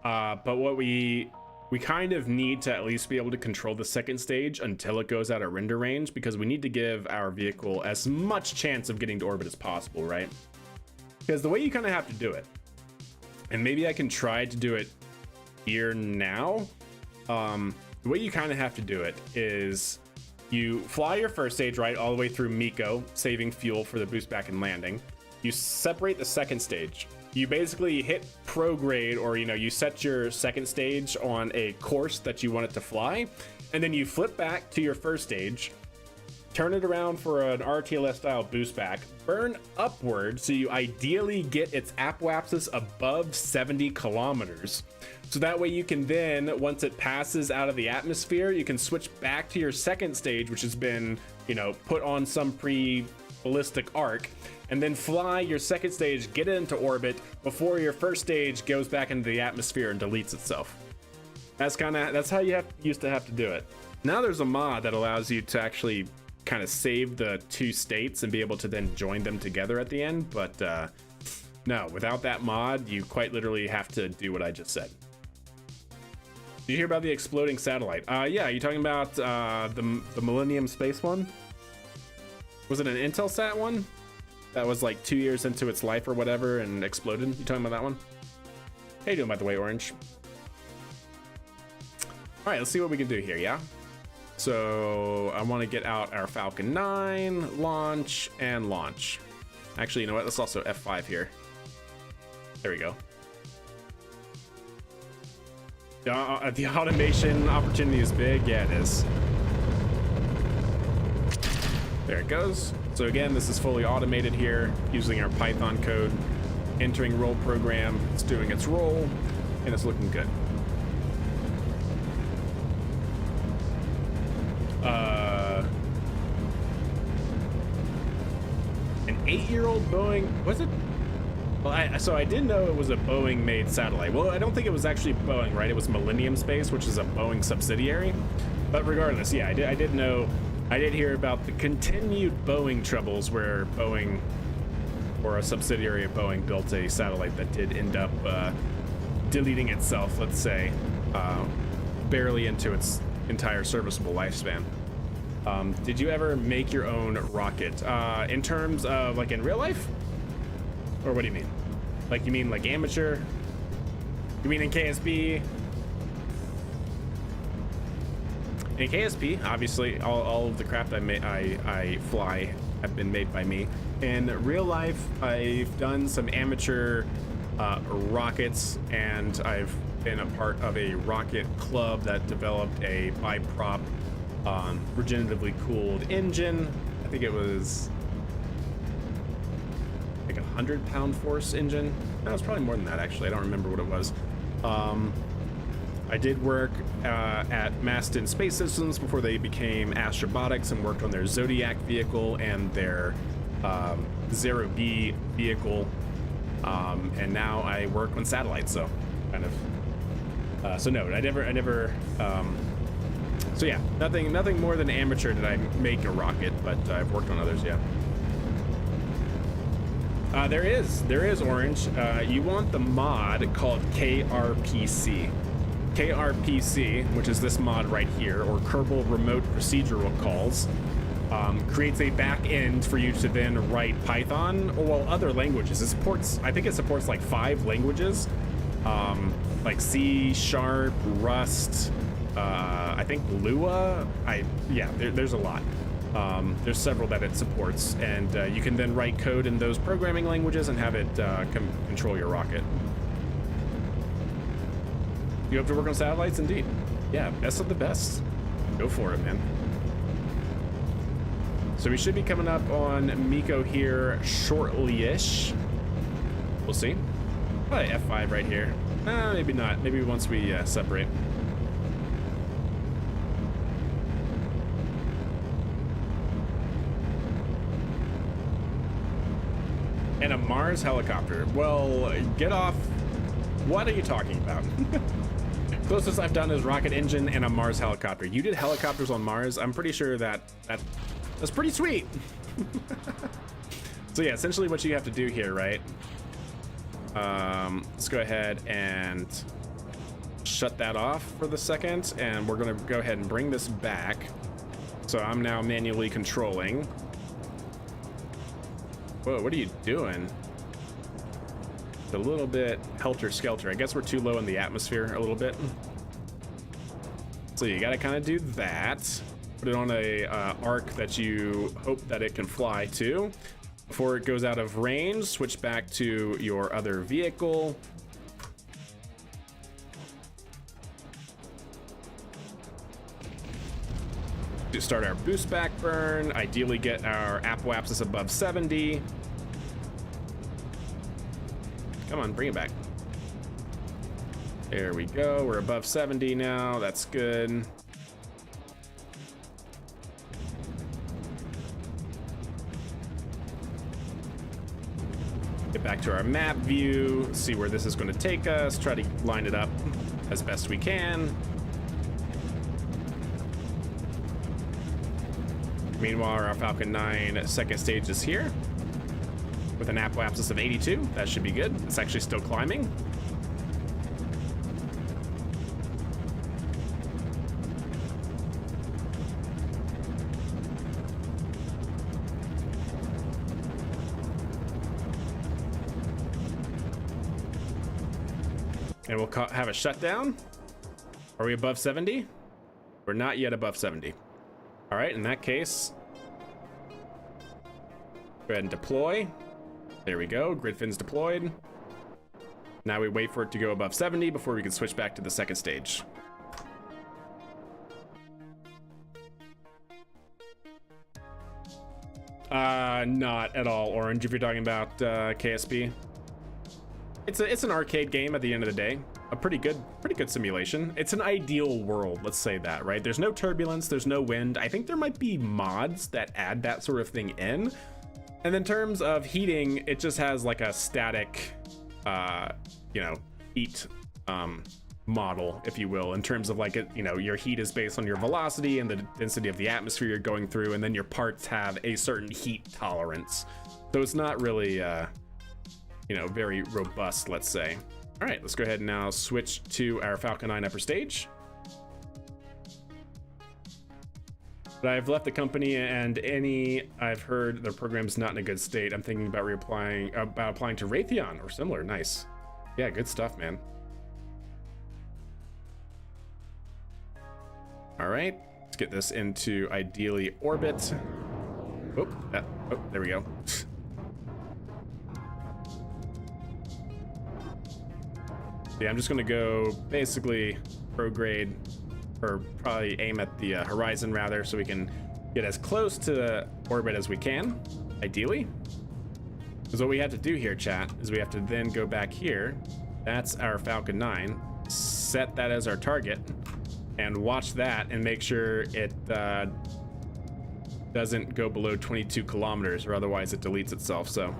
But what we kind of need to at least be able to control the second stage until it goes out of render range, because we need to give our vehicle as much chance of getting to orbit as possible, right? Because the way you kind of have to do it, and maybe I can try to do it here now, the way you kind of have to do it is you fly your first stage, right, all the way through Miko, saving fuel for the boost back and landing. You separate the second stage. You basically hit prograde, or, you know, you set your second stage on a course that you want it to fly, and then you flip back to your first stage, turn it around for an RTLS style boost back, burn upward so you ideally get its apoapsis above 70 kilometers. So that way you can then, once it passes out of the atmosphere, you can switch back to your second stage, which has been, you know, put on some pre-ballistic arc, and then fly your second stage, get it into orbit before your first stage goes back into the atmosphere and deletes itself. That's how you used to have to do it. Now there's a mod that allows you to actually kind of save the two states and be able to then join them together at the end, but no, without that mod, you quite literally have to do what I just said. Did you hear about the exploding satellite? Yeah, you talking about the Millennium Space one? Was it an Intelsat one that was like 2 years into its life or whatever and exploded? You talking about that one? How you doing, by the way, Orange? All right, let's see what we can do here, yeah? So I want to get out our Falcon 9, launch, and launch. Actually, you know what? Let's also F5 here. There we go. The automation opportunity is big. Yeah, it is. There it goes. So again, this is fully automated here using our Python code, entering roll program. It's doing its roll, and it's looking good. An 8-year-old Boeing, was it? Well, so I did know it was a Boeing-made satellite. Well, I don't think it was actually Boeing, right? It was Millennium Space, which is a Boeing subsidiary. But regardless, yeah, I did know. I did hear about the continued Boeing troubles where Boeing, or a subsidiary of Boeing, built a satellite that did end up deleting itself, let's say, barely into its entire serviceable lifespan. Did you ever make your own rocket? In terms of like in real life? Or what do you mean? Like, you mean like amateur? You mean in KSP? In KSP, obviously, all of the craft I fly have been made by me. In real life, I've done some amateur rockets, and I've been a part of a rocket club that developed a biprop regeneratively cooled engine. I think it was like 100-pound force engine. No, it was probably more than that, actually. I don't remember what it was. I did work at Maston Space Systems before they became Robotics, and worked on their Zodiac vehicle and their Zero B vehicle. And now I work on satellites, so kind of. So no, I never. So yeah, nothing more than amateur did I make a rocket, but I've worked on others, yeah. There is Orange. You want the mod called KRPC. KRPC, which is this mod right here, or Kerbal Remote Procedural Calls, creates a back end for you to then write Python, or well, other languages. It supports, I think it supports like 5 languages, like C#, Rust, I think Lua. There's a lot. There's several that it supports, and you can then write code in those programming languages and have it control your rocket. You have to work on satellites, indeed. Yeah, best of the best. Go for it, man. So we should be coming up on Miko here shortly-ish. We'll see. Probably F5 right here. Maybe not. Maybe once we separate. And a Mars helicopter. Well, get off. What are you talking about? Closest I've done is rocket engine and a Mars helicopter. You did helicopters on Mars. I'm pretty sure that's pretty sweet. So yeah, essentially what you have to do here, right? Let's go ahead and shut that off for the second, and we're gonna go ahead and bring this back. So I'm now manually controlling. Whoa, what are you doing? It's a little bit helter-skelter. I guess we're too low in the atmosphere a little bit. So you gotta kind of do that. Put it on a arc that you hope that it can fly to. Before it goes out of range, switch back to your other vehicle. To start our boost back burn, ideally get our apoapsis above 70. Come on, bring it back. There we go. We're above 70 now. That's good. Get back to our map view, see where this is going to take us, try to line it up as best we can. Meanwhile, our Falcon 9 second stage is here with an apoapsis of 82. That should be good. It's actually still climbing. And we'll have a shutdown. Are we above 70? We're not yet above 70. All right, in that case, go ahead and deploy. There we go, grid fins deployed. Now we wait for it to go above 70 before we can switch back to the second stage. Not at all, Orange, if you're talking about KSP. It's an arcade game at the end of the day. A pretty good simulation. It's an ideal world, let's say that, right? There's no turbulence, there's no wind. I think there might be mods that add that sort of thing in. And in terms of heating, it just has like a static, heat model, if you will, in terms of like, your heat is based on your velocity and the density of the atmosphere you're going through, and then your parts have a certain heat tolerance. So it's not really, very robust, let's say. All right, let's go ahead and now switch to our Falcon 9 upper stage. But I've left the company, and I've heard their program's not in a good state. I'm thinking about applying to Raytheon or similar. Nice. Yeah, good stuff, man. All right, let's get this into ideally orbit. Oh, there we go. Yeah, I'm just gonna go basically prograde, or probably aim at the horizon rather, so we can get as close to the orbit as we can, ideally. Because what we have to do here, chat, is we have to then go back here. That's our Falcon 9. Set that as our target, and watch that, and make sure it doesn't go below 22 kilometers, or otherwise it deletes itself. So.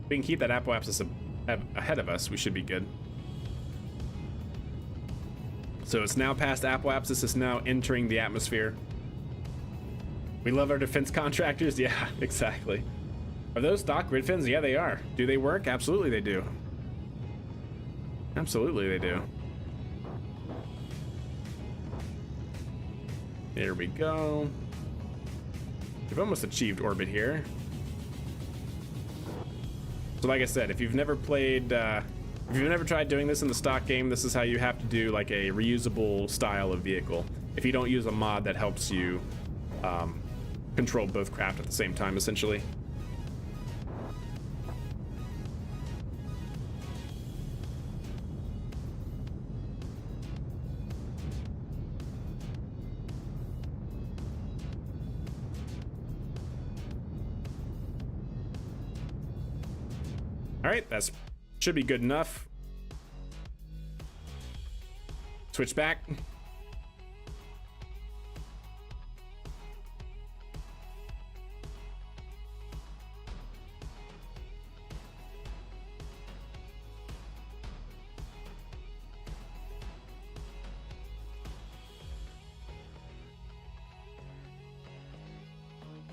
If we can keep that apoapsis ahead of us, we should be good. So it's now past apoapsis, it's now entering the atmosphere. We love our defense contractors. Yeah, exactly. Are those stock grid fins? Yeah, they are. Do they work? Absolutely they do. Absolutely they do. There we go. We've almost achieved orbit here. So like I said, if you've never played, if you've never tried doing this in the stock game, this is how you have to do like a reusable style of vehicle. If you don't use a mod that helps you control both craft at the same time, essentially. All right, that's should be good enough. Switch back.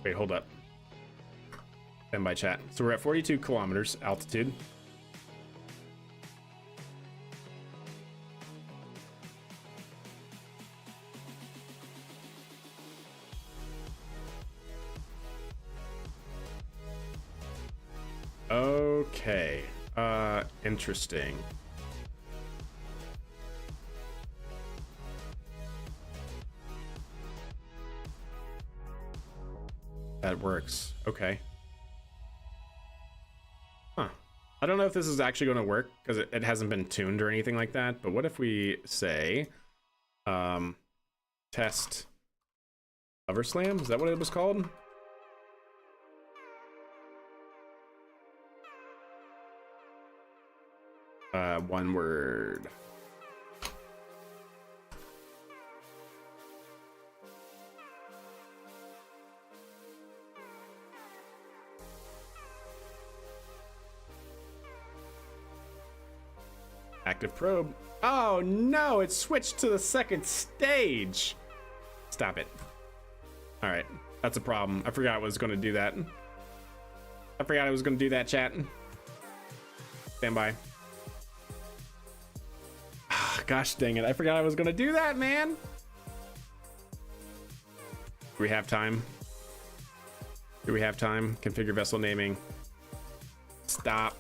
Wait, hold up. Stand by, chat. So we're at 42 kilometers altitude. Okay. Interesting. That works. Okay. Huh. I don't know if this is actually going to work because it hasn't been tuned or anything like that, but what if we say test hover slam? Is that what it was called? One word. Active probe. Oh no, it switched to the second stage. Stop it. All right, that's a problem. I forgot I was going to do that. I forgot I was going to do that, chat. Stand by. Gosh dang it, I forgot I was going to do that, man. Do we have time? Do we have time? Configure vessel naming. Stop.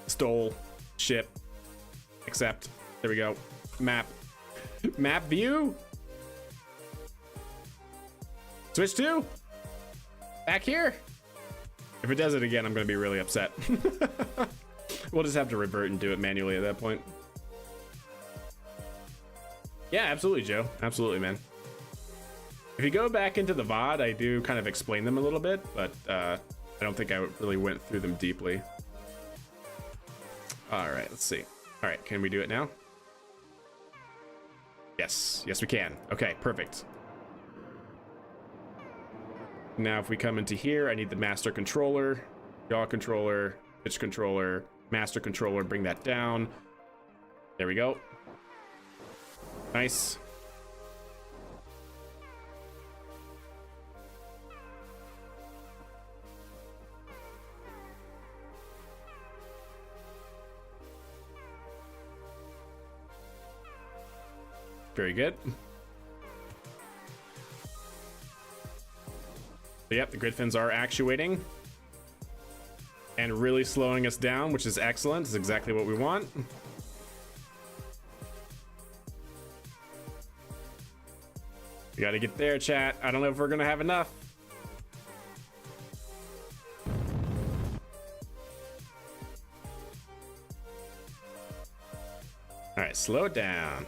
Stole. Ship. Accept. There we go. Map. Map view. Switch to. Back here. If it does it again, I'm going to be really upset. We'll just have to revert and do it manually at that point. Yeah, absolutely, Joe. Absolutely, man. If you go back into the VOD, I do kind of explain them a little bit, but I don't think I really went through them deeply. All right, let's see. All right, can we do it now? Yes, yes we can. Okay, perfect. Now if we come into here, I need the master controller, yaw controller, pitch controller, master controller, bring that down. There we go. Nice. Very good. So, yep, the grid fins are actuating and really slowing us down, which is excellent. It's exactly what we want. We gotta get there, chat. I don't know if we're gonna have enough. All right, slow it down.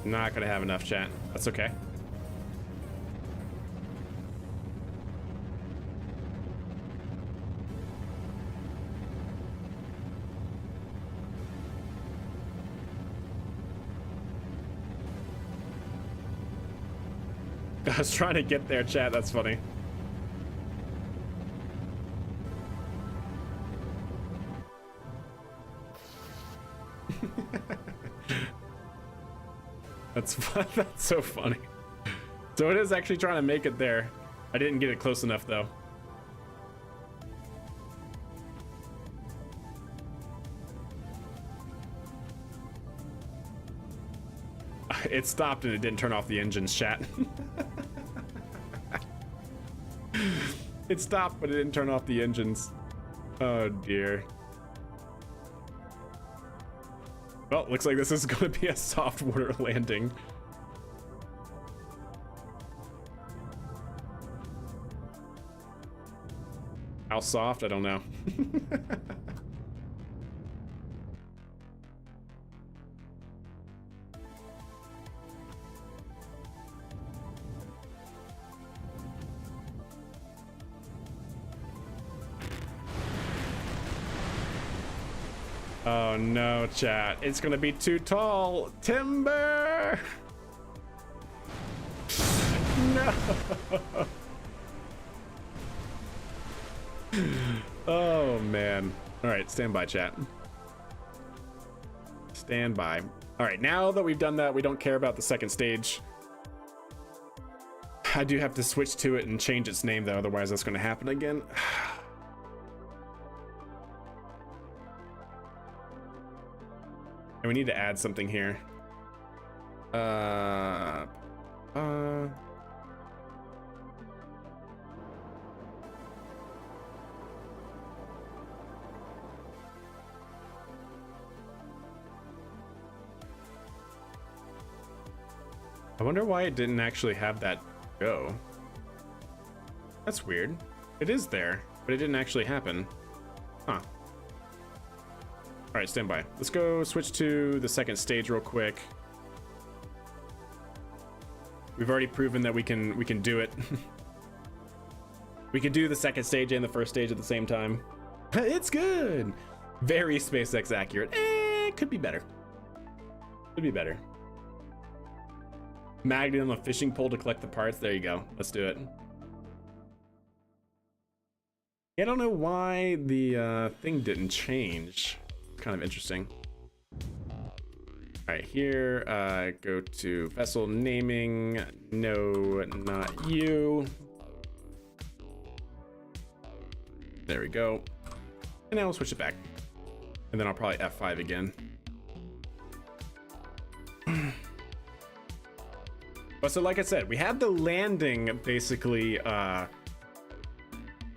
Not gonna have enough, chat. That's okay. I was trying to get there, chat. That's funny. That's so funny. So it is actually trying to make it there. I didn't get it close enough though. It stopped and it didn't turn off the engines, chat. It stopped, but it didn't turn off the engines. Oh dear. Well, looks like this is going to be a soft water landing. How soft? I don't know. Oh no, chat. It's gonna be too tall. Timber! No! Oh man. Alright, stand by, chat. Stand by. Alright, now that we've done that, we don't care about the second stage. I do have to switch to it and change its name, though, otherwise that's gonna happen again. And we need to add something here. I wonder why it didn't actually have that go. That's weird. It is there, but it didn't actually happen. Huh. All right, stand by. Let's go switch to the second stage real quick. We've already proven that we can do it. We can do the second stage and the first stage at the same time. It's good. Very SpaceX accurate. Could be better. Could be better. Magnet on a fishing pole to collect the parts. There you go. Let's do it. I don't know why the thing didn't change. Kind of interesting. All right, here, go to vessel naming. No, not you. There we go. And now we'll switch it back. And then I'll probably F5 again. But so like I said, we have the landing basically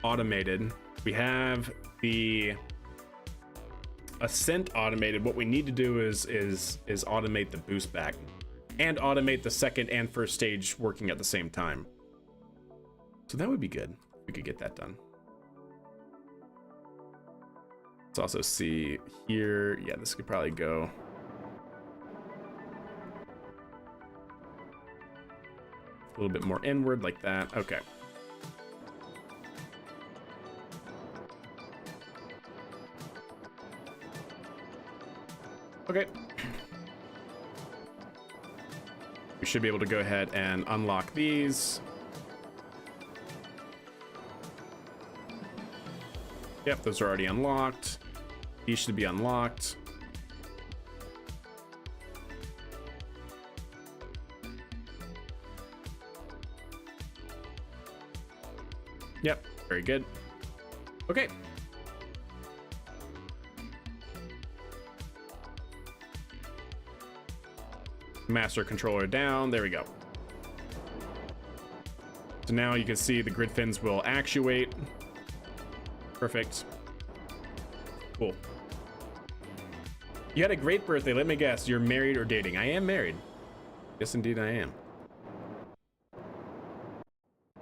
automated. We have the ascent automated. What we need to do is automate the boost back and automate the second and first stage working at the same time. So that would be good. We could get that done. Let's also see here. Yeah, this could probably go. A little bit more inward like that. Okay. Okay. We should be able to go ahead and unlock these. Yep, those are already unlocked. These should be unlocked. Yep, very good. Okay. Master controller down. There we go. So now you can see the grid fins will actuate. Perfect. Cool. You had a great birthday. Let me guess. You're married or dating? I am married. Yes, indeed, I am.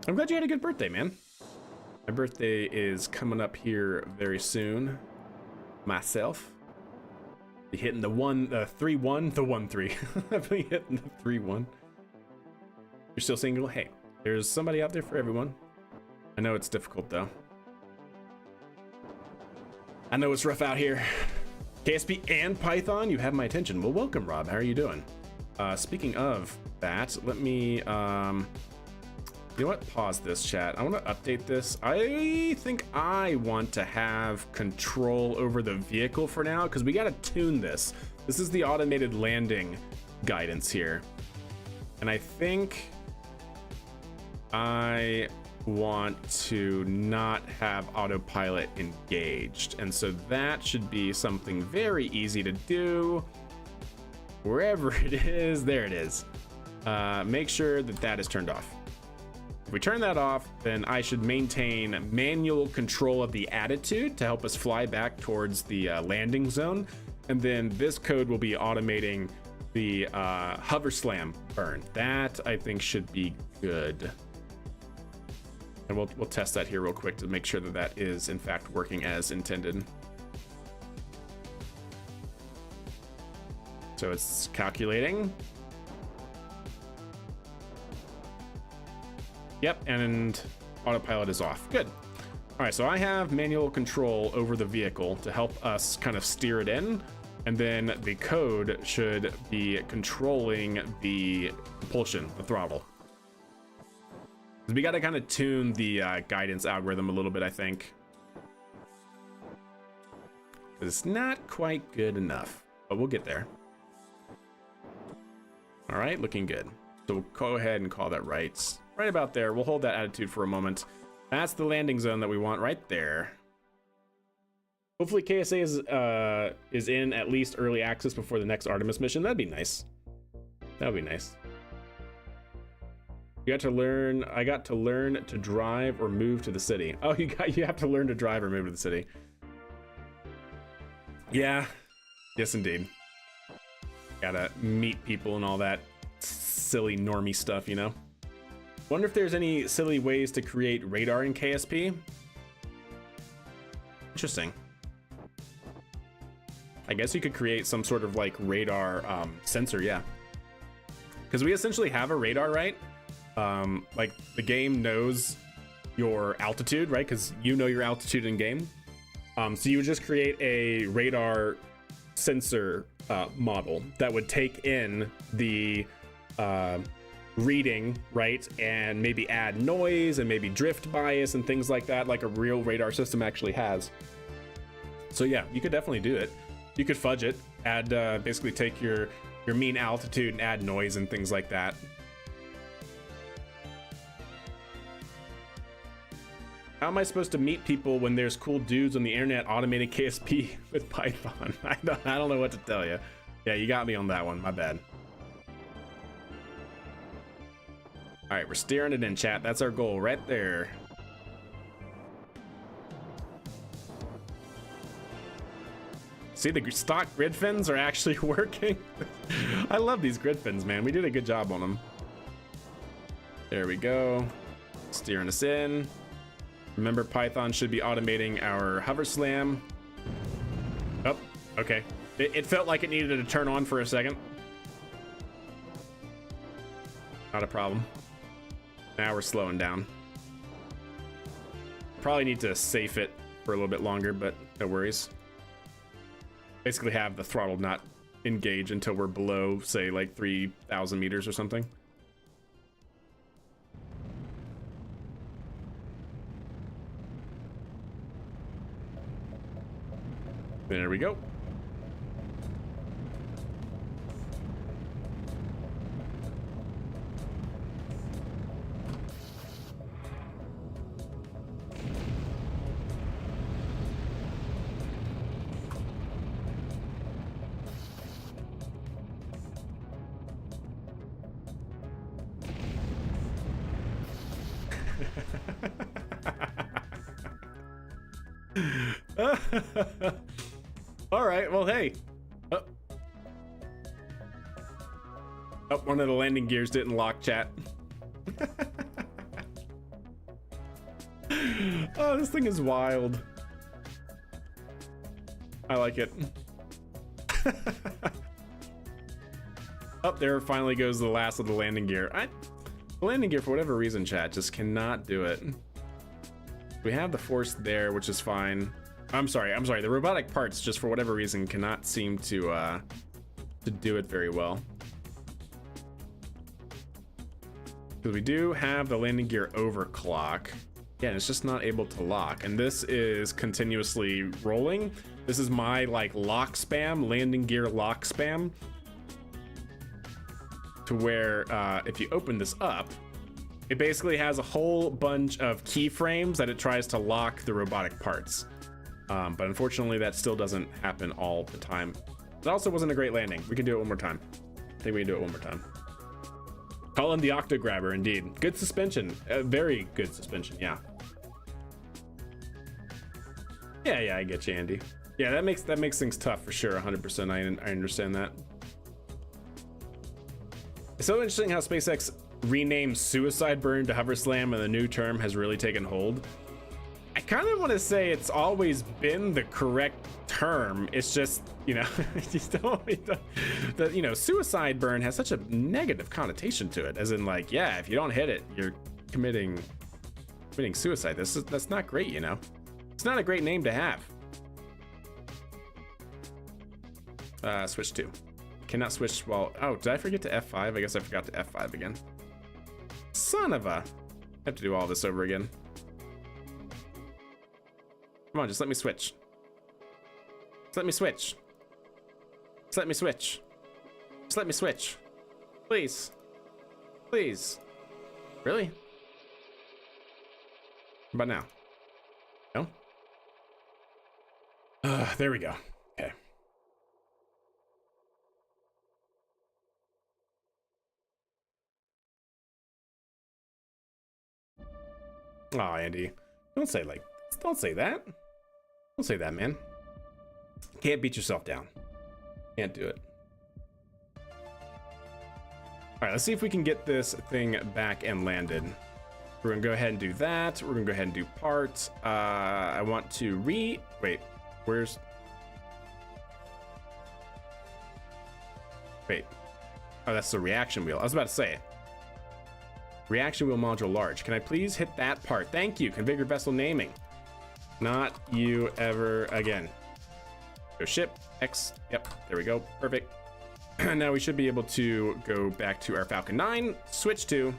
I'm glad you had a good birthday, man. My birthday is coming up here very soon. Myself. Be hitting the 3-1, the 1-3. I've been hitting the 3-1. You're still single? Hey, there's somebody out there for everyone. I know it's difficult though. I know it's rough out here. KSP and Python, you have my attention. Well, welcome, Rob. How are you doing? Speaking of that, let me, you know what? Pause this, chat. I want to update this. I think I want to have control over the vehicle for now because we got to tune this. This is the automated landing guidance here. And I think I want to not have autopilot engaged. And so that should be something very easy to do. Wherever it is, there it is. Make sure that that is turned off. If we turn that off, then I should maintain manual control of the attitude to help us fly back towards the landing zone. And then this code will be automating the hover slam burn. That I think should be good. And we'll test that here real quick to make sure that that is in fact working as intended. So it's calculating. Yep, and autopilot is off. Good. All right, so I have manual control over the vehicle to help us kind of steer it in, and then the code should be controlling the propulsion, the throttle. We got to kind of tune the guidance algorithm a little bit, I think. It's not quite good enough, but we'll get there. All right, looking good. So we'll go ahead and call that right about there. We'll hold that attitude for a moment. That's the landing zone that we want right there. Hopefully KSA is in at least early access before the next Artemis mission. That'd be nice. That'd be nice. I got to learn to drive or move to the city. Oh, you have to learn to drive or move to the city. Yeah. Yes, indeed. Gotta meet people and all that silly normie stuff, you know? Wonder if there's any silly ways to create radar in KSP. Interesting. I guess you could create some sort of like radar sensor, yeah. Because we essentially have a radar, right? Like the game knows your altitude, right? Because you know your altitude in game. So you would just create a radar sensor model that would take in the reading, right, and maybe add noise and maybe drift bias and things like that, like a real radar system actually has. So yeah, you could definitely do it. You could fudge it, add basically take your mean altitude and add noise and things like that. How am I supposed to meet people when there's cool dudes on the internet automating KSP with Python? I don't know what to tell you. Yeah, you got me on that one. My bad. All right, we're steering it in, chat. That's our goal right there. See, the stock grid fins are actually working. I love these grid fins, man. We did a good job on them. There we go. Steering us in. Remember, Python should be automating our hover slam. Oh, okay. It felt like it needed to turn on for a second. Not a problem. Now we're slowing down. Probably need to safe it for a little bit longer, but no worries. Basically have the throttle not engage until we're below, say, like 3,000 meters or something. There we go. All right, well, hey. Oh, one of the landing gears didn't lock, chat. Oh, this thing is wild. I like it. Oh, there finally goes the last of the landing gear. The landing gear, for whatever reason, chat, just cannot do it. We have the force there, which is fine. I'm sorry. The robotic parts, just for whatever reason, cannot seem to do it very well. Because we do have the landing gear overclock. Yeah, it's just not able to lock. And this is continuously rolling. This is my like lock spam, landing gear lock spam. To where if you open this up, it basically has a whole bunch of keyframes that it tries to lock the robotic parts. But unfortunately, that still doesn't happen all the time. It also wasn't a great landing. We can do it one more time. I think we can do it one more time. Call him the Octo Grabber, indeed. Good suspension. Very good suspension, yeah. Yeah, I get you, Andy. Yeah, that makes things tough for sure, 100%. I understand that. It's so interesting how SpaceX renamed Suicide Burn to Hover Slam and the new term has really taken hold. I kind of want to say it's always been the correct term. It's just, you know, you know, Suicide Burn has such a negative connotation to it, as in like, yeah, if you don't hit it, you're committing suicide. That's not great, you know. It's not a great name to have. Switch to. Cannot switch while, oh, did I forget to F5? I guess I forgot to F5 again. Son of a, I have to do all this over again. Come on, just let me switch. Just let me switch. Just let me switch. Just let me switch. Please. Please. Really? How about now? No? There we go. Okay. Oh, Andy. Don't say that. Don't say that, man. Can't beat yourself down. Can't do it. All right, let's see if we can get this thing back and landed. We're gonna go ahead and do that. We're gonna go ahead and do parts. I want to wait, where's, wait. Oh, that's the reaction wheel. I was about to say it. Reaction wheel module large. Can I please hit that part? Thank you. Configure vessel naming. Not you ever again. Go ship X. Yep, there we go. Perfect. Now we should be able to go back to our Falcon 9. Switch to.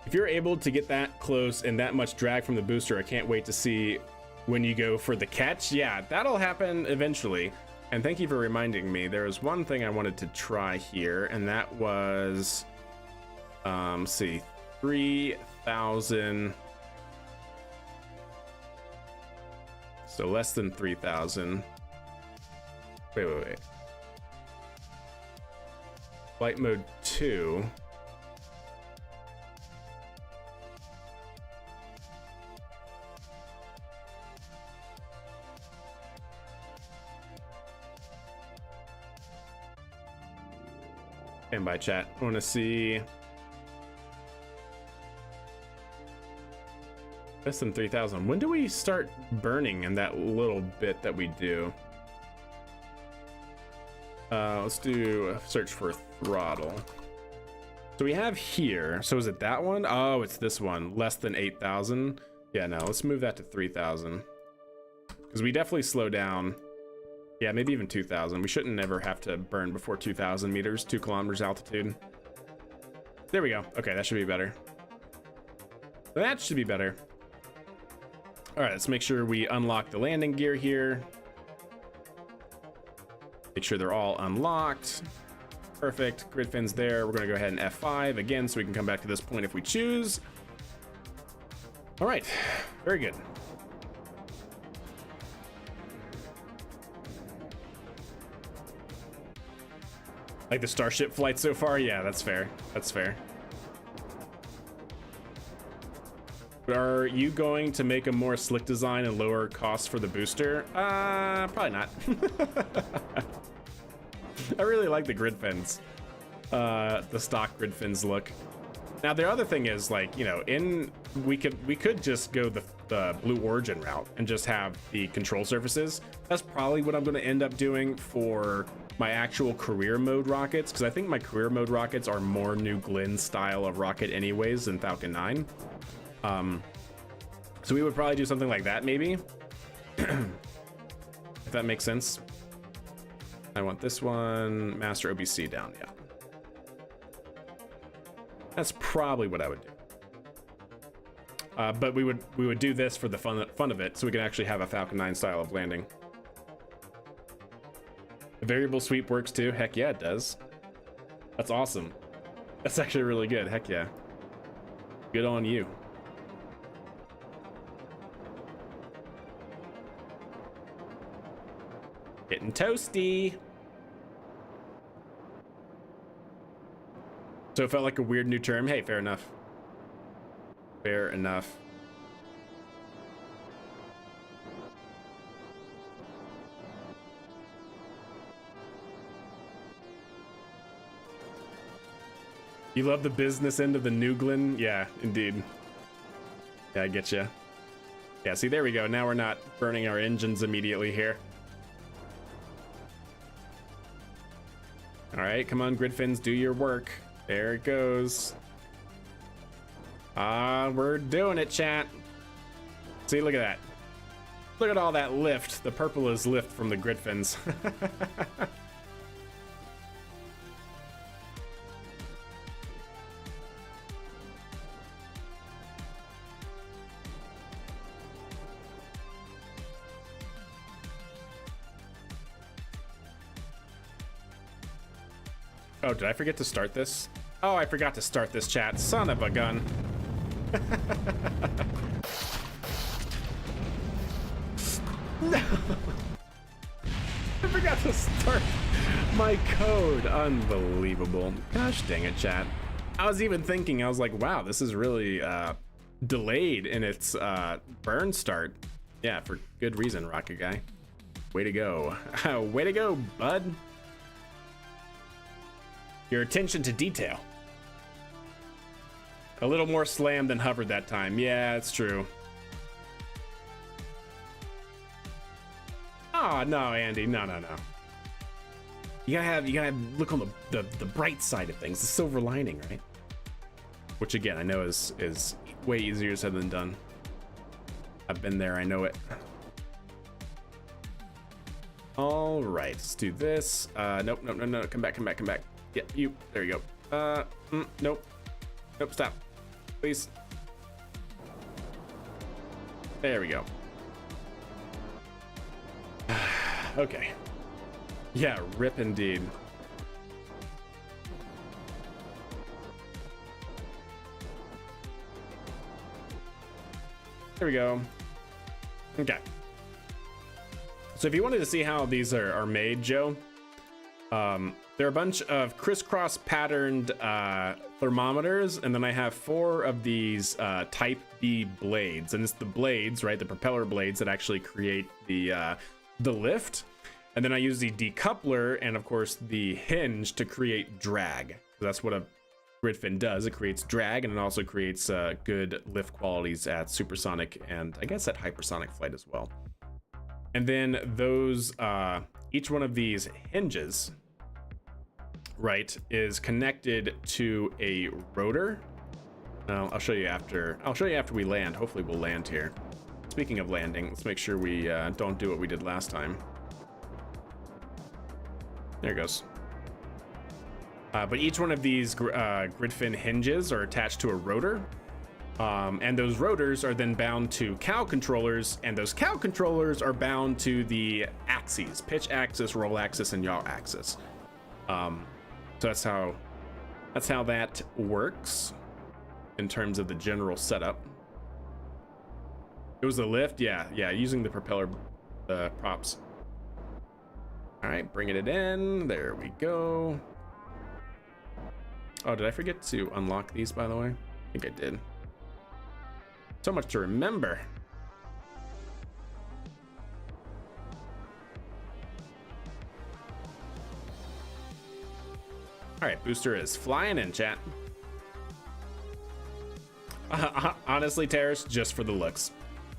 If you're able to get that close and that much drag from the booster, I can't wait to see when you go for the catch. Yeah, that'll happen eventually. And thank you for reminding me. There was one thing I wanted to try here, and that was, let's see, 3,000. So less than 3,000. Wait. Flight mode 2. Standby chat. I want to see less than 3,000. When do we start burning in that little bit that we do? Let's do a search for throttle. So we have here. So is it that one? Oh, it's this one. Less than 8,000. Yeah, no, let's move that to 3,000. Because we definitely slow down. Yeah, maybe even 2,000. We shouldn't ever have to burn before 2,000 meters, 2 kilometers altitude. There we go. Okay, that should be better. That should be better. All right, let's make sure we unlock the landing gear here. Make sure they're all unlocked. Perfect. Grid fins there. We're going to go ahead and F5 again so we can come back to this point if we choose. All right, very good. Like the Starship flight so far? Yeah, that's fair. That's fair. But are you going to make a more slick design and lower costs for the booster? Probably not. I really like the grid fins. The stock grid fins look. Now the other thing is, like, you know, we could just go the Blue Origin route and just have the control surfaces. That's probably what I'm going to end up doing for my actual career mode rockets, because I think my career mode rockets are more New Glenn style of rocket anyways than Falcon 9. So we would probably do something like that, maybe. If that makes sense. I want this one, master OBC down, yeah. That's probably what I would do. But we would do this for the fun of it, so we can actually have a Falcon 9 style of landing. The variable sweep works too. Heck yeah, it does. That's awesome. That's actually really good. Heck yeah. Good on you. Getting toasty. So it felt like a weird new term. Hey, fair enough. Fair enough. You love the business end of the Nuglin? Yeah, indeed. Yeah, I get you. Yeah, see, there we go. Now we're not burning our engines immediately here. All right, come on, Gridfins, do your work. There it goes. We're doing it, chat. See, look at that. Look at all that lift. The purple is lift from the Gridfins. Oh, did I forget to start this? Oh, I forgot to start this, chat. Son of a gun. No. I forgot to start my code. Unbelievable. Gosh dang it, chat. I was even thinking, I was like, wow, this is really delayed in its burn start. Yeah, for good reason, Rocket Guy. Way to go. Way to go, bud. Your attention to detail. A little more slammed than hovered that time. Yeah, it's true. Oh, no, Andy. No. You gotta look on the bright side of things, the silver lining, right? Which again, I know is way easier said than done. I've been there, I know it. All right, let's do this. Nope, come back. Yeah, you, there you go. Nope, stop, please. There we go. Okay. Yeah, rip indeed. There we go. Okay. So if you wanted to see how these are made, Joe, there are a bunch of crisscross patterned thermometers, and then I have 4 of these type B blades, and it's the blades, right, the propeller blades that actually create the lift, and then I use the decoupler and of course the hinge to create drag. So that's what a Gridfin does. It creates drag, and it also creates good lift qualities at supersonic and I guess at hypersonic flight as well. And then those each one of these hinges, right, is connected to a rotor. I'll show you after we land. Hopefully we'll land here. Speaking of landing, let's make sure we don't do what we did last time. There it goes. But each one of these Gridfin hinges are attached to a rotor. And those rotors are then bound to cow controllers, and those cow controllers are bound to the axes: pitch axis, roll axis, and yaw axis. So that's how that works in terms of the general setup. It was the lift, yeah, using the propeller props. All right, bringing it in. There we go. Oh, did I forget to unlock these, by the way? I think I did. So much to remember. All right, booster is flying in, chat. Honestly, Terrace, just for the looks.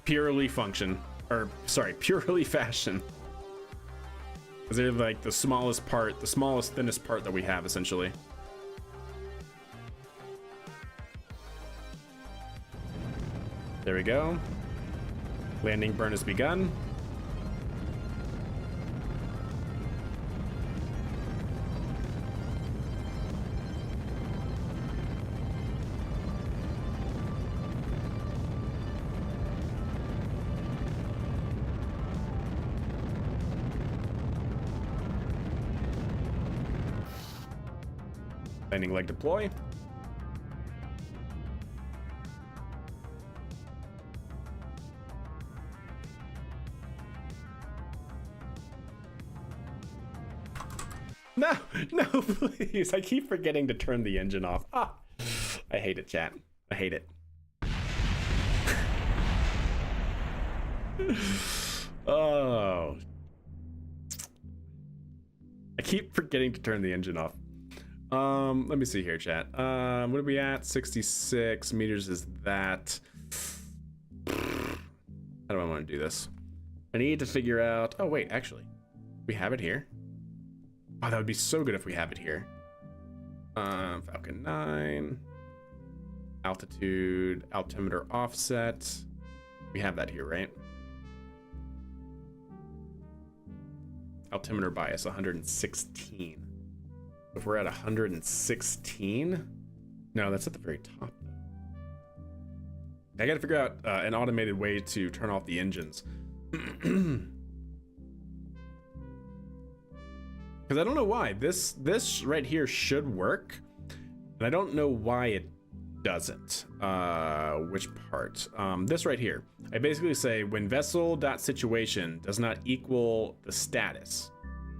Purely function, or sorry, purely fashion. Because they're like the smallest part, the smallest, thinnest part that we have, essentially. There we go. Landing burn has begun. Landing leg deploy. No, no, please. I keep forgetting to turn the engine off. Ah, I hate it, chat. I hate it. Oh. I keep forgetting to turn the engine off. Let me see here, chat. What are we at? 66 meters is that. How do I want to do this? I need to figure out... Oh, wait, actually. We have it here. Oh, that would be so good if we have it here. Falcon 9. Altitude, altimeter offset. We have that here, right? Altimeter bias, 116. If we're at 116... No, that's at the very top, though. I gotta figure out an automated way to turn off the engines. Because I don't know why. This right here should work. And I don't know why it doesn't. Which part? This right here. I basically say when vessel.situation does not equal the status.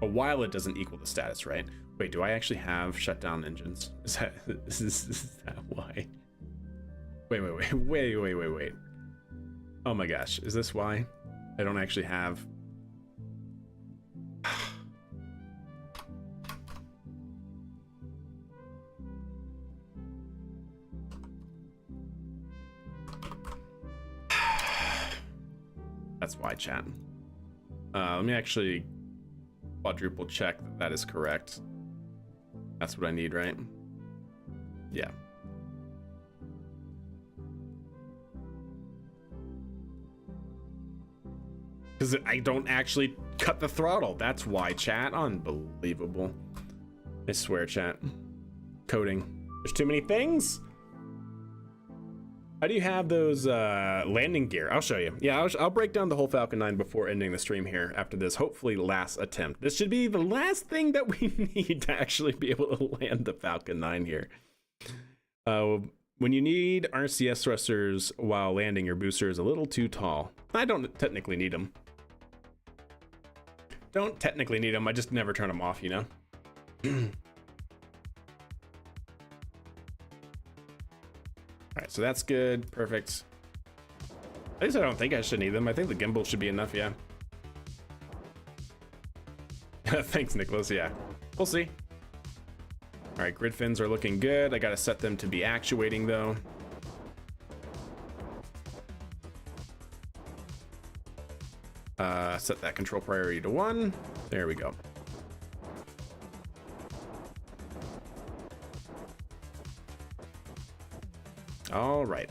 But while it doesn't equal the status, right? Wait, do I actually have shutdown engines? Is that why? Wait. Oh my gosh, is this why I don't actually have... That's why, chat. Let me actually quadruple check that is correct. That's what I need, right? Yeah. Because I don't actually cut the throttle. That's why, chat. Unbelievable. I swear, chat. Coding. There's too many things. How do you have those landing gear? I'll show you. Yeah, I'll break down the whole Falcon 9 before ending the stream here after this, hopefully, last attempt. This should be the last thing that we need to actually be able to land the Falcon 9 here. When you need RCS thrusters while landing, your booster is a little too tall. I don't technically need them. Don't technically need them, I just never turn them off, you know? Alright, so that's good, perfect. At least I don't think I should need them. I think the gimbal should be enough, yeah. Thanks, Nicholas, yeah. We'll see. Alright, grid fins are looking good. I gotta set them to be actuating, though. Set that control priority to 1. There we go. All right.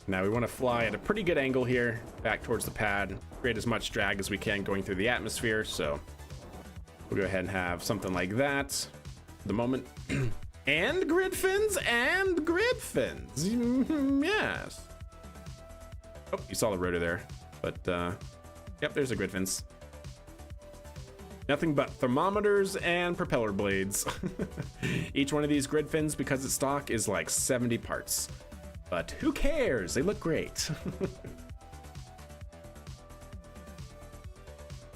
Now we want to fly at a pretty good angle here, back towards the pad, create as much drag as we can going through the atmosphere. So we'll go ahead and have something like that for the moment. And grid fins, and grid fins. Yes. Oh, you saw the rotor there, but yep, there's the grid fins. Nothing but thermometers and propeller blades. Each one of these grid fins, because it's stock, is like 70 parts. But who cares? They look great.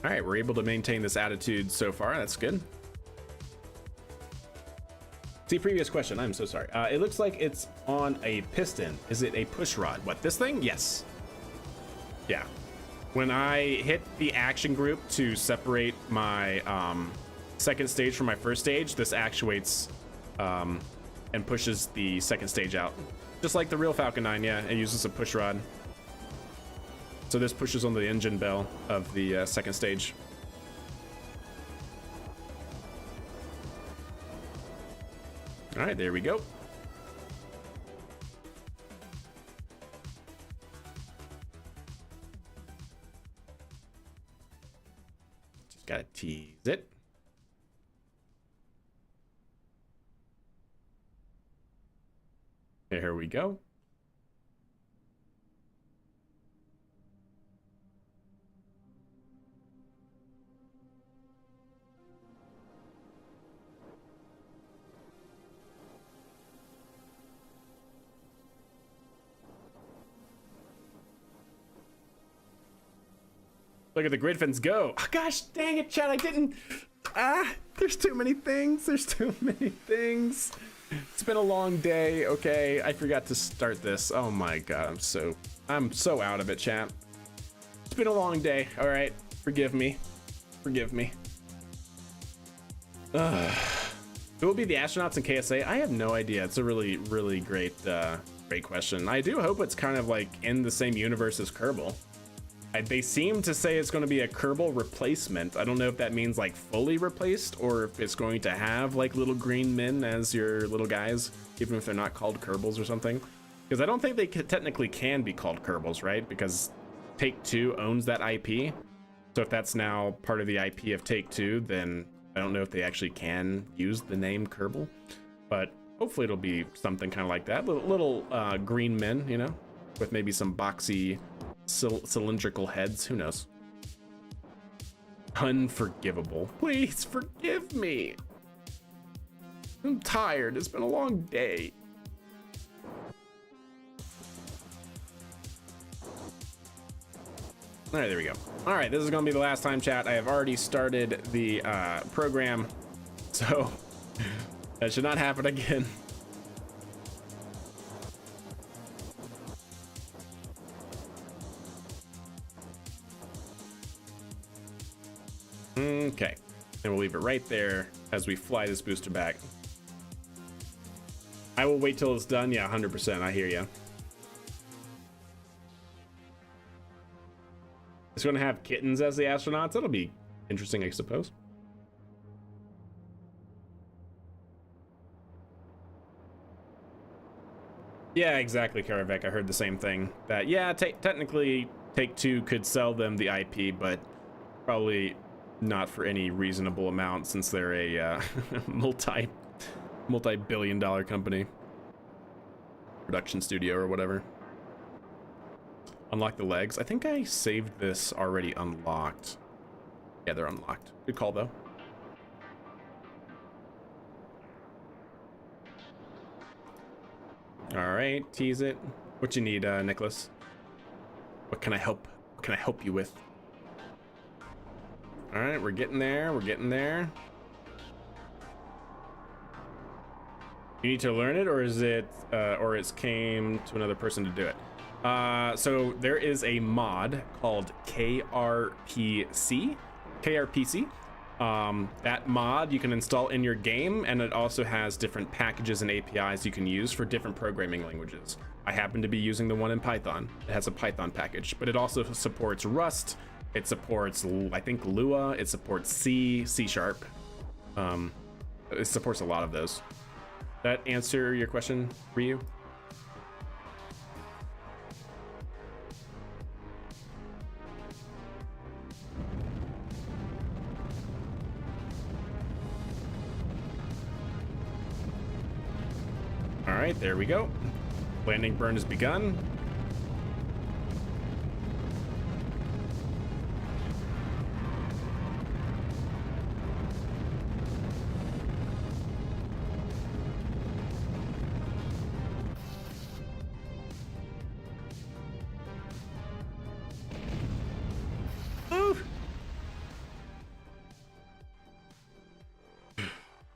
All right, we're able to maintain this attitude so far. That's good. See, previous question. I'm so sorry. It looks like it's on a piston. Is it a push rod? What, this thing? Yes. Yeah. When I hit the action group to separate my second stage from my first stage, this actuates and pushes the second stage out. Just like the real Falcon 9, yeah, it uses a push rod. So this pushes on the engine bell of the second stage. All right, there we go. Gotta tease it. There we go. Look at the grid fins go. Oh, gosh, dang it, Chad, I didn't. There's too many things. There's too many things. It's been a long day. Okay, I forgot to start this. Oh my god, I'm so out of it, chat. It's been a long day. All right, forgive me. Forgive me. Who will be the astronauts in KSA? I have no idea. It's a really, really great question. I do hope it's kind of like in the same universe as Kerbal. They seem to say it's going to be a Kerbal replacement. I don't know if that means like fully replaced or if it's going to have like little green men as your little guys, even if they're not called Kerbals or something. Because I don't think they technically can be called Kerbals, right? Because Take-Two owns that IP. So if that's now part of the IP of Take-Two, then I don't know if they actually can use the name Kerbal. But hopefully it'll be something kind of like that. Little green men, you know, with maybe some boxy cylindrical heads. Who knows? Unforgivable. Please forgive me. I'm tired. It's been a long day. All right, there we go. All right, this is gonna be the last time, chat. I have already started the program, so that should not happen again. Okay, and we'll leave it right there as we fly this booster back. I will wait till it's done. Yeah, 100%. I hear you. It's going to have kittens as the astronauts. That'll be interesting, I suppose. Yeah, exactly, Karavek. I heard the same thing. That, yeah, technically Take-Two could sell them the IP, but probably not for any reasonable amount since they're a multi-billion-dollar company. Production studio or whatever. Unlock the legs. I think I saved this already unlocked. Yeah, they're unlocked. Good call, though. All right, tease it. What you need, Nicholas? What can I help you with? All right, we're getting there. We're getting there. You need to learn it, or is it, or it's came to another person to do it? So there is a mod called KRPC. That mod you can install in your game, and it also has different packages and APIs you can use for different programming languages. I happen to be using the one in Python. It has a Python package, but it also supports Rust. It supports, I think, Lua. It supports C, C#. It supports a lot of those. That answer your question, Ryu? All right, there we go. Landing burn has begun.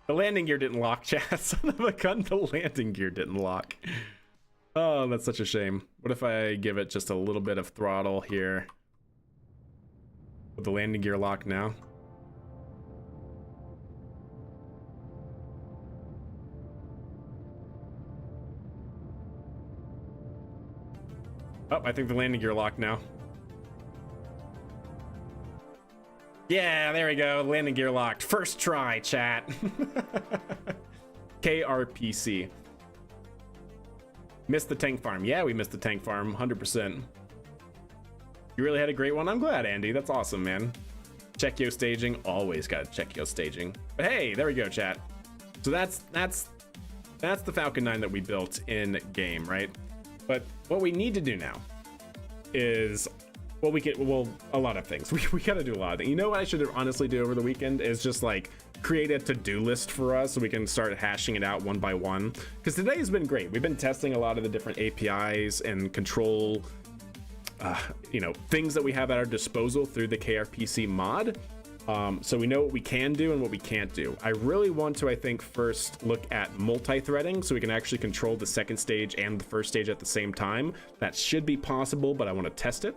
The landing gear didn't lock, chat. Son of a gun, the landing gear didn't lock. Oh, that's such a shame. What if I give it just a little bit of throttle here? With the landing gear locked now? Oh, I think the landing gear locked now. Yeah, there we go. Landing gear locked. First try, chat. KRPC. Missed the tank farm. Yeah, we missed the tank farm. 100%. You really had a great one. I'm glad, Andy. That's awesome, man. Check yo staging. Always gotta check yo staging. But hey, there we go, chat. So that's the Falcon 9 that we built in game, right? But what we need to do now is, well, a lot of things. We gotta do a lot of things. You know what I should honestly do over the weekend is just like create a to-do list for us so we can start hashing it out one by one. Because today has been great. We've been testing a lot of the different APIs and control, things that we have at our disposal through the KRPC mod. So we know what we can do and what we can't do. I really want to, I think, first look at multi-threading so we can actually control the second stage and the first stage at the same time. That should be possible, but I want to test it.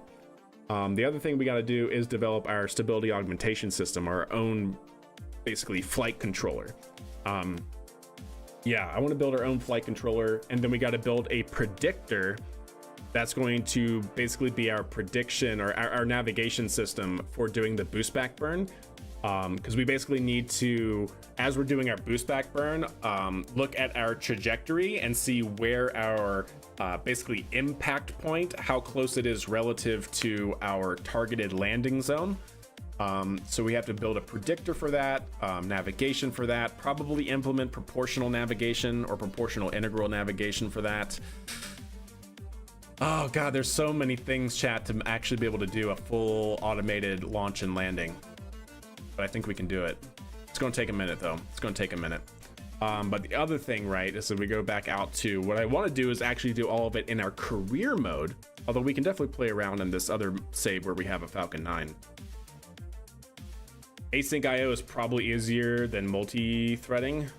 The other thing we got to do is develop our stability augmentation system, our own basically flight controller. Yeah, I want to build our own flight controller, and then we got to build a predictor that's going to basically be our prediction or our navigation system for doing the boost back burn. Because we basically need to, as we're doing our boost back burn, look at our trajectory and see where our basically impact point, how close it is relative to our targeted landing zone. So we have to build a predictor for that, navigation for that, probably implement proportional navigation or proportional integral navigation for that. Oh god, there's so many things, chat, to actually be able to do a full automated launch and landing. But I think we can do it. It's going to take a minute though. It's going to take a minute. But the other thing, right, is that we go back out to what I want to do is actually do all of it in our career mode. Although we can definitely play around in this other save where we have a Falcon 9. Async IO is probably easier than multi-threading.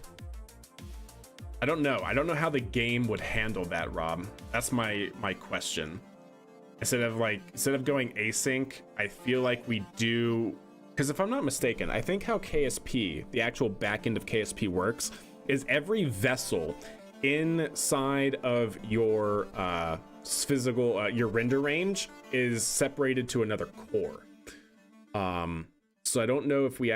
I don't know. I don't know how the game would handle that, Rob. That's my question. Instead of going async, I feel like we do, because if I'm not mistaken, I think how KSP, the actual back end of KSP works, is every vessel inside of your physical your render range is separated to another core. So I don't know if we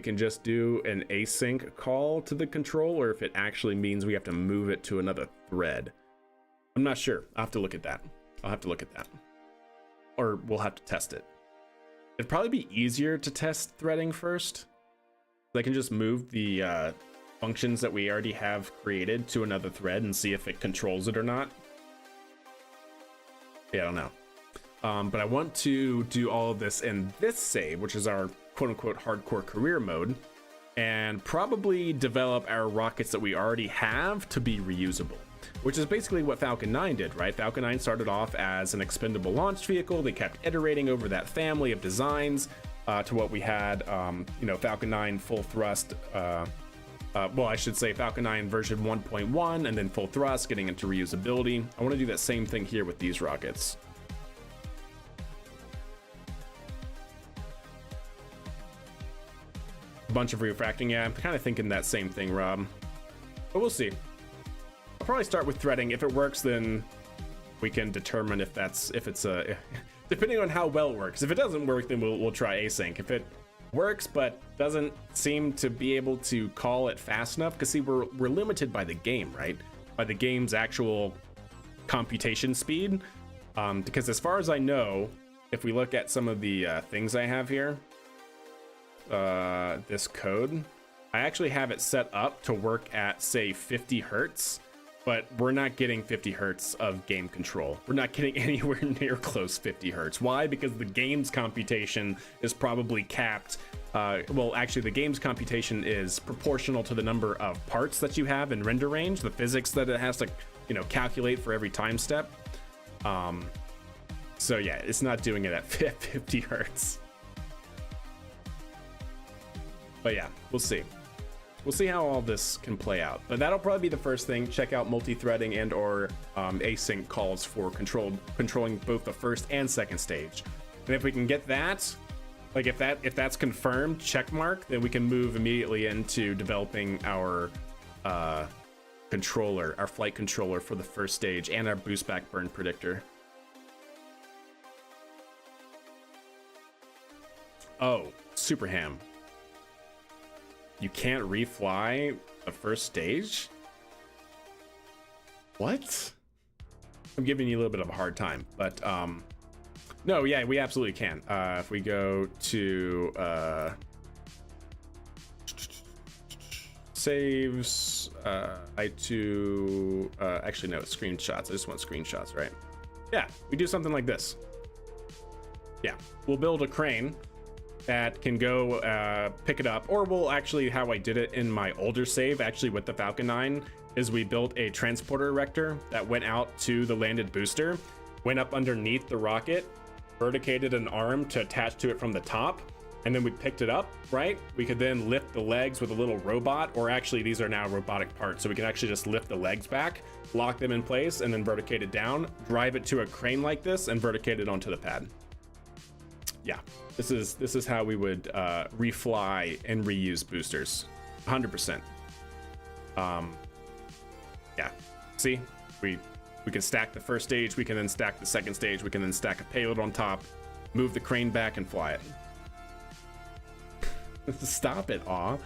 can just do an async call to the control, or if it actually means we have to move it to another thread. I'm not sure. I'll have to look at that. Or we'll have to test it. It'd probably be easier to test threading first. I can just move the functions that we already have created to another thread and see if it controls it or not. Yeah, I don't know. But I want to do all of this in this save, which is our quote-unquote hardcore career mode, and probably develop our rockets that we already have to be reusable, which is basically what Falcon 9 did, right? Falcon 9 started off as an expendable launch vehicle. They kept iterating over that family of designs to what we had, Falcon 9 full thrust, well, I should say Falcon 9 version 1.1, and then full thrust, getting into reusability. I want to do that same thing here with these rockets. Bunch of refracting. Yeah, I'm kind of thinking that same thing, Rob, but we'll see. I'll probably start with threading. If it works, then we can determine if it's a depending on how well it works. If it doesn't work, then we'll try async. If it works but doesn't seem to be able to call it fast enough, because see, we're limited by the game, right? By the game's actual computation speed, because as far as I know, if we look at some of the things I have here, this code, I actually have it set up to work at, say, 50 hertz, but we're not getting 50 hertz of game control. We're not getting anywhere near close 50 hertz. Why? Because the game's computation is probably capped. Well, actually, the game's computation is proportional to the number of parts that you have in render range, the physics that it has to, calculate for every time step. So yeah, it's not doing it at 50 hertz. But yeah, we'll see. We'll see how all this can play out. But that'll probably be the first thing. Check out multi-threading and or async calls for controlling both the first and second stage. And if we can get that, like if that's confirmed, check mark, then we can move immediately into developing our controller, our flight controller for the first stage, and our boost back burn predictor. Oh, super ham. You can't refly the first stage? What? I'm giving you a little bit of a hard time, but no, yeah, we absolutely can. If we go to saves, actually no, screenshots. I just want screenshots, right? Yeah, we do something like this. Yeah, we'll build a crane that can go pick it up, or we'll actually, how I did it in my older save, actually with the Falcon 9, is we built a transporter erector that went out to the landed booster, went up underneath the rocket, verticated an arm to attach to it from the top, and then we picked it up, right? We could then lift the legs with a little robot, or actually these are now robotic parts. So we can actually just lift the legs back, lock them in place, and then verticate it down, drive it to a crane like this, and verticate it onto the pad. Yeah, this is how we would refly and reuse boosters, 100%. Yeah, see, we can stack the first stage, we can then stack the second stage, we can then stack a payload on top, move the crane back and fly it. Stop it, aw.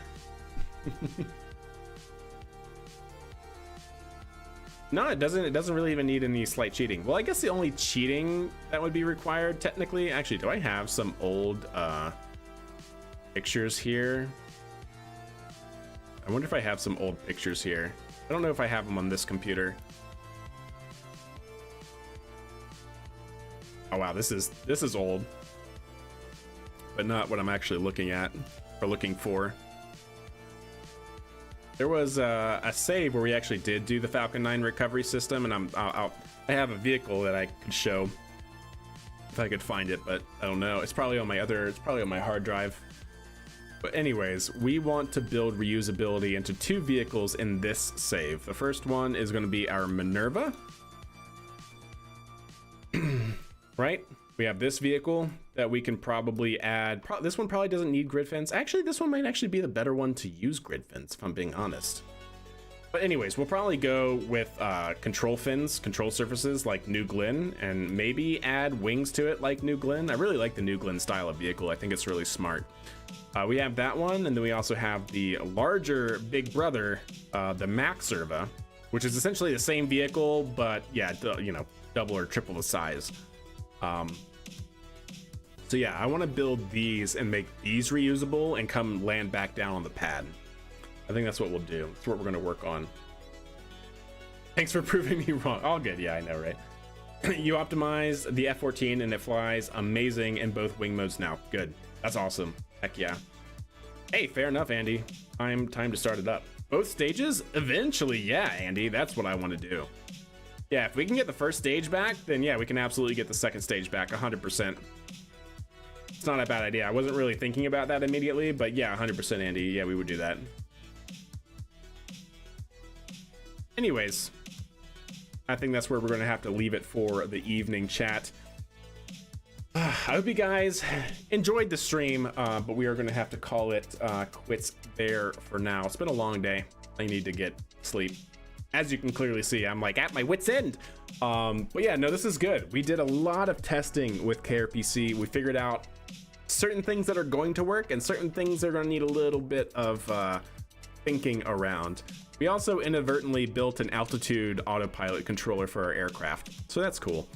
No, it doesn't really even need any slight cheating. Well, I guess the only cheating that would be required technically, actually, do I have some old pictures here? I wonder if I have some old pictures here. I don't know if I have them on this computer. Oh wow, this is old, but not what I'm actually looking at or looking for. There was a save where we actually did do the Falcon 9 recovery system, and I have a vehicle that I could show if I could find it, but I don't know. It's probably on my hard drive. But anyways, we want to build reusability into 2 vehicles in this save. The first one is going to be our Minerva. Right? We have this vehicle that we can probably add. This one probably doesn't need grid fins. Actually, this one might actually be the better one to use grid fins, if I'm being honest. But anyways, we'll probably go with control fins, control surfaces like New Glenn, and maybe add wings to it like New Glenn. I really like the New Glenn style of vehicle. I think it's really smart. We have that one, and then we also have the larger big brother, the Max Serva, which is essentially the same vehicle, but yeah, you know, double or triple the size. So yeah, I want to build these and make these reusable and come land back down on the pad. I think that's what we'll do. That's what we're going to work on. Thanks for proving me wrong. All good. Yeah, I know, right? You optimize the F-14 and it flies amazing in both wing modes now. Good. That's awesome. Heck yeah. Hey, fair enough, Andy. Time to start it up. Both stages? Eventually, yeah, Andy. That's what I want to do. Yeah, if we can get the first stage back, then yeah, we can absolutely get the second stage back 100%. It's not a bad idea. I wasn't really thinking about that immediately, but yeah, 100% Andy. Yeah, we would do that. Anyways, I think that's where we're going to have to leave it for the evening, chat. I hope you guys enjoyed the stream, but we are going to have to call it quits there for now. It's been a long day. I need to get sleep. As you can clearly see, I'm like at my wit's end. But yeah, no, this is good. We did a lot of testing with KRPC. We figured out certain things that are going to work and certain things that are going to need a little bit of thinking around. We also inadvertently built an altitude autopilot controller for our aircraft, so that's cool.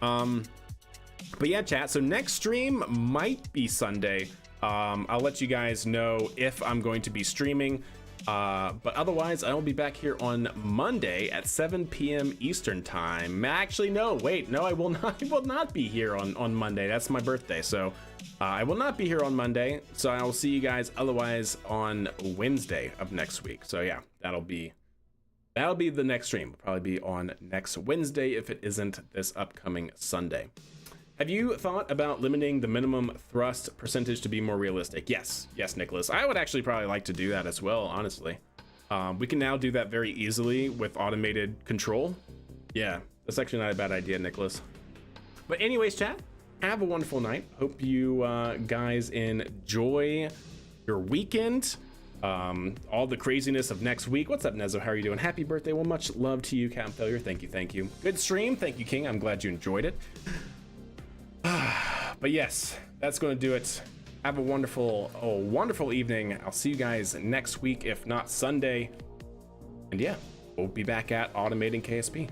But yeah, chat, so next stream might be Sunday. I'll let you guys know if I'm going to be streaming. But otherwise, I will be back here on Monday at 7 p.m. Eastern time. Actually, no, wait, no, I will not be here on Monday. That's my birthday, so I will not be here on Monday. So I will see you guys otherwise on Wednesday of next week. So yeah, that'll be the next stream. It'll probably be on next Wednesday if it isn't this upcoming Sunday. Have you thought about limiting the minimum thrust percentage to be more realistic? Yes, Nicholas. I would actually probably like to do that as well, honestly. We can now do that very easily with automated control. Yeah, that's actually not a bad idea, Nicholas. But anyways, chat, have a wonderful night. Hope you guys enjoy your weekend. All the craziness of next week. What's up, Nezo? How are you doing? Happy birthday. Well, much love to you, Captain Failure. Thank you. Good stream. Thank you, King. I'm glad you enjoyed it. But yes, that's going to do it. Have a wonderful evening. I'll see you guys next week, if not Sunday. And yeah, we'll be back at automating KSP.